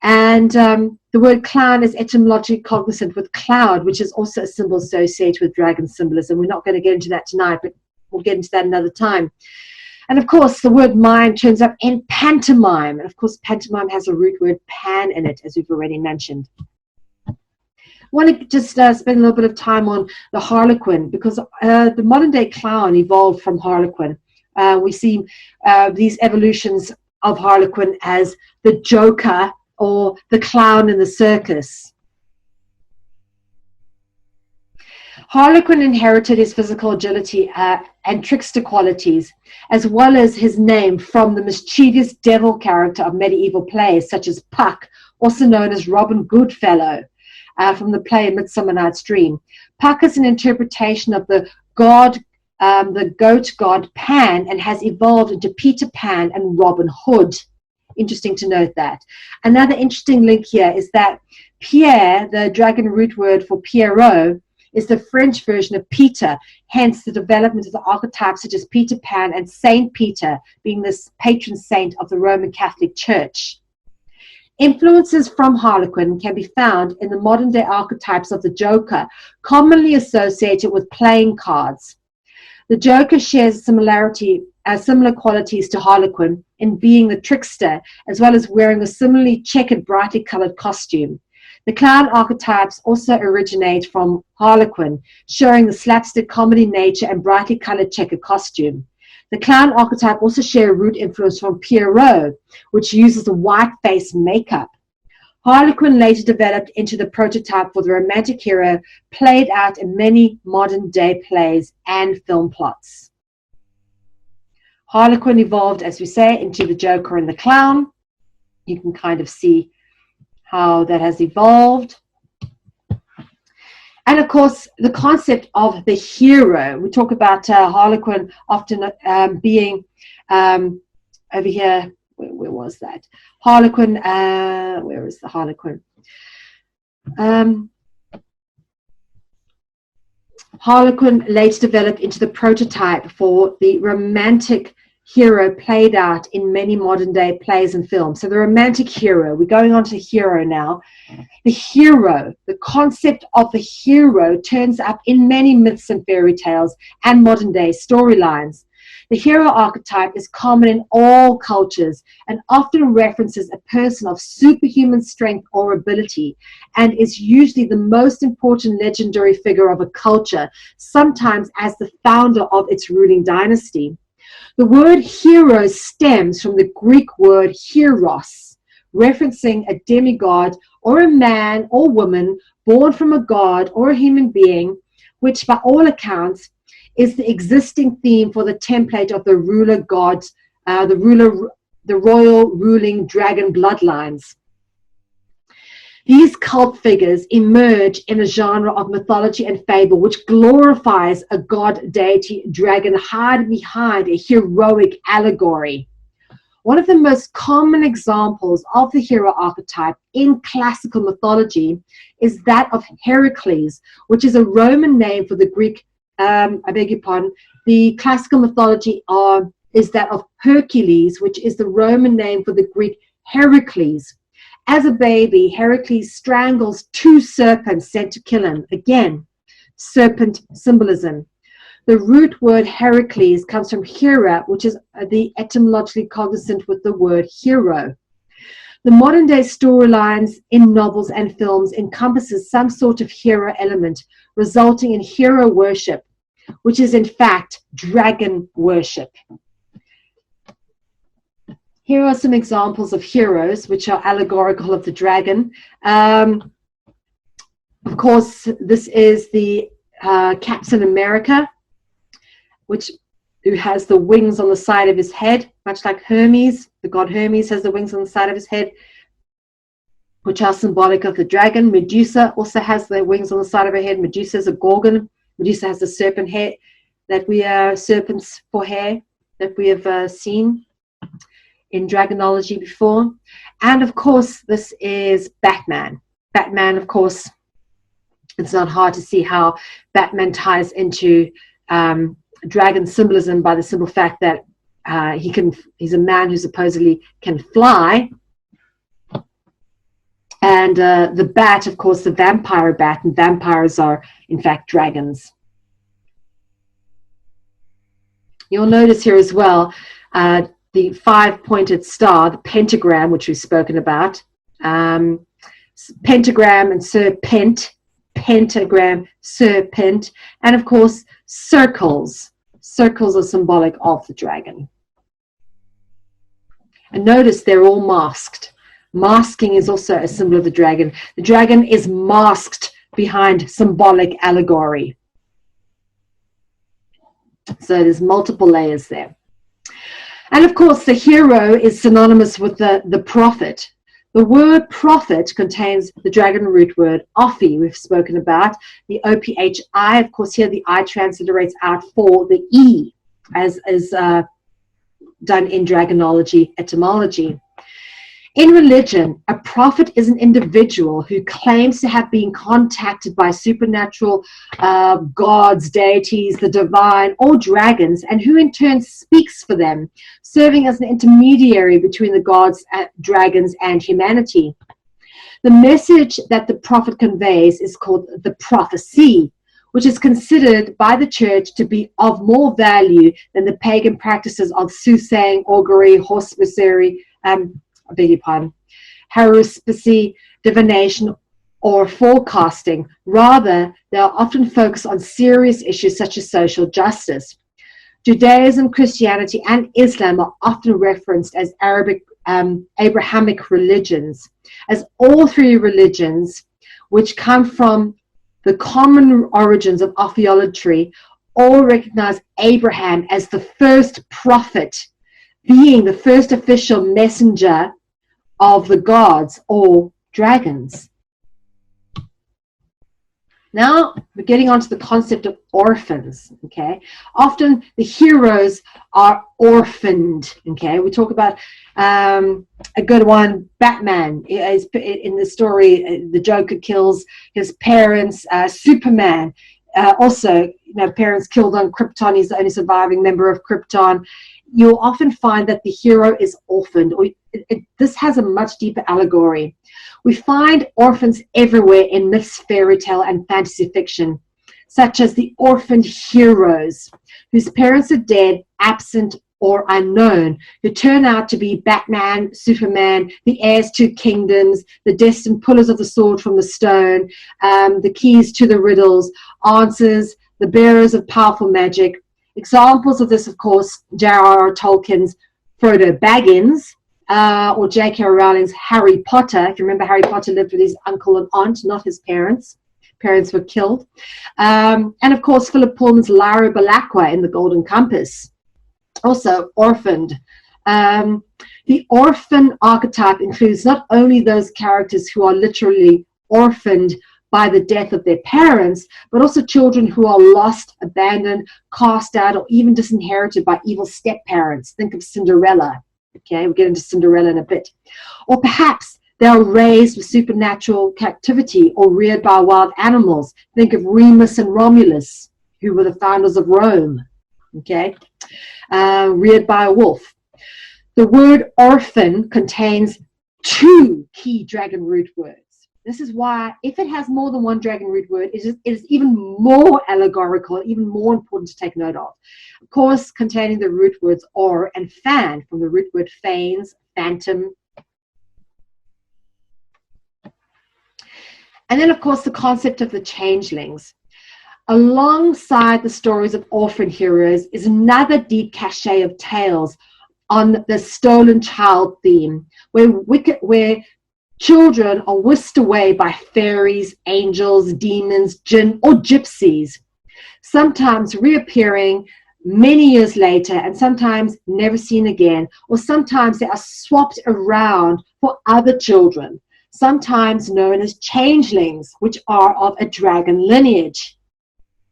And the word clown is etymologically cognizant with cloud, which is also a symbol associated with dragon symbolism. We're not going to get into that tonight, but we'll get into that another time. And of course, the word mime turns up in pantomime. And of course, pantomime has a root word pan in it, as we've already mentioned. I want to just spend a little bit of time on the Harlequin, because the modern day clown evolved from Harlequin. We see these evolutions of Harlequin as the Joker or the clown in the circus. Harlequin inherited his physical agility and trickster qualities, as well as his name, from the mischievous devil character of medieval plays, such as Puck, also known as Robin Goodfellow, from the play Midsummer Night's Dream. Puck is an interpretation of the goat god Pan, and has evolved into Peter Pan and Robin Hood. Interesting to note that. Another interesting link here is that Pierre, the dragon root word for Pierrot, is the French version of Peter, hence the development of the archetypes such as Peter Pan and Saint Peter, being this patron saint of the Roman Catholic Church. Influences from Harlequin can be found in the modern day archetypes of the Joker, commonly associated with playing cards. The Joker shares similar qualities to Harlequin in being the trickster, as well as wearing a similarly checkered, brightly colored costume. The clown archetypes also originate from Harlequin, showing the slapstick comedy nature and brightly colored checkered costume. The clown archetype also shares a root influence from Pierrot, which uses a white face makeup. Harlequin later developed into the prototype for the romantic hero, played out in many modern-day plays and film plots. Harlequin evolved, as we say, into the Joker and the Clown. You can kind of see how that has evolved. And of course, the concept of the hero. We talk about Harlequin often being over here. Where was that? Harlequin, where is the Harlequin? Harlequin later developed into the prototype for the romantic hero played out in many modern day plays and films. So the romantic hero, we're going on to hero now. The hero, the concept of the hero turns up in many myths and fairy tales and modern day storylines. The hero archetype is common in all cultures and often references a person of superhuman strength or ability, and is usually the most important legendary figure of a culture, sometimes as the founder of its ruling dynasty. The word hero stems from the Greek word heros, referencing a demigod or a man or woman born from a god or a human being, which by all accounts is the existing theme for the template of the ruler gods, the royal ruling dragon bloodlines. These cult figures emerge in a genre of mythology and fable which glorifies a god deity dragon hiding behind a heroic allegory. One of the most common examples of the hero archetype in classical mythology is that of Heracles, which is a Roman name for the Greek, the classical mythology is that of Hercules, which is the Roman name for the Greek Heracles. As a baby, Heracles strangles two serpents sent to kill him. Again, serpent symbolism. The root word Heracles comes from Hera, which is the etymologically cognizant with the word hero. The modern day storylines in novels and films encompasses some sort of hero element, resulting in hero worship, which is in fact dragon worship. Here are some examples of heroes which are allegorical of the dragon. Of course, this is the Captain America, who has the wings on the side of his head, much like Hermes. The god Hermes has the wings on the side of his head, which are symbolic of the dragon. Medusa also has the wings on the side of her head. Medusa is a gorgon. Medusa has the serpent hair serpents for hair that we have seen in dragonology before. And of course, this is Batman. Batman, of course, it's not hard to see how Batman ties into dragon symbolism by the simple fact that he's a man who supposedly can fly. And the bat, of course, the vampire bat, and vampires are in fact dragons. You'll notice here as well the five-pointed star, the pentagram, which we've spoken about. Pentagram and serpent, pentagram, serpent, and of course circles. Circles are symbolic of the dragon. And notice they're all masked. Masking is also a symbol of the dragon. The dragon is masked behind symbolic allegory. So there's multiple layers there. And of course, the hero is synonymous with the prophet. The word prophet contains the dragon root word ophi, we've spoken about, the O-P-H-I. Of course, here the I transliterates out for the E, as is done in dragonology etymology. In religion, a prophet is an individual who claims to have been contacted by supernatural gods, deities, the divine, or dragons, and who in turn speaks for them, serving as an intermediary between the gods, dragons, and humanity. The message that the prophet conveys is called the prophecy, which is considered by the church to be of more value than the pagan practices of soothsaying, augury, horsemanship, haruspicy, divination, or forecasting. Rather, they are often focused on serious issues such as social justice. Judaism, Christianity, and Islam are often referenced as Abrahamic religions, as all three religions, which come from the common origins of ophiologry, all recognize Abraham as the first prophet, being the first official messenger of the gods or dragons. Now we're getting onto the concept of orphans. Okay, often the heroes are orphaned. Okay, we talk about a good one, Batman. In the story, the Joker kills his parents. Superman, also, parents killed on Krypton. He's the only surviving member of Krypton. you'll often find that the hero is orphaned, or this has a much deeper allegory. We find orphans everywhere in myths, fairy tale, and fantasy fiction, such as the orphaned heroes whose parents are dead, absent, or unknown, who turn out to be Batman, Superman, the heirs to kingdoms, the destined pullers of the sword from the stone, the keys to the riddles, answers, the bearers of powerful magic. Examples of this, of course, J.R.R. Tolkien's Frodo Baggins, or J.K. Rowling's Harry Potter. If you remember, Harry Potter lived with his uncle and aunt, not his parents. Parents were killed. And of course, Philip Pullman's Lyra Belacqua in The Golden Compass. Also orphaned. The orphan archetype includes not only those characters who are literally orphaned by the death of their parents, but also children who are lost, abandoned, cast out, or even disinherited by evil step-parents. Think of Cinderella. Okay, we'll get into Cinderella in a bit. Or perhaps they are raised with supernatural captivity or reared by wild animals. Think of Remus and Romulus, who were the founders of Rome. Okay, reared by a wolf. The word orphan contains 2 key dragon root words. This is why, if it has more than one dragon root word, it is even more allegorical, even more important to take note of. Of course, containing the root words or and fan, from the root word fanes, phantom. And then, of course, the concept of the changelings. Alongside the stories of orphan heroes is another deep cachet of tales on the stolen child theme, where children are whisked away by fairies, angels, demons, jinn, or gypsies, sometimes reappearing many years later and sometimes never seen again, or sometimes they are swapped around for other children, sometimes known as changelings, which are of a dragon lineage.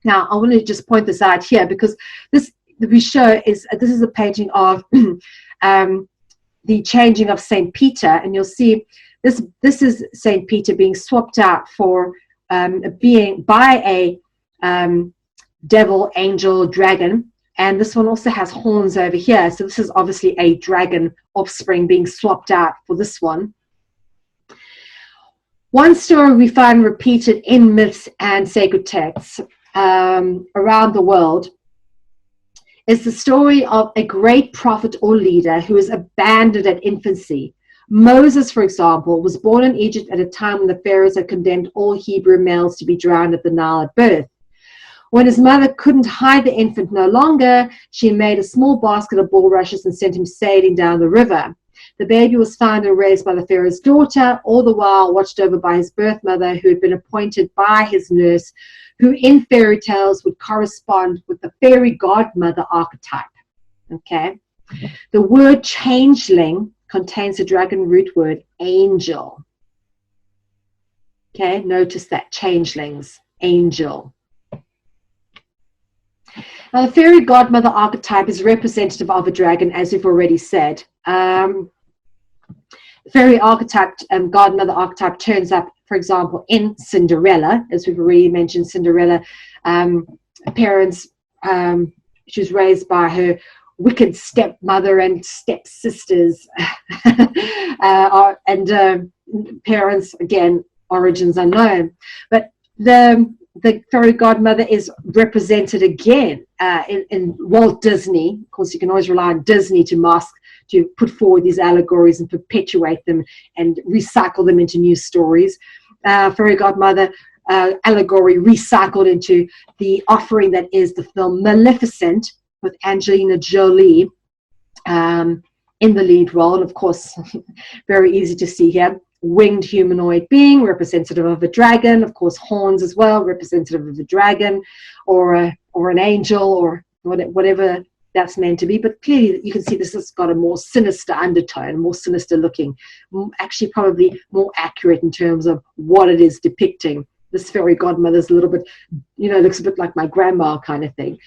Now, I want to just point this out here because this is a painting of the changing of St. Peter, and you'll see this is St. Peter being swapped out for being by a devil, angel, dragon, and this one also has horns over here. So this is obviously a dragon offspring being swapped out for this one. One story we find repeated in myths and sacred texts around the world is the story of a great prophet or leader who is abandoned at infancy. Moses, for example, was born in Egypt at a time when the pharaohs had condemned all Hebrew males to be drowned at the Nile at birth. When his mother couldn't hide the infant no longer, she made a small basket of bulrushes and sent him sailing down the river. The baby was found and raised by the pharaoh's daughter, all the while watched over by his birth mother, who had been appointed by his nurse, who in fairy tales would correspond with the fairy godmother archetype. Okay, the word changeling contains the dragon root word angel. Okay, notice that, changelings, angel. Now, the fairy godmother archetype is representative of a dragon, as we've already said. Fairy archetype and godmother archetype turns up, for example, in Cinderella, as we've already mentioned. Cinderella, parents, she was raised by her wicked stepmother and stepsisters, and parents, again, origins unknown. But the fairy godmother is represented again in Walt Disney. Of course, you can always rely on Disney to put forward these allegories and perpetuate them and recycle them into new stories. Fairy godmother allegory recycled into the offering that is the film Maleficent, with Angelina Jolie in the lead role. And of course, very easy to see here, winged humanoid being, representative of a dragon, of course horns as well, representative of a dragon or an angel or whatever that's meant to be. But clearly you can see this has got a more sinister undertone, more sinister looking, actually probably more accurate in terms of what it is depicting. This fairy godmother's a little bit, looks a bit like my grandma kind of thing,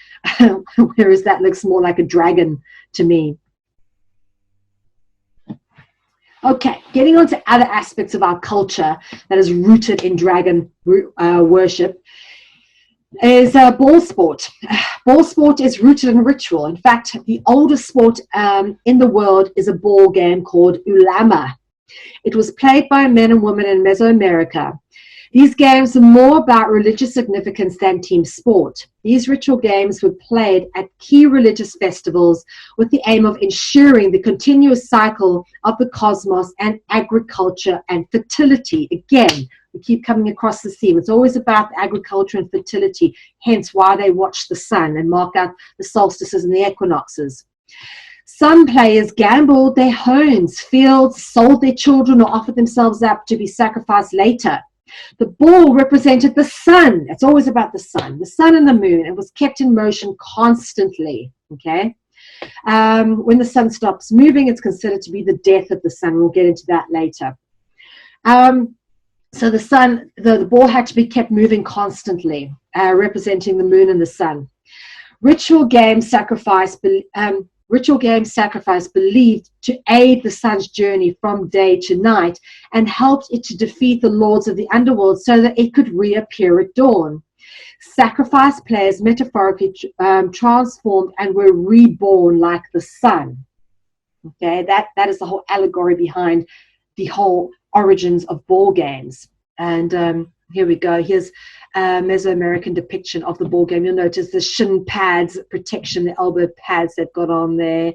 whereas that looks more like a dragon to me. Okay, getting on to other aspects of our culture that is rooted in dragon worship. is ball sport. Ball sport is rooted in ritual. In fact, the oldest sport in the world is a ball game called ulama. It was played by men and women in Mesoamerica. These games are more about religious significance than team sport. These ritual games were played at key religious festivals with the aim of ensuring the continuous cycle of the cosmos and agriculture and fertility. Again, we keep coming across the theme. It's always about agriculture and fertility, hence why they watch the sun and mark out the solstices and the equinoxes. Some players gambled their homes, fields, sold their children, or offered themselves up to be sacrificed later. The ball represented the sun. It's always about the sun and the moon. It was kept in motion constantly. Okay. When the sun stops moving, it's considered to be the death of the sun. We'll get into that later. So the ball had to be kept moving constantly, representing the moon and the sun. Ritual game sacrifice believed to aid the sun's journey from day to night and helped it to defeat the lords of the underworld so that it could reappear at dawn. Sacrifice players metaphorically transformed and were reborn like the sun. Okay, that is the whole allegory behind the whole origins of ball games. And here we go. Here's a Mesoamerican depiction of the ball game. You'll notice the shin pads, protection, the elbow pads they've got on there.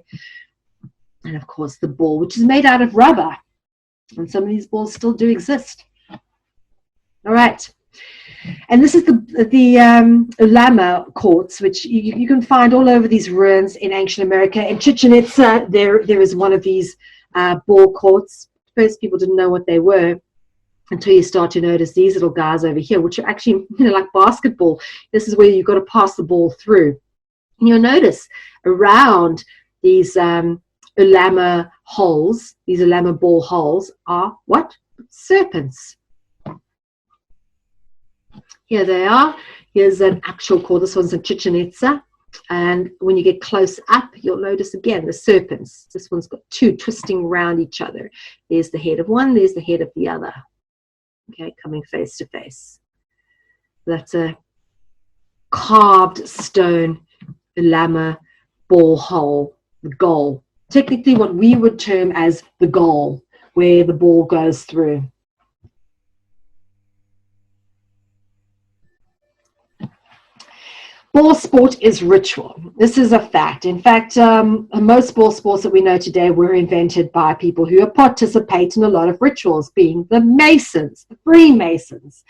And of course the ball, which is made out of rubber. And some of these balls still do exist. All right. And this is the ulama courts, which you can find all over these ruins in ancient America. In Chichen Itza, there is one of these ball courts. First, people didn't know what they were until you start to notice these little guys over here, which are actually, like basketball. This is where you've got to pass the ball through. And you'll notice around these ulama holes, these ulama ball holes, are what? Serpents. Here they are. Here's an actual court. This one's in Chichen Itza. And when you get close up, you'll notice again the serpents. This one's got two twisting around each other. There's the head of one, there's the head of the other. Okay, coming face to face. That's a carved stone ulama ball hole, the goal. Technically what we would term as the goal, where the ball goes through. Ball sport is ritual. This is a fact. In fact, most ball sports that we know today were invented by people who participate in a lot of rituals, being the Masons, the Freemasons.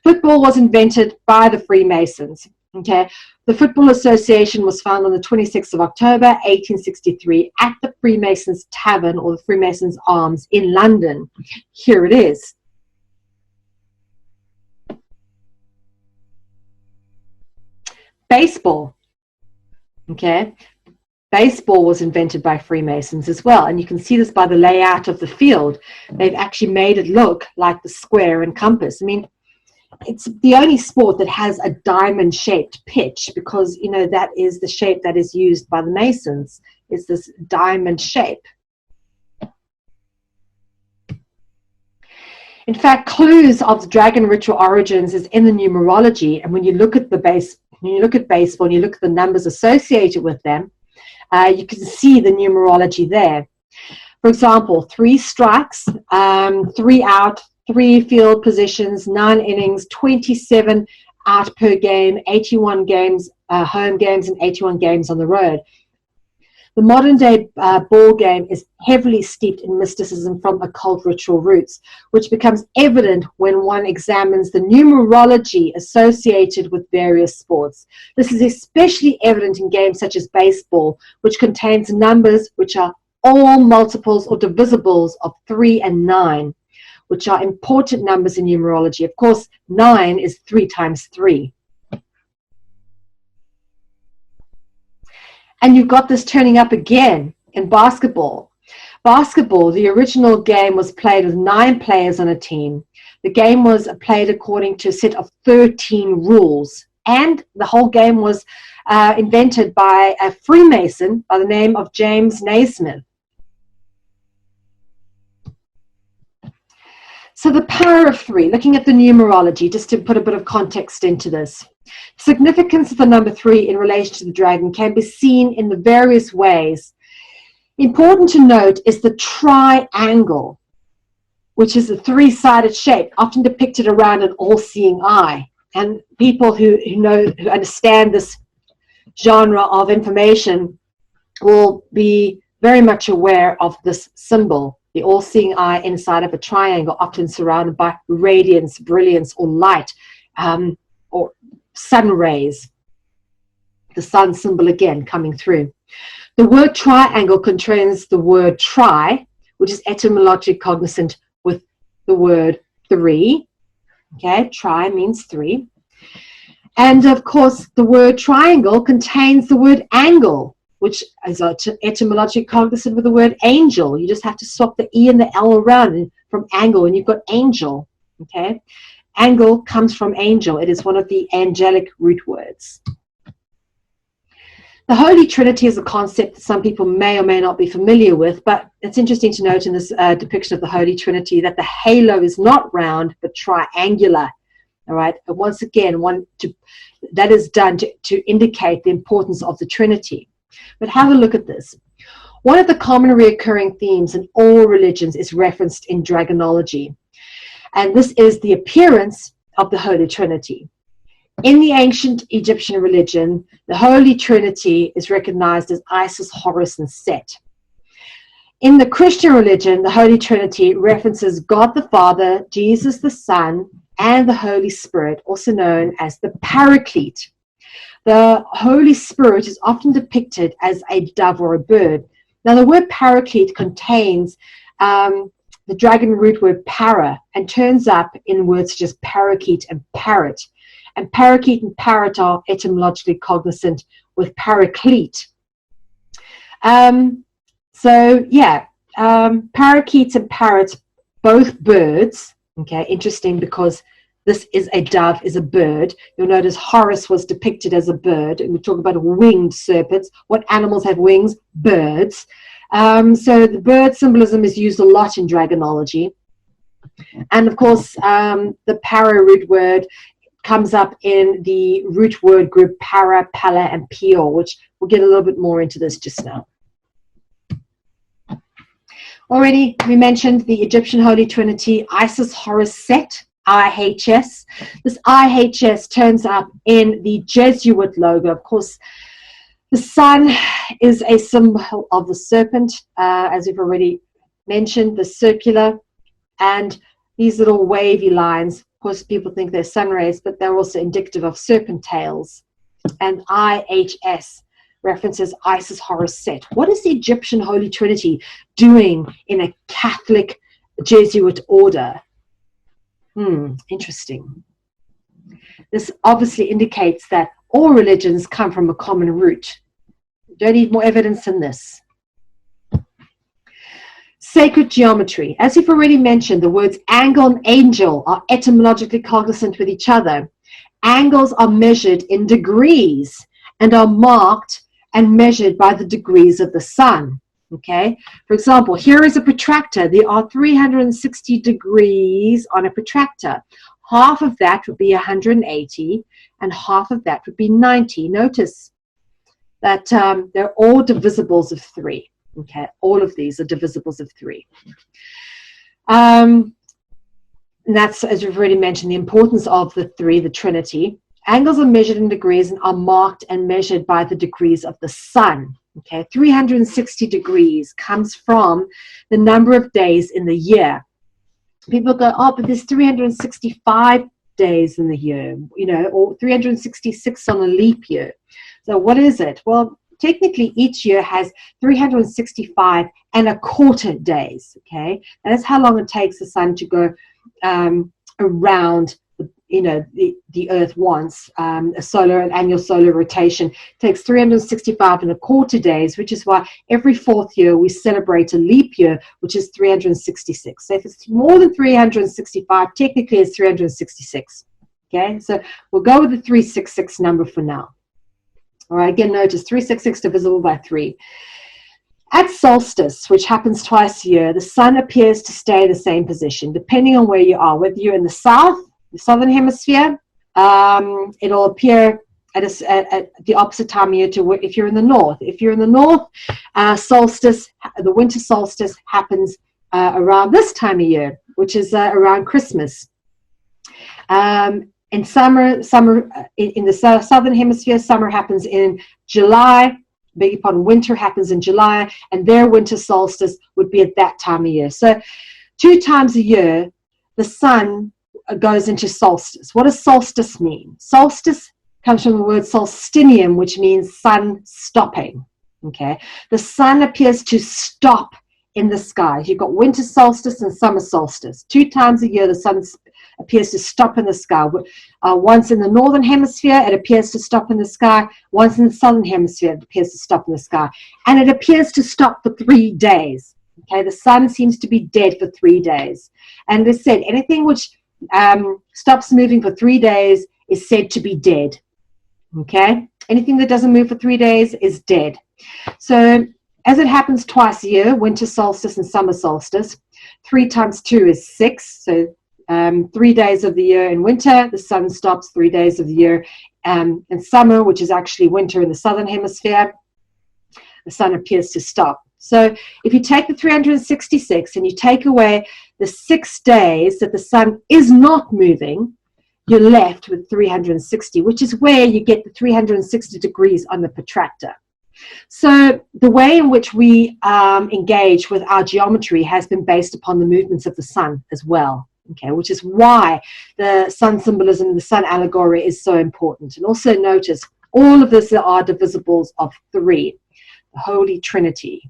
Football was invented by the Freemasons. Okay, the Football Association was founded on the 26th of October, 1863, at the Freemasons Tavern, or the Freemasons Arms, in London. Here it is. Baseball. Okay, baseball was invented by Freemasons as well, and you can see this by the layout of the field. They've actually made it look like the square and compass. I mean, it's the only sport that has a diamond-shaped pitch, because that is the shape that is used by the Masons. It's this diamond shape. In fact, clues of the dragon ritual origins is in the numerology, and when you look at baseball and you look at the numbers associated with them, you can see the numerology there. For example, 3 strikes, 3 out, 3 field positions, 9 innings, 27 out per game, 81 games, home games, and 81 games on the road. The modern day ball game is heavily steeped in mysticism from occult ritual roots, which becomes evident when one examines the numerology associated with various sports. This is especially evident in games such as baseball, which contains numbers which are all multiples or divisibles of 3 and 9, which are important numbers in numerology. Of course, 9 is 3 times 3. And you've got this turning up again in basketball. Basketball, the original game, was played with 9 players on a team. The game was played according to a set of 13 rules. And the whole game was invented by a Freemason by the name of James Naismith. So the power of 3, looking at the numerology, just to put a bit of context into this. Significance of the number 3 in relation to the dragon can be seen in the various ways. Important to note is the triangle, which is a 3-sided shape, often depicted around an all-seeing eye. And people who understand this genre of information will be very much aware of this symbol, the all-seeing eye inside of a triangle, often surrounded by radiance, brilliance, or light, or sun rays. The sun symbol again coming through. The word triangle contains the word tri, which is etymologically cognizant with the word 3. Okay, tri means 3. And of course, the word triangle contains the word angle, which is etymologically cognizant with the word angel. You just have to swap the E and the L around from angle, and you've got angel. Okay, angle comes from angel. It is one of the angelic root words. The Holy Trinity is a concept that some people may or may not be familiar with, but it's interesting to note in this depiction of the Holy Trinity that the halo is not round but triangular. All right, and once again, that is done to indicate the importance of the Trinity. But have a look at this. One of the common recurring themes in all religions is referenced in dragonology, and this is the appearance of the Holy Trinity. In the ancient Egyptian religion, the Holy Trinity is recognized as Isis, Horus, and Set. In the Christian religion, the Holy Trinity references God the Father, Jesus the Son, and the Holy Spirit, also known as the Paraclete. The Holy Spirit is often depicted as a dove or a bird. Now, the word Paraclete contains the dragon root word para and turns up in words such as parakeet and parrot. And parakeet and parrot are etymologically cognizant with paraclete. Parakeets and parrots, both birds. Okay, interesting because this is a dove, is a bird. You'll notice Horus was depicted as a bird, and we talk about winged serpents. What animals have wings? Birds. So the bird symbolism is used a lot in dragonology. And of course, the para root word comes up in the root word group para, pala, and pio, which we'll get a little bit more into this just now. Already, we mentioned the Egyptian Holy Trinity, Isis, Horus, Set, IHS. This IHS turns up in the Jesuit logo. Of course, the sun is a symbol of the serpent, as we've already mentioned, the circular, and these little wavy lines. Of course, people think they're sun rays, but they're also indicative of serpent tails. And IHS references Isis, Horus, Set. What is the Egyptian Holy Trinity doing in a Catholic Jesuit order? Interesting. This obviously indicates that all religions come from a common root. Don't need more evidence than this. Sacred geometry. As you've already mentioned, the words angle and angel are etymologically cognizant with each other. Angles are measured in degrees and are marked and measured by the degrees of the sun. Okay, for example, here is a protractor. There are 360 degrees on a protractor. Half of that would be 180 and half of that would be 90. Notice that they're all divisibles of 3. Okay, all of these are divisibles of 3. And that's, as we've already mentioned, the importance of the 3, the Trinity. Angles are measured in degrees and are marked and measured by the degrees of the sun. Okay, 360 degrees comes from the number of days in the year. People go, oh, but there's 365 days in the year, or 366 on a leap year. So what is it? Well, technically each year has 365 and a quarter days. Okay, that is how long it takes the sun to go around the earth once. An annual solar rotation takes 365 and a quarter days, which is why every 4th year we celebrate a leap year, which is 366. So if it's more than 365, technically it's 366. Okay, so we'll go with the 366 number for now. All right, again, notice 366 divisible by 3. At solstice, which happens twice a year, the sun appears to stay in the same position, depending on where you are. Whether you're in the south, the southern hemisphere, it'll appear at the opposite time of year to if you're in the north. If you're in the north, solstice, the winter solstice happens around this time of year, which is around Christmas. In summer, in the southern hemisphere, summer happens in July. Beg your pardon, winter happens in July, and their winter solstice would be at that time of year. So 2 times a year, the sun goes into solstice. What does solstice mean? Solstice comes from the word solstinium, which means sun stopping. Okay, the sun appears to stop in the sky. You've got winter solstice and summer solstice. 2 times a year, the sun appears to stop in the sky. Once in the northern hemisphere, it appears to stop in the sky. Once in the southern hemisphere, it appears to stop in the sky. And it appears to stop for 3 days. Okay, the sun seems to be dead for 3 days. And as I said, anything which stops moving for 3 days is said to be dead. Okay, anything that doesn't move for 3 days is dead. So as it happens twice a year, winter solstice and summer solstice, 3 times 2 is 6. So 3 days of the year in winter, the sun stops. 3 days of the year in summer, which is actually winter in the southern hemisphere, the sun appears to stop. So if you take the 366 and you take away the 6 days that the sun is not moving, you're left with 360, which is where you get the 360 degrees on the protractor. So the way in which we engage with our geometry has been based upon the movements of the sun as well. Okay, which is why the sun symbolism, the sun allegory is so important. And also notice all of this are divisibles of 3, the Holy Trinity.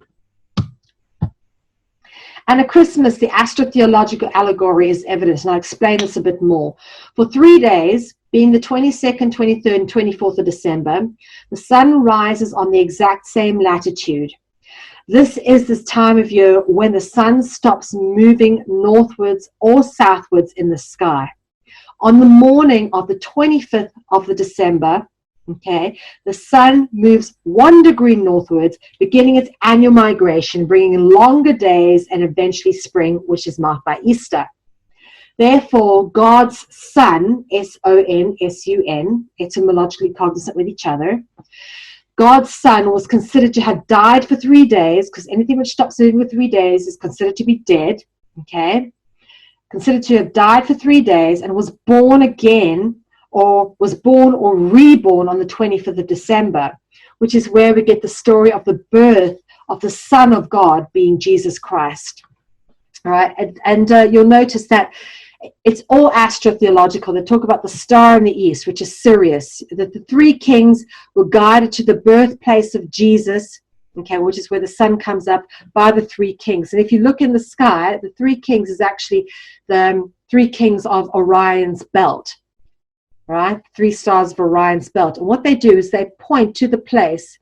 And at Christmas, the astrotheological allegory is evident, and I'll explain this a bit more. For 3 days, being the 22nd, 23rd, and 24th of December, the sun rises on the exact same latitude. This is this time of year when the sun stops moving northwards or southwards in the sky. On the morning of the 25th of December, okay, the sun moves 1 degree northwards, beginning its annual migration, bringing longer days and eventually spring, which is marked by Easter. Therefore, God's sun, S-O-N-S-U-N, etymologically cognizant with each other, God's sun was considered to have died for 3 days, because anything which stops moving for 3 days is considered to be dead, okay? Considered to have died for 3 days and was born again, or was born or reborn on the 25th of December, which is where we get the story of the birth of the Son of God being Jesus Christ. All right, and you'll notice that it's all astrotheological. They talk about the star in the east, which is Sirius, that the 3 kings were guided to the birthplace of Jesus, okay, which is where the sun comes up, by the 3 kings. And if you look in the sky, the 3 kings is actually the 3 kings of Orion's belt, right? 3 stars of Orion's belt. And what they do is they point to the place.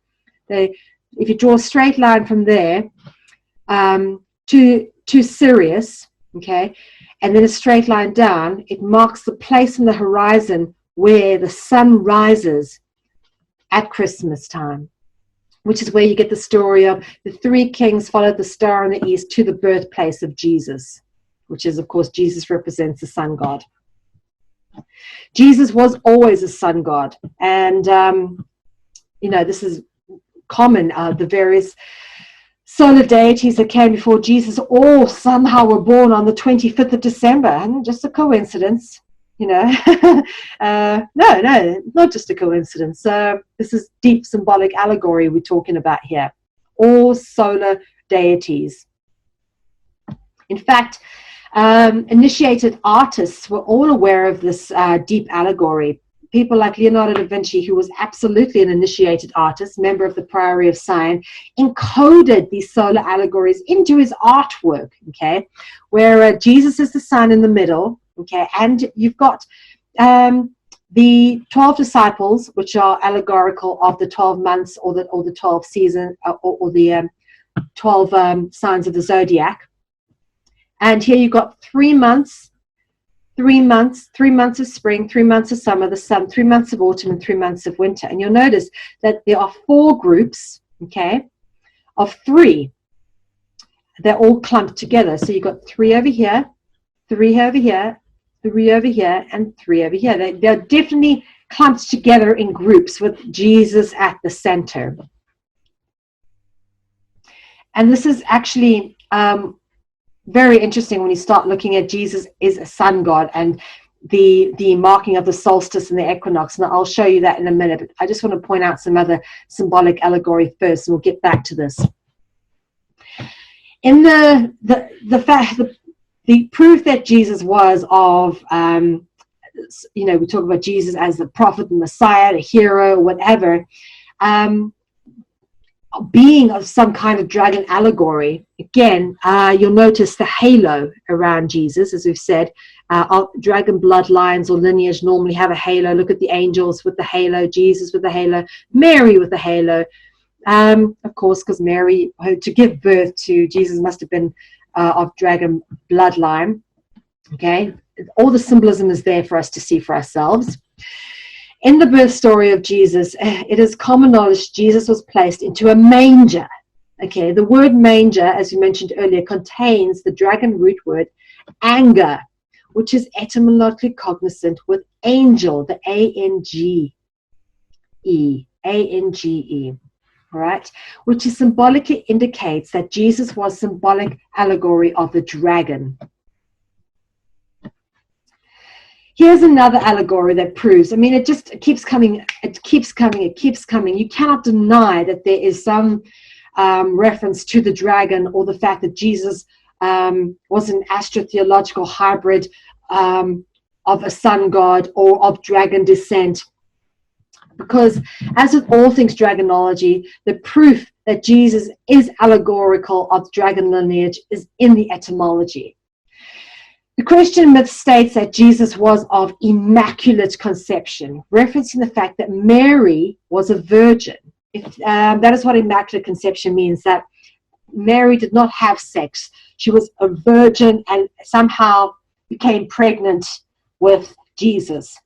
If you draw a straight line from there to Sirius, okay, and then a straight line down, it marks the place on the horizon where the sun rises at Christmas time, which is where you get the story of the 3 kings followed the star in the east to the birthplace of Jesus, which is, of course, Jesus represents the sun god. Jesus was always a sun god, and this is common. The various solar deities that came before Jesus all somehow were born on the 25th of December, and just a coincidence, no, not just a coincidence. This is deep symbolic allegory we're talking about here. All solar deities. In fact, initiated artists were all aware of this deep allegory. People like Leonardo da Vinci, who was absolutely an initiated artist, member of the Priory of Sion, encoded these solar allegories into his artwork, okay, where Jesus is the sun in the middle, okay, and you've got the 12 disciples, which are allegorical of the 12 months or the 12 seasons or the 12 signs of the zodiac. And here you've got 3 months, 3 months, 3 months of spring, 3 months of summer, the sun, 3 months of autumn, and 3 months of winter. And you'll notice that there are 4 groups, okay, of 3. They're all clumped together. So you've got 3 over here, 3 over here, 3 over here, and 3 over here. They're definitely clumped together in groups with Jesus at the center. And this is actually very interesting when you start looking at Jesus is a sun god and the marking of the solstice and the equinox. And I'll show you that in a minute. But I just want to point out some other symbolic allegory first, and we'll get back to this. In the proof that Jesus was of, we talk about Jesus as the prophet, the Messiah, the hero, whatever, being of some kind of dragon allegory. Again, you'll notice the halo around Jesus, as we've said. Dragon bloodlines or lineage normally have a halo. Look at the angels with the halo, Jesus with the halo, Mary with the halo. Of course, because Mary, to give birth to Jesus, must have been of dragon bloodline. Okay, all the symbolism is there for us to see for ourselves. In the birth story of Jesus, it is common knowledge Jesus was placed into a manger. Okay, the word manger, as you mentioned earlier, contains the dragon root word anger, which is etymologically cognizant with angel, the A-N-G-E, A-N-G-E. All right, which is symbolically indicates that Jesus was symbolic allegory of the dragon. Here's another allegory that proves, it keeps coming. You cannot deny that there is some reference to the dragon or the fact that Jesus was an astrotheological hybrid of a sun god or of dragon descent. Because as with all things dragonology, the proof that Jesus is allegorical of dragon lineage is in the etymology. The Christian myth states that Jesus was of immaculate conception, referencing the fact that Mary was a virgin. That is what immaculate conception means, that Mary did not have sex. She was a virgin and somehow became pregnant with Jesus.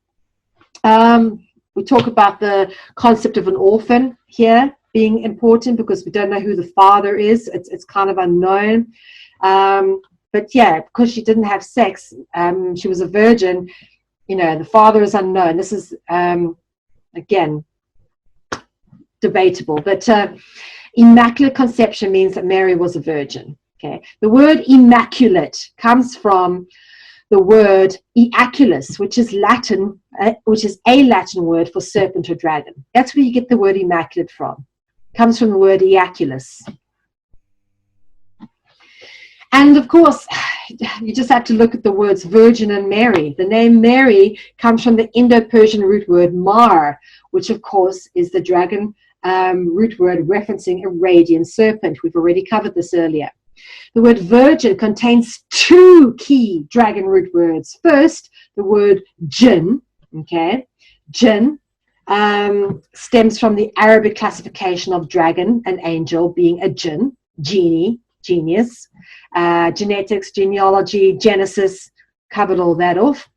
We talk about the concept of an orphan here being important because we don't know who the father is. It's kind of unknown. But yeah, because she didn't have sex, she was a virgin, the father is unknown. This is, again, debatable. But immaculate conception means that Mary was a virgin. Okay. The word immaculate comes from the word eaculus, which is Latin, which is a Latin word for serpent or dragon. That's where you get the word immaculate from. It comes from the word eaculus. And of course, you just have to look at the words virgin and Mary. The name Mary comes from the Indo-Persian root word mar, which of course is the dragon root word referencing a radiant serpent. We've already covered this earlier. The word virgin contains 2 key dragon root words. First, the word jinn. Okay, jinn stems from the Arabic classification of dragon and angel being a jinn, genie, genius. Genetics, genealogy, Genesis, covered all that off.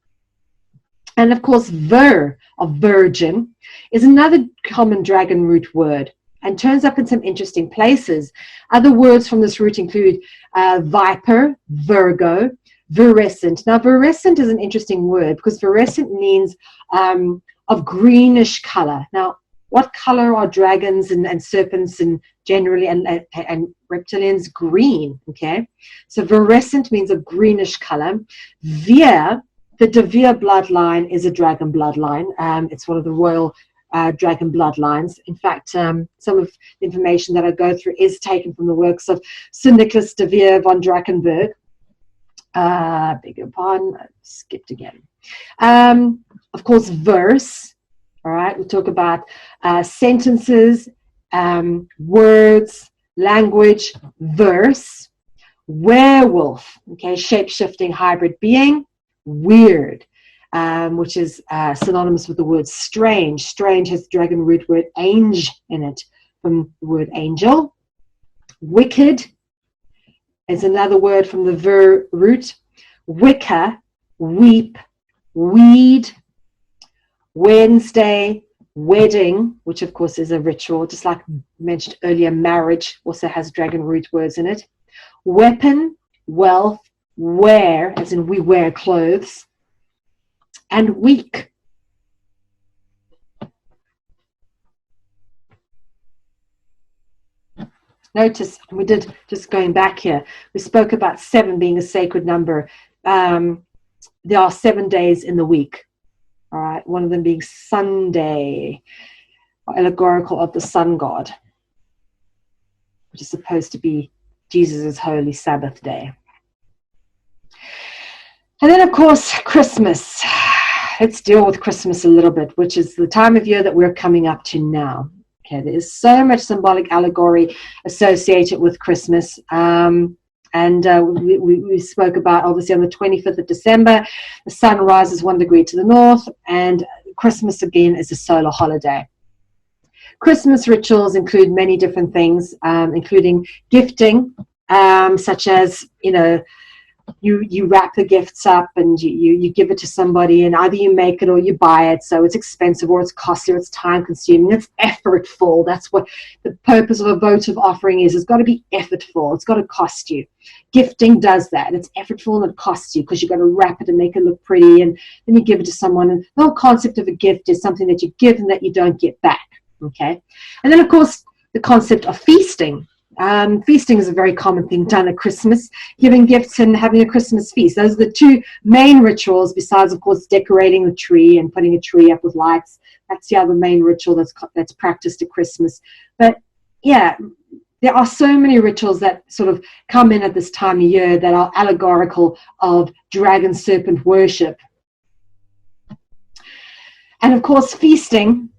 And of course, ver, of virgin, is another common dragon root word and turns up in some interesting places. Other words from this root include viper, Virgo, virescent. Now, virescent is an interesting word because virescent means of greenish color. Now, what color are dragons and serpents and generally and reptilians? Green, okay? So virescent means a greenish color. Veer, the De Vere bloodline is a dragon bloodline. It's one of the royal dragon bloodlines. In fact, some of the information that I go through is taken from the works of Sir Nicholas de Vere von Drakenberg. Beg your pardon, I skipped again. Of course, verse. All right, we'll talk about sentences, words, language, verse, werewolf, okay, shape-shifting hybrid being, weird, which is synonymous with the word strange. Strange has the dragon root word ange in it, from the word angel. Wicked is another word from the ver root. Wicker, weep, weed, Wednesday, wedding, which of course is a ritual, just like mentioned earlier, marriage also has dragon root words in it. Weapon, wealth, wear, as in we wear clothes, and week. Notice, we did, just going back here, we spoke about 7 being a sacred number. There are 7 days in the week. All right, one of them being Sunday, allegorical of the sun god, which is supposed to be Jesus' holy Sabbath day. And then, of course, Christmas. Let's deal with Christmas a little bit, which is the time of year that we're coming up to now. Okay, there is so much symbolic allegory associated with Christmas. We spoke about, obviously, on the 25th of December, the sun rises 1 degree to the north, and Christmas, again, is a solar holiday. Christmas rituals include many different things, including gifting, such as, you wrap the gifts up and you give it to somebody, and either you make it or you buy it, so it's expensive or it's costly or it's time consuming, it's effortful. That's what the purpose of a votive offering is. It's got to be effortful, it's got to cost you. Gifting does that. It's effortful and it costs you because you've got to wrap it and make it look pretty, and then you give it to someone, and the whole concept of a gift is something that you give and that you don't get back. Okay, and then of course the concept of feasting. Feasting is a very common thing done at Christmas, giving gifts and having a Christmas feast. Those are the 2 main rituals, besides, of course, decorating the tree and putting a tree up with lights. That's the other main ritual that's practiced at Christmas. But yeah, there are so many rituals that sort of come in at this time of year that are allegorical of dragon serpent worship. And of course, feasting.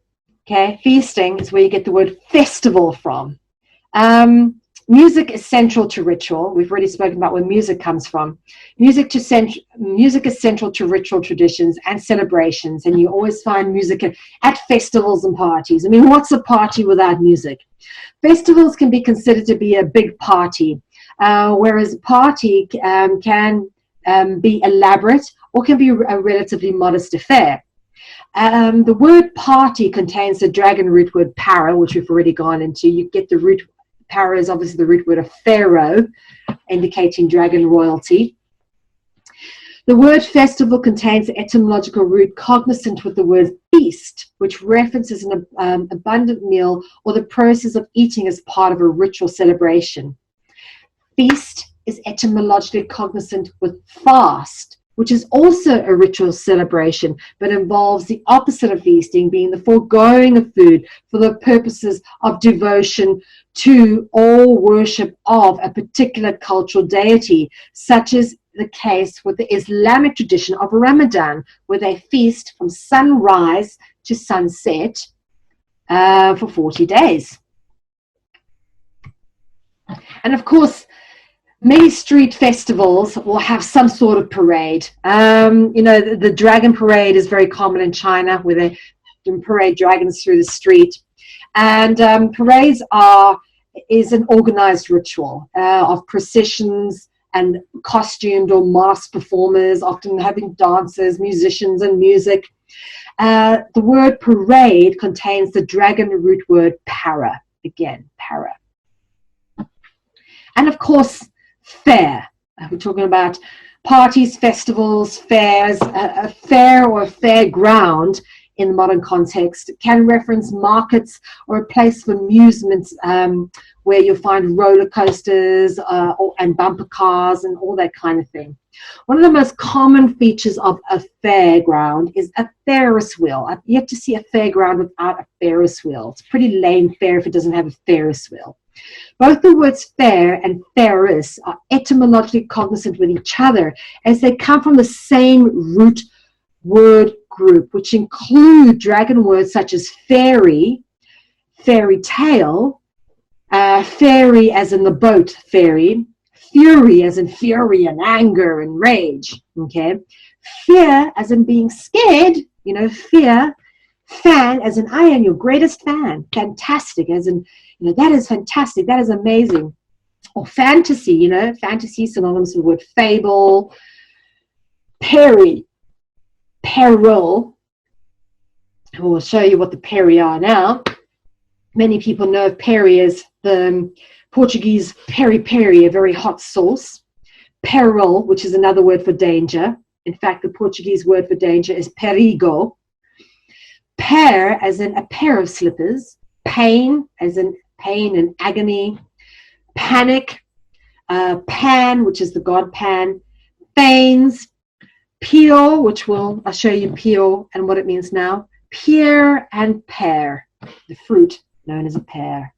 Okay, feasting is where you get the word festival from. Music is central to ritual. We've already spoken about where music comes from. Music is central to ritual traditions and celebrations, and you always find music at festivals and parties. I mean, what's a party without music? Festivals can be considered to be a big party, whereas a party can be elaborate or can be a relatively modest affair. The word party contains the dragon root word para, which we've already gone into. You get the root. Para is obviously the root word of pharaoh, indicating dragon royalty. The word festival contains the etymological root cognizant with the word feast, which references an abundant meal or the process of eating as part of a ritual celebration. Feast is etymologically cognizant with fast, which is also a ritual celebration, but involves the opposite of feasting, being the foregoing of food for the purposes of devotion to or worship of a particular cultural deity, such as the case with the Islamic tradition of Ramadan, where they feast from sunrise to sunset for 40 days. And of course, many street festivals will have some sort of parade. The dragon parade is very common in China, where they parade dragons through the street. And parades is an organized ritual of processions and costumed or masked performers, often having dancers, musicians, and music. The word parade contains the dragon root word para. Again, para. And of course, fair. We're talking about parties, festivals, fairs. A fair or a fair ground in the modern context can reference markets or a place of amusements where you'll find roller coasters and bumper cars and all that kind of thing. One of the most common features of a fairground is a Ferris wheel. I've yet to see a fairground without a Ferris wheel. It's a pretty lame fair if it doesn't have a Ferris wheel. Both the words fair and Ferris are etymologically cognizant with each other, as they come from the same root word group, which include dragon words such as fairy, fairy tale, fairy as in the boat fairy, fury as in fury and anger and rage. Okay, fear as in being scared, fear. Fan as in I am your greatest fan. Fantastic as in, that is fantastic, that is amazing. Or fantasy, fantasy synonymous with the word fable. Peril, We'll show you what the peri are now. Many people know of peri as the Portuguese peri peri, a very hot sauce. Peril, which is another word for danger. In fact, the Portuguese word for danger is perigo. Per, as in a pair of slippers. Pain, as in pain and agony. Panic. Pan, which is the god Pan. Pains. Peel, which I'll show you peel and what it means now. Pear and pear, the fruit known as a pear.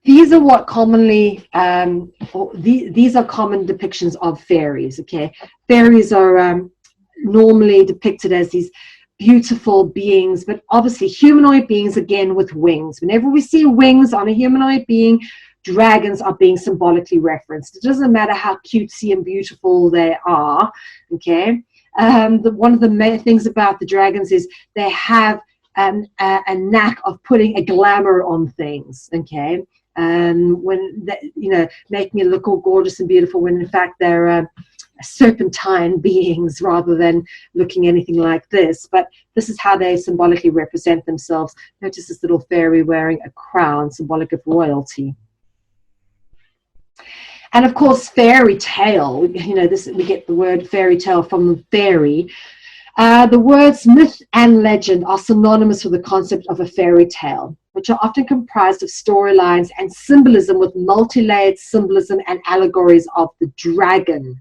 These are what commonly, these are common depictions of fairies, okay? Fairies are normally depicted as these beautiful beings, but obviously humanoid beings, again, with wings. Whenever we see wings on a humanoid being, dragons are being symbolically referenced. It doesn't matter how cutesy and beautiful they are, okay? One of the main things about the dragons is they have a knack of putting a glamour on things, okay? When they, making it look all gorgeous and beautiful, when in fact they're serpentine beings rather than looking anything like this. But this is how they symbolically represent themselves. Notice this little fairy wearing a crown, symbolic of royalty. And of course, fairy tale, we get the word fairy tale from the fairy. The words myth and legend are synonymous with the concept of a fairy tale, which are often comprised of storylines and symbolism with multi-layered symbolism and allegories of the dragon.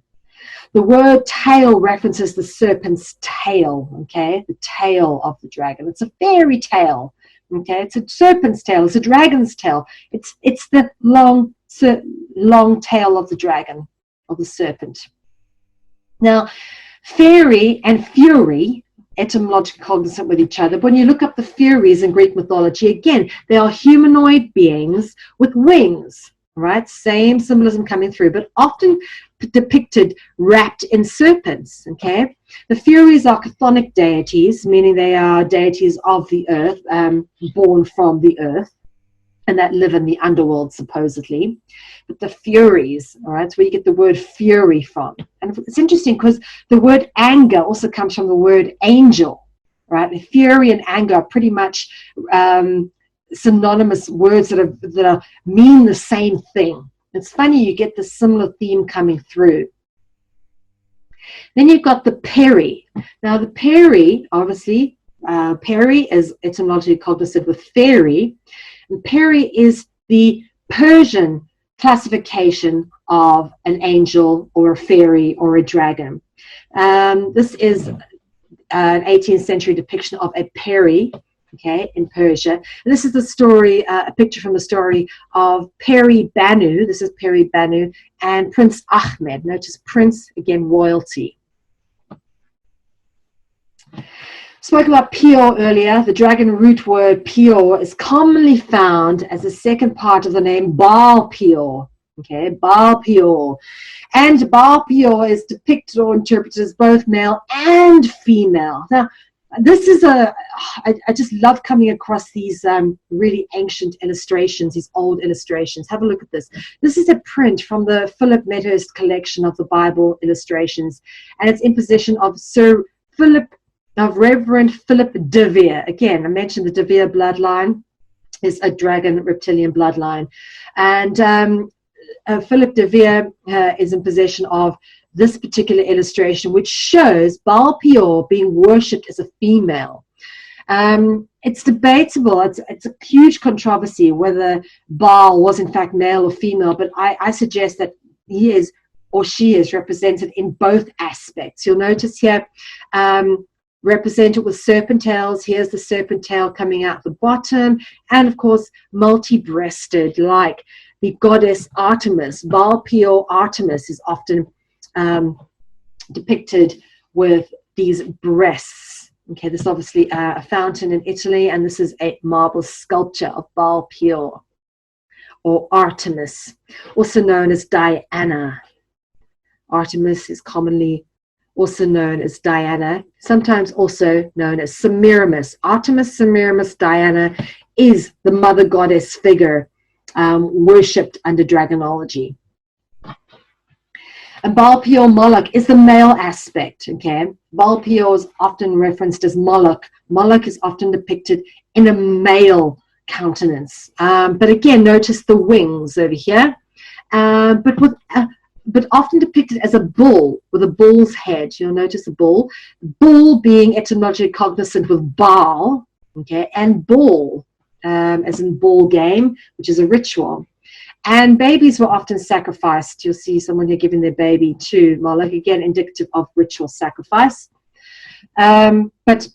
The word tail references the serpent's tail, okay? The tail of the dragon. It's a fairy tale, okay? It's a serpent's tail. It's a dragon's tail. It's the long tail of the dragon, of the serpent. Now, fairy and fury, etymologically cognizant with each other. But when you look up the furies in Greek mythology, again, they are humanoid beings with wings, right? Same symbolism coming through, but often depicted wrapped in serpents, okay? The furies are chthonic deities, meaning they are deities of the earth, born from the earth, and that live in the underworld, supposedly. But the furies, all right, it's where you get the word fury from. And it's interesting because the word anger also comes from the word angel, right? The fury and anger are pretty much synonymous words that mean the same thing. It's funny, you get the similar theme coming through. Then you've got the peri. Now the peri, obviously, peri is etymologically cognizant with fairy. And peri is the Persian classification of an angel or a fairy or a dragon. This is an 18th century depiction of a peri, okay, in Persia. And this is the story, a picture from the story of Peri Banu. This is Peri Banu and Prince Ahmed. Notice Prince, again, royalty. Spoke about Peor earlier. The dragon root word Peor is commonly found as the second part of the name Baal Peor. Okay, Baal Peor. And Baal Peor is depicted or interpreted as both male and female. Now, this is I just love coming across these really ancient illustrations, these old illustrations. Have a look at this. This is a print from the Philip Medhurst collection of the Bible illustrations, and it's in possession of Reverend Philip De Vere. Again, I mentioned the De Vere bloodline is a dragon reptilian bloodline. And Philip De Vere is in possession of this particular illustration, which shows Baal Peor being worshipped as a female. It's debatable. It's a huge controversy whether Baal was in fact male or female, but I suggest that he is or she is represented in both aspects. You'll notice here, represented with serpent tails. Here's the serpent tail coming out the bottom, and of course multi-breasted, like the goddess Artemis. Baal Peor Artemis is often depicted with these breasts. Okay, this is obviously a fountain in Italy, and this is a marble sculpture of Baal Peor or Artemis, also known as Diana. Artemis is commonly also known as Diana, sometimes also known as Semiramis. Artemis, Semiramis, Diana is the mother goddess figure worshipped under dragonology. And Baal Peor Moloch is the male aspect, okay? Baal Peor is often referenced as Moloch. Moloch is often depicted in a male countenance. But again, notice the wings over here. But often depicted as a bull with a bull's head. You'll notice a bull. Bull being etymologically cognizant with Baal, okay, and ball, as in ball game, which is a ritual. And babies were often sacrificed. You'll see someone here giving their baby to Moloch, again, indicative of ritual sacrifice. But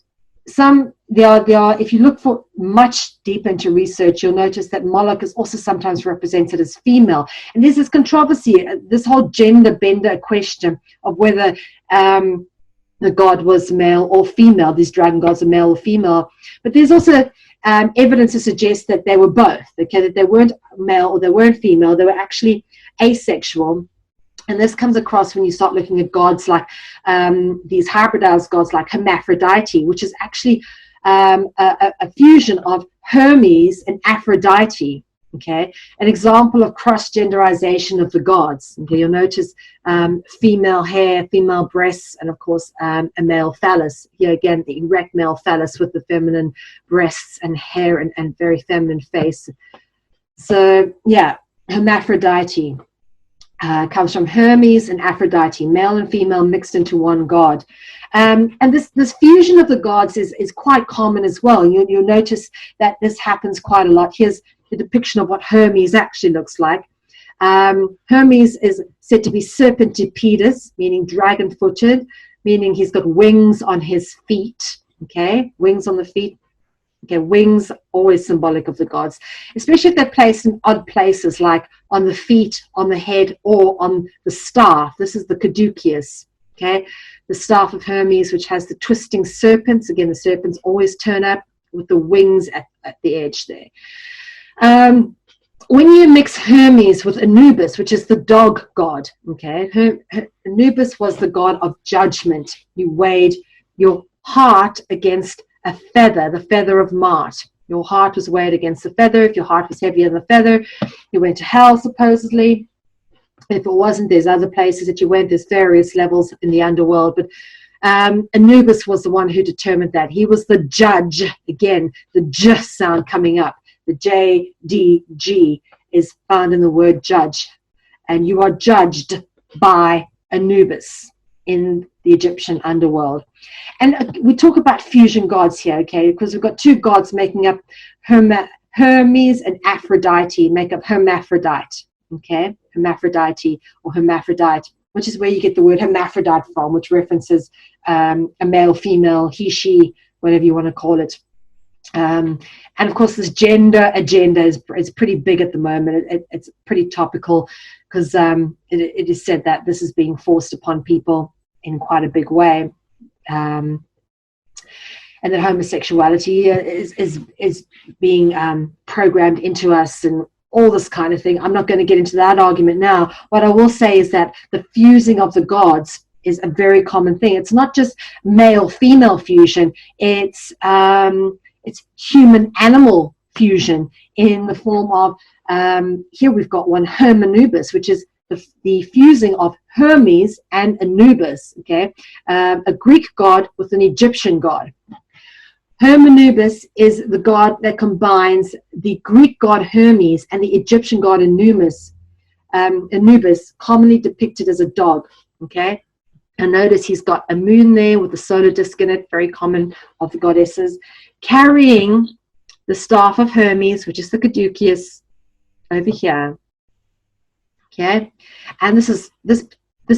if you look for much deeper into research, you'll notice that Moloch is also sometimes represented as female. And there's this controversy, this whole gender bender question of whether the god was male or female. These dragon gods are male or female. But there's also evidence to suggest that they were both, okay, that they weren't male or they weren't female. They were actually asexual. And this comes across when you start looking at gods like these hybridized gods like Hermaphrodite, which is actually a fusion of Hermes and Aphrodite. Okay, an example of cross-genderization of the gods. Okay, you'll notice female hair, female breasts, and of course a male phallus. Here again, the erect male phallus with the feminine breasts and hair and very feminine face. So yeah, Hermaphrodite comes from Hermes and Aphrodite, male and female mixed into one god. And this fusion of the gods is quite common as well. You'll notice that this happens quite a lot. Here's the depiction of what Hermes actually looks like. Hermes is said to be serpentipedous, meaning dragon-footed, meaning he's got wings on his feet. Okay, wings on the feet. Okay, wings always symbolic of the gods, especially if they're placed in odd places like on the feet, on the head, or on the staff. This is the caduceus. Okay, the staff of Hermes, which has the twisting serpents. Again, the serpents always turn up with the wings at the edge there. When you mix Hermes with Anubis, which is the dog god, okay, Anubis was the god of judgment. You weighed your heart against a feather, the feather of Mart. Your heart was weighed against the feather. If your heart was heavier than the feather, you went to hell, supposedly. If it wasn't, there's other places that you went. There's various levels in the underworld. But Anubis was the one who determined that. He was the judge. Again, the j sound coming up. The J-D-G is found in the word judge. And you are judged by Anubis in the Egyptian underworld. And we talk about fusion gods here, okay, because we've got two gods making up Hermes and Aphrodite, make up hermaphrodite, okay, Hermaphrodite or hermaphrodite, which is where you get the word hermaphrodite from, which references a male, female, he, she, whatever you want to call it. And of course, this gender agenda is pretty big at the moment. It's pretty topical because it is said that this is being forced upon people in quite a big way. And that homosexuality is being programmed into us and all this kind of thing. I'm not going to get into that argument now. What I will say is that the fusing of the gods is a very common thing. It's not just male-female fusion. It's human-animal fusion in the form of, here we've got one, Hermanubis, which is the fusing of Hermes and Anubis, okay, a Greek god with an Egyptian god. Hermanubis is the god that combines the Greek god Hermes and the Egyptian god Anubis, commonly depicted as a dog, okay. And notice he's got a moon there with a solar disk in it, very common of the goddesses, carrying the staff of Hermes, which is the caduceus, over here. Okay, and this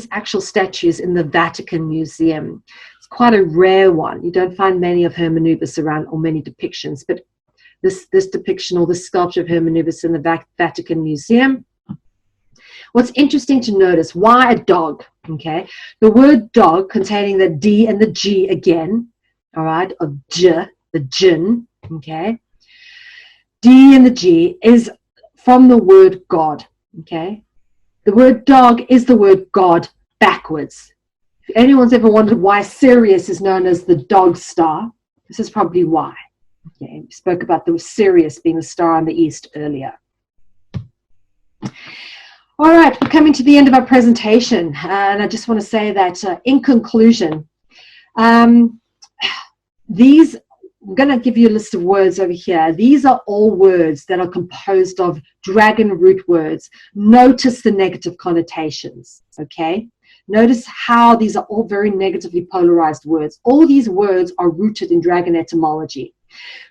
actual statue is in the Vatican Museum. It's quite a rare one. You don't find many of Hermanubis around, or many depictions, but this depiction or this sculpture of Hermanubis in the Vatican Museum. What's interesting to notice, why a dog? Okay, the word dog containing the D and the G again, all right, of J, the jinn, okay. D and the G is from the word God, okay. The word dog is the word God backwards. If anyone's ever wondered why Sirius is known as the dog star, this is probably why. Okay, we spoke about the Sirius being the star on the east earlier. All right, we're coming to the end of our presentation, and I just want to say that in conclusion, these, I'm going to give you a list of words over here. These are all words that are composed of dragon root words. Notice the negative connotations, okay? Notice how these are all very negatively polarized words. All these words are rooted in dragon etymology.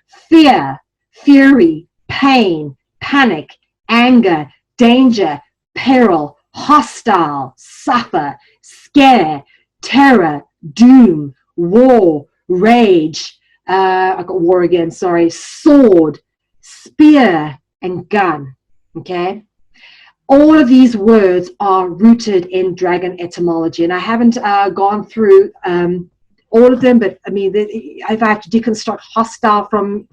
Fear, fury, pain, panic, anger, danger, peril, hostile, suffer, scare, terror, doom, war, rage, I got war again, sorry, sword, spear, and gun, okay? All of these words are rooted in dragon etymology, and I haven't gone through all of them, but I mean, if I have to deconstruct hostile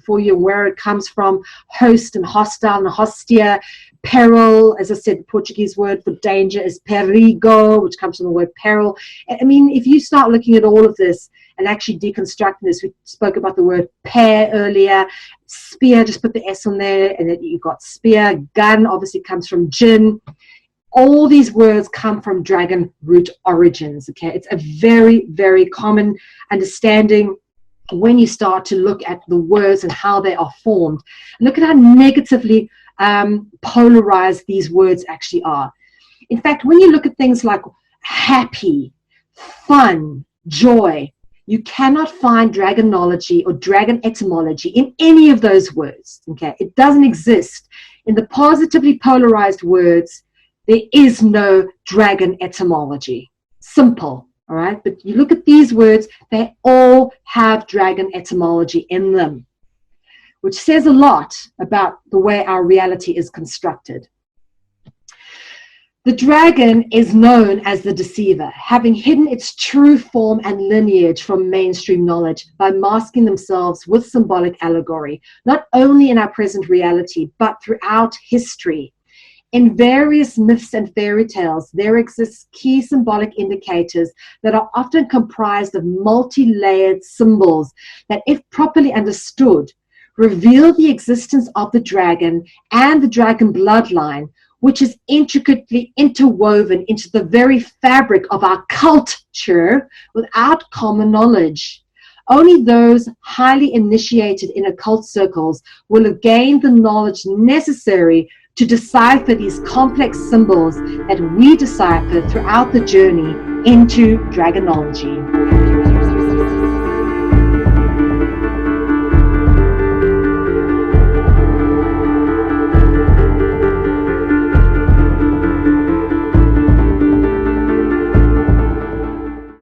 for you, where it comes from, host and hostile and hostia, peril, as I said, the Portuguese word for danger is perigo, which comes from the word peril. I mean, if you start looking at all of this and actually deconstructing this, we spoke about the word pair earlier, spear, just put the S on there, and then you've got spear, gun obviously comes from jinn. All these words come from dragon root origins, okay? It's a very, very common understanding when you start to look at the words and how they are formed. Look at how negatively polarized these words actually are. In fact, when you look at things like happy, fun, joy, you cannot find dragonology or dragon etymology in any of those words, okay? It doesn't exist. In the positively polarized words, there is no dragon etymology. Simple, all right? But you look at these words, they all have dragon etymology in them, which says a lot about the way our reality is constructed. The dragon is known as the deceiver, having hidden its true form and lineage from mainstream knowledge by masking themselves with symbolic allegory, not only in our present reality, but throughout history. In various myths and fairy tales, there exists key symbolic indicators that are often comprised of multi-layered symbols that, if properly understood, reveal the existence of the dragon and the dragon bloodline, which is intricately interwoven into the very fabric of our culture without common knowledge. Only those highly initiated in occult circles will have gained the knowledge necessary to decipher these complex symbols that we decipher throughout the journey into dragonology.